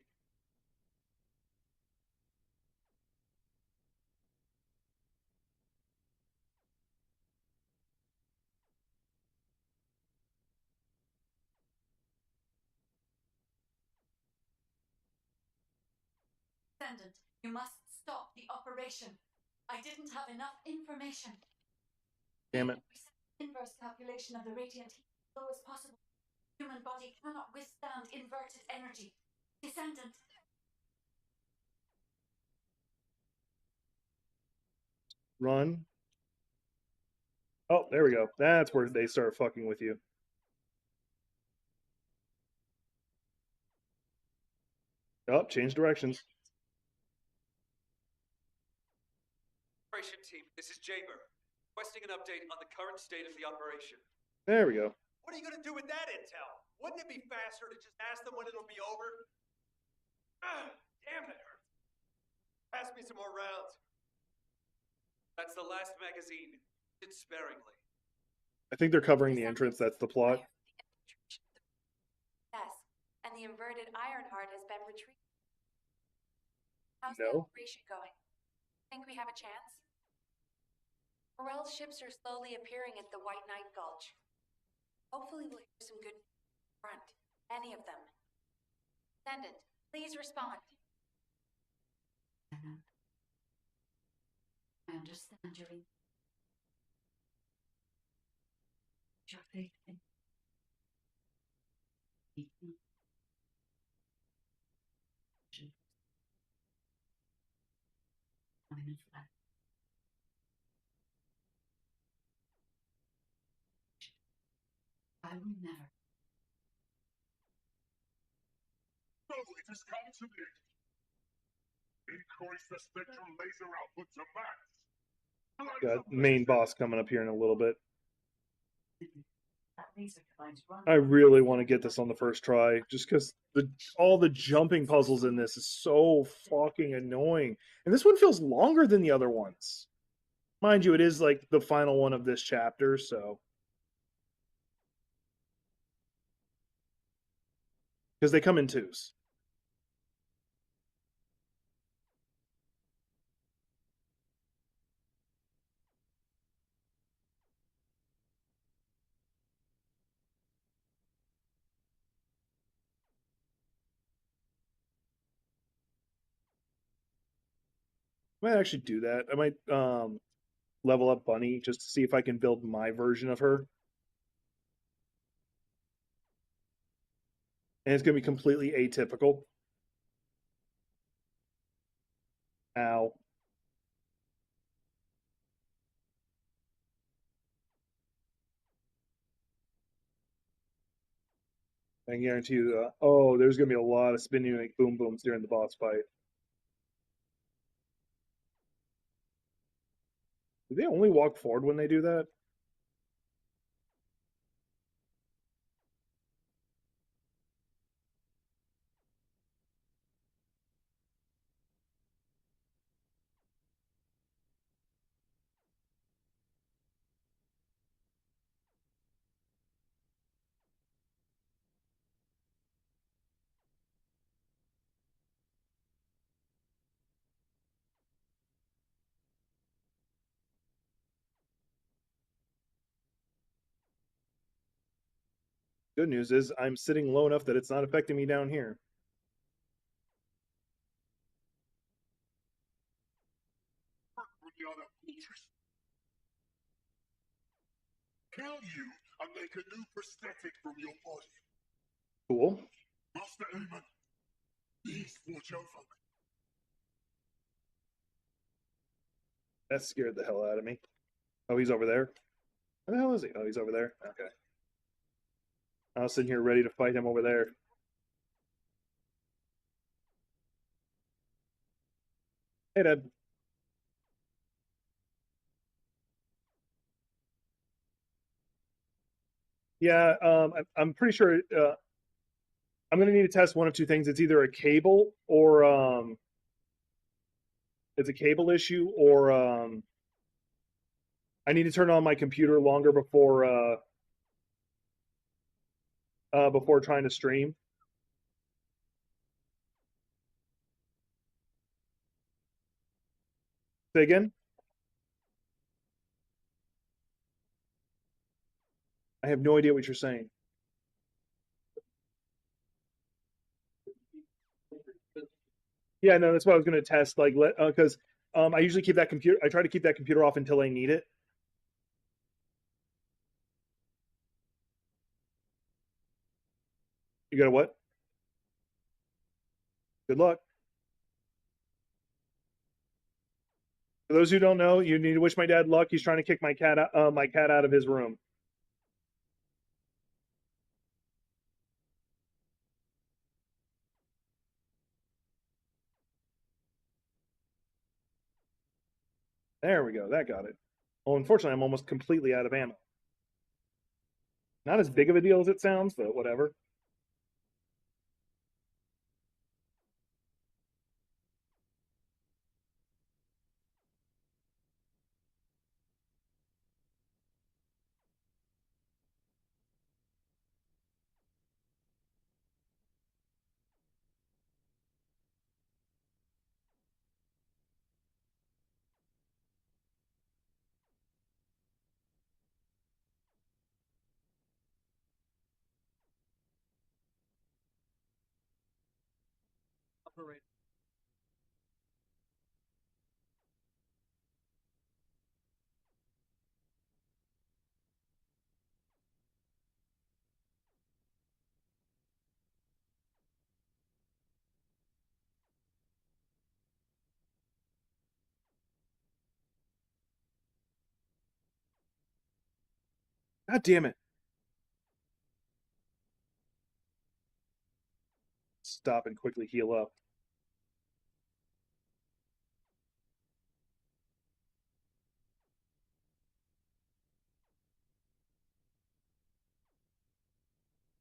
Descendant, you must stop the operation. I didn't have enough information. Damn it. Inverse calculation of the radiant heat as low as possible. Human body cannot withstand inverted energy. Descendant. Run. Oh, there we go. That's where they start fucking with you. Oh, change directions. This is Jaber, requesting an update on the current state of the operation. There we go. What are you going to do with that intel? Wouldn't it be faster to just ask them when it'll be over? Ah, damn, that hurts. Pass me some more rounds. That's the last magazine. Hit sparingly. I think they're covering the entrance. That's the plot. Yes, and the inverted Ironheart has been retrieved. How's the No. operation going? Think we have a chance? Morel's ships are slowly appearing at the White Knight Gulch. Hopefully we'll hear some good front. Any of them. Descendant, please respond. I understand your faith in I will never. So it has come to this. Increase the spectrum laser output to max. Got main boss coming up here in a little bit. That laser device runs. I really want to get this on the first try, just because all the jumping puzzles in this is so fucking annoying. And this one feels longer than the other ones. Mind you, it is like the final one of this chapter, so. Because they come in twos. I might actually do that. I might level up Bunny just to see if I can build my version of her. And it's going to be completely atypical. Ow. I guarantee you, oh, there's going to be a lot of spinning like boom booms during the boss fight. Do they only walk forward when they do that? Good news is I'm sitting low enough that it's not affecting me down here. Kill you and make a new prosthetic from your body. Cool. Master Aemon, please watch over me. That scared the hell out of me. Oh, he's over there? Where the hell is he? Oh, he's over there? Okay. I was sitting here ready to fight him over there. Hey, Dad. Yeah, I'm pretty sure I'm going to need to test one of two things. It's either a cable or it's a cable issue, or I need to turn on my computer longer before trying to stream. Say again? I have no idea what you're saying. Yeah, no, that's what I was going to test. Like, because I usually keep that computer. I try to keep that computer off until I need it. You got a what? Good luck. For those who don't know, you need to wish my dad luck. He's trying to kick my cat out of his room. There we go. That got it. Oh, unfortunately, I'm almost completely out of ammo. Not as big of a deal as it sounds, but whatever. Operate. God damn it. Stop and quickly heal up.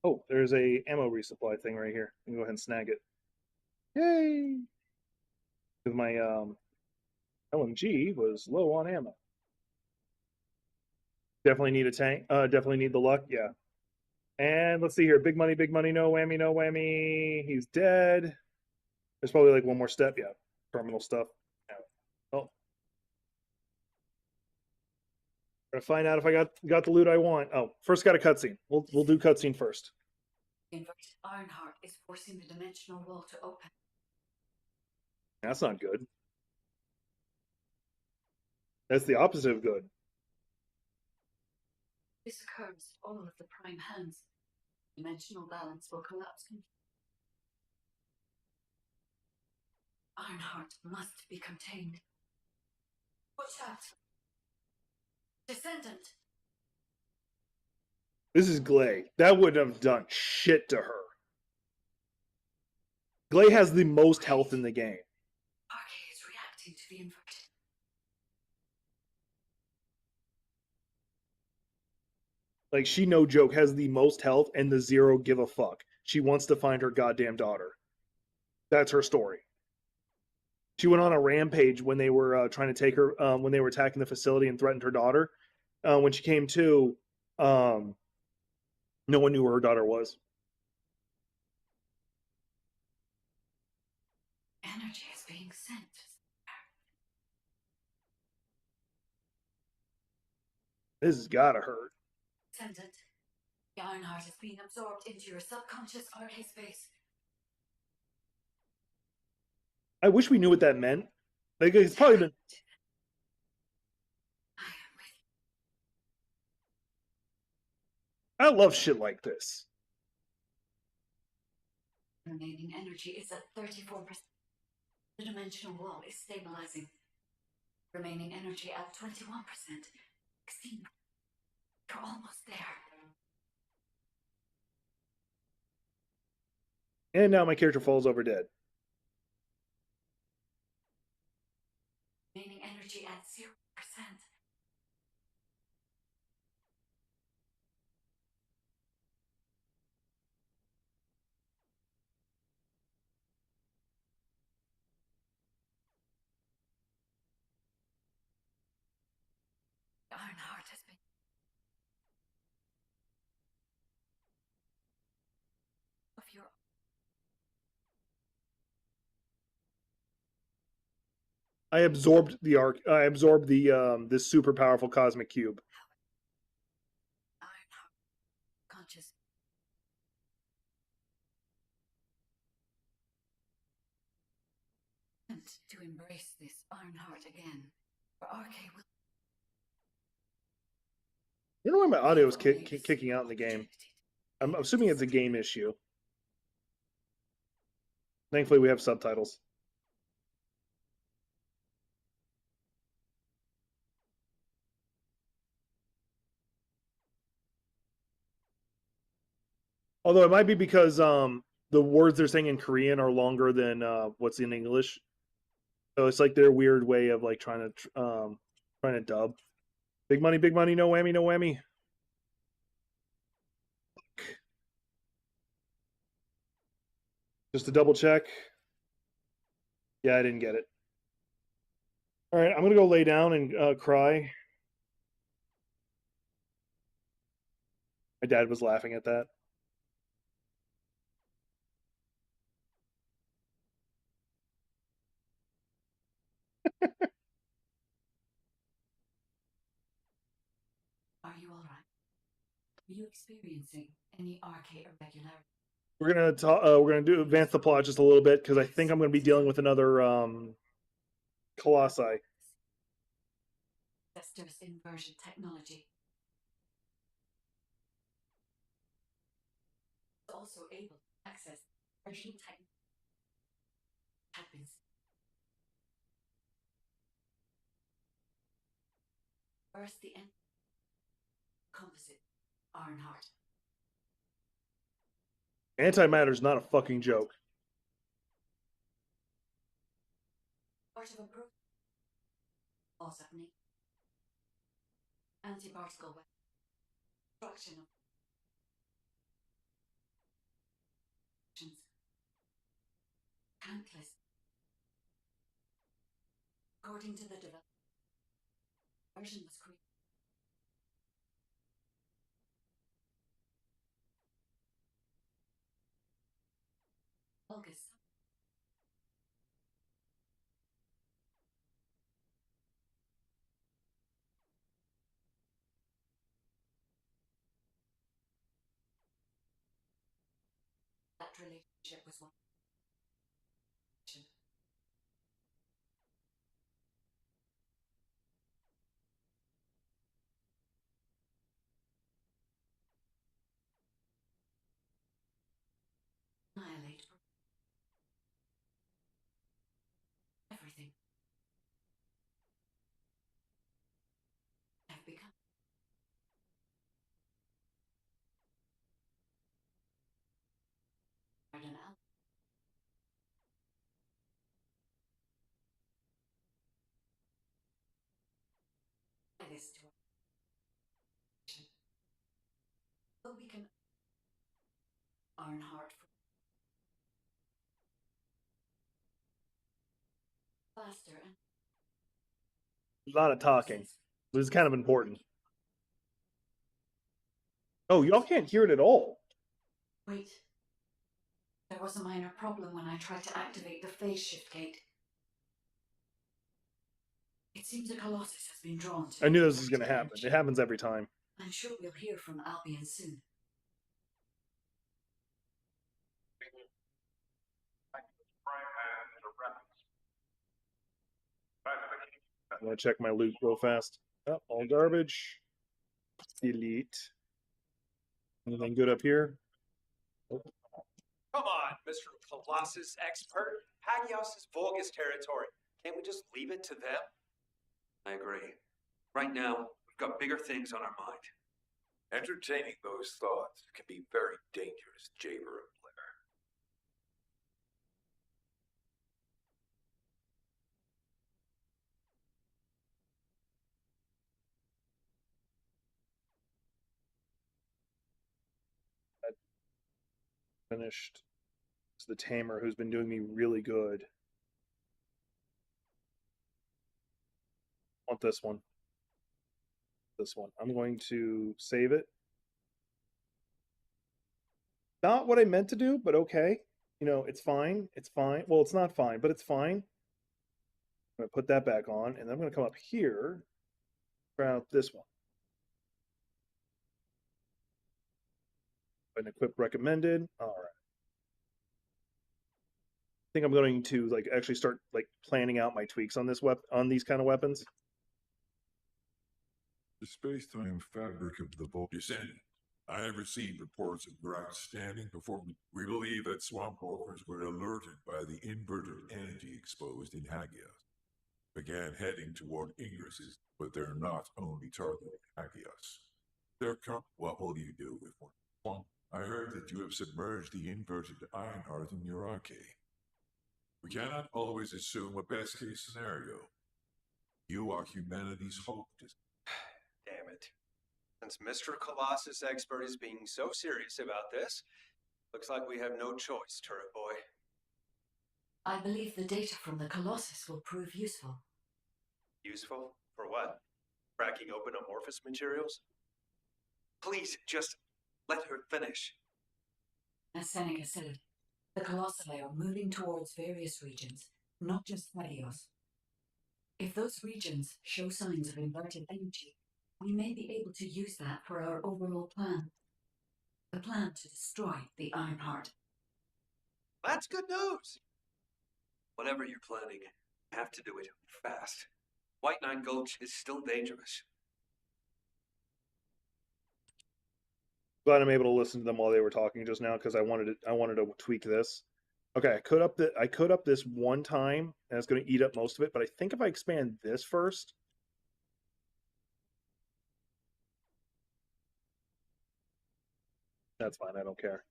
Oh, there's a ammo resupply thing right here. I'm gonna go ahead and snag it. Yay! Because my LMG was low on ammo. Definitely need a tank. Definitely need the luck. Yeah. And let's see here. Big money, big money. No whammy, no whammy. He's dead. There's probably like one more step. Yeah. Terminal stuff. Yeah. Oh. Gotta find out if I got the loot I want. Oh, first got a cutscene. We'll do cutscene first. Ironheart is forcing the dimensional wall to open. That's not good. That's the opposite of good. This occurs all of the prime hands. Dimensional balance will collapse. Ironheart must be contained. Watch out! Descendant! This is Glay. That wouldn't have done shit to her. Glay has the most health in the game. Arcade is reacting to the invert. Like, she, no joke, has the most health and the zero give a fuck. She wants to find her goddamn daughter. That's her story. She went on a rampage when they were trying to take her, when they were attacking the facility and threatened her daughter. When she came to, no one knew where her daughter was. Energy is being sent. This has gotta hurt. Descendant. The Ironheart is being absorbed into your subconscious arcade space. I wish we knew what that meant. Like, it's probably been. I love shit like this. Remaining energy is at 34%. The dimensional wall is stabilizing. Remaining energy at 21%. 16%. You're almost there. And now my character falls over dead. Remaining energy at 0%. The Ironheart has been. Of your. I absorbed the arc. I absorbed the this super powerful cosmic cube. Ironheart. Conscious. And to embrace this Ironheart again. For Arcade will. You know why my audio is kicking out in the game? I'm assuming it's a game issue. Thankfully, we have subtitles. Although it might be because the words they're saying in Korean are longer than what's in English. So it's like their weird way of like trying to Trying to dub. Big money, no whammy, no whammy. Just to double check. Yeah, I didn't get it. All right, I'm gonna go lay down and cry. My dad was laughing at that. Are you all right? Are you experiencing any arcade irregularity? We're gonna talk. We're gonna do advance the plot just a little bit because I think I'm gonna be dealing with another colossi. Ancestors inversion technology. Also able to access inversion technology. Happens. First, the end. Composite. Ironheart. Antimatter's not a fucking joke. Part of a group. Loss of nature. Anti-particle weapon. Destruction of countless. According to the development, version was created. August. That relationship was one. Annihilate everything. Have become. An out. This to so we can Ironheart faster and A lot of talking. This is kind of important. Oh, y'all can't hear it at all. wait. There was a minor problem when I tried to activate the phase shift gate. It seems a Colossus has been drawn to. I knew this was going to happen. It happens every time. I'm sure we'll hear from Albion soon. I'm going to check my loot real fast. Oh, all garbage. Delete. Anything good up here? Oh. Come on, Mr. Colossus expert. Hagios is Volgus territory. Can't we just leave it to them? I agree. Right now, we've got bigger things on our mind. Entertaining those thoughts can be very dangerous, Jaber and Blair. Finished. It's the Tamer who's been doing me really good. I want this one. This one. I'm going to save it. Not what I meant to do, but okay. You know, it's fine. It's fine. Well, it's not fine, but it's fine. I'm going to put that back on, and then I'm going to come up here, try out this one. And equip recommended. All right. I think I'm going to like actually start like planning out my tweaks on this on these kind of weapons. The space-time fabric of the First Descendant. I have received reports of your outstanding performance. We believe that swamp walkers were alerted by the inverted energy exposed in Hagios. Began heading toward Ingres's, but they're not only targeting Hagios. What will you do with one? I heard that you have submerged the inverted Ironheart in your arcade. We cannot always assume a best-case scenario. You are humanity's hope. Damn it. Since Mr. Colossus Expert is being so serious about this, looks like we have no choice, Turret Boy. I believe the data from the Colossus will prove useful. Useful? For what? Cracking open amorphous materials? Please, just let her finish. As Seneca said, the Colossi are moving towards various regions, not just Medios. If those regions show signs of inverted energy, we may be able to use that for our overall plan. The plan to destroy the Ironheart. That's good news! Whatever you're planning, you have to do it fast. White Knight Gulch is still dangerous. Glad I'm able to listen to them while they were talking just now because I wanted to tweak this. Okay, I code up this one time and it's going to eat up most of it, but I think if I expand this first, that's fine. I don't care.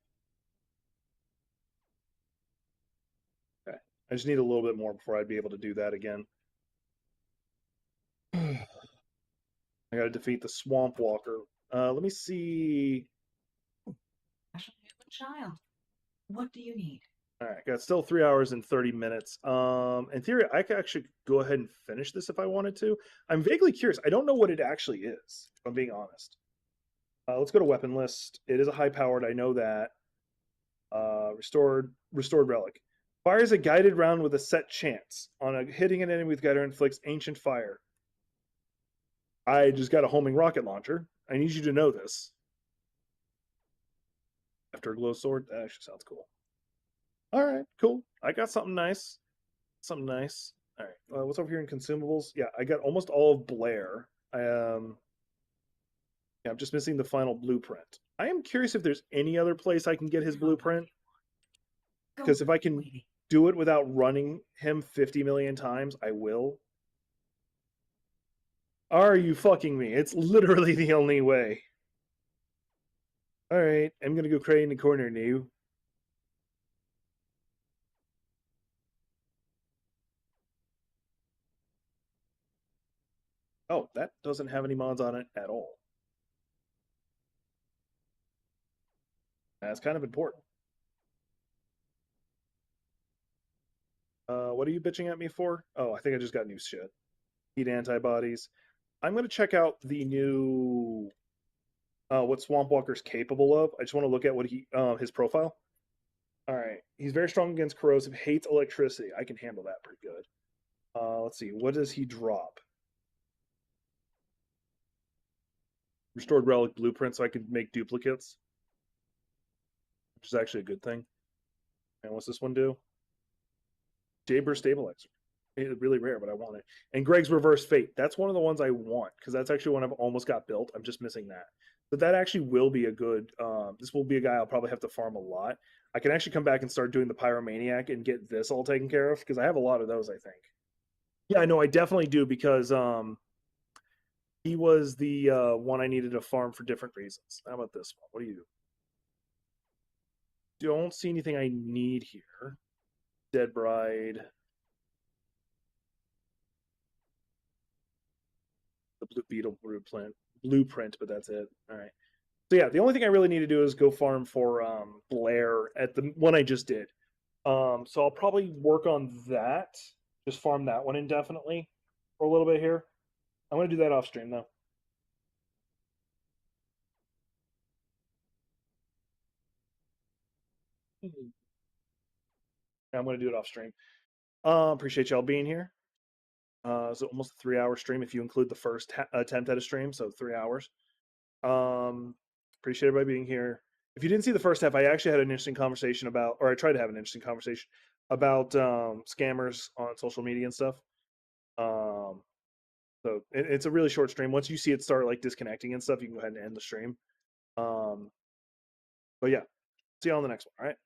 Okay, I just need a little bit more before I'd be able to do that again. I got to defeat the Swamp Walker. Let me see. Child, what do you need? All right, got still 3 hours and 30 minutes. In theory, I could actually go ahead and finish this if I wanted to. I'm vaguely curious. I don't know what it actually is, if I'm being honest. Let's go to weapon list. It is a high powered. I know that. Restored relic. Fires a guided round with a set chance. Hitting an enemy with guider inflicts ancient fire. I just got a homing rocket launcher. I need you to know this. After a glow sword, that actually sounds cool. All right, cool. I got something nice. Something nice. All right, what's over here in consumables? Yeah, I got almost all of Blair. Yeah, I'm just missing the final blueprint. I am curious if there's any other place I can get his blueprint. Because if I can do it without running him 50 million times, I will. Are you fucking me? It's literally the only way. All right, I'm gonna go cry in the corner now. Oh, that doesn't have any mods on it at all. That's kind of important. What are you bitching at me for? Oh, I think I just got new shit. Heat antibodies. I'm gonna check out the new what Swamp Walker's capable of. I just want to look at what his profile. All right, he's very strong against corrosive, hates electricity. I can handle that pretty good. Let's see, what does he drop? Restored relic blueprint, so I can make duplicates, which is actually a good thing. And what's this one do? Jaber stabilizer. It's really rare, but I want it. And Greg's reverse fate. That's one of the ones I want because that's actually one I've almost got built. I'm just missing that. But that actually will be a good. This will be a guy I'll probably have to farm a lot. I can actually come back and start doing the Pyromaniac and get this all taken care of because I have a lot of those, I think. Yeah, I know I definitely do because he was the one I needed to farm for different reasons. How about this one? What do you do? Don't see anything I need here. Dead Bride. The Blue Beetle blueprint, but that's it. All right. So yeah, the only thing I really need to do is go farm for Blair at the one I just did. So I'll probably work on that. Just farm that one indefinitely for a little bit here. I'm going to do that off stream though. I'm going to do it off stream. Appreciate y'all being here. So almost a 3-hour stream if you include the first attempt at a stream, so 3 hours. Appreciate everybody being here. If you didn't see the first half, I actually had an interesting conversation about, or I tried to have an interesting conversation about scammers on social media and stuff. So it's a really short stream. Once you see it start like disconnecting and stuff, you can go ahead and end the stream. But yeah, see you on the next one. All right.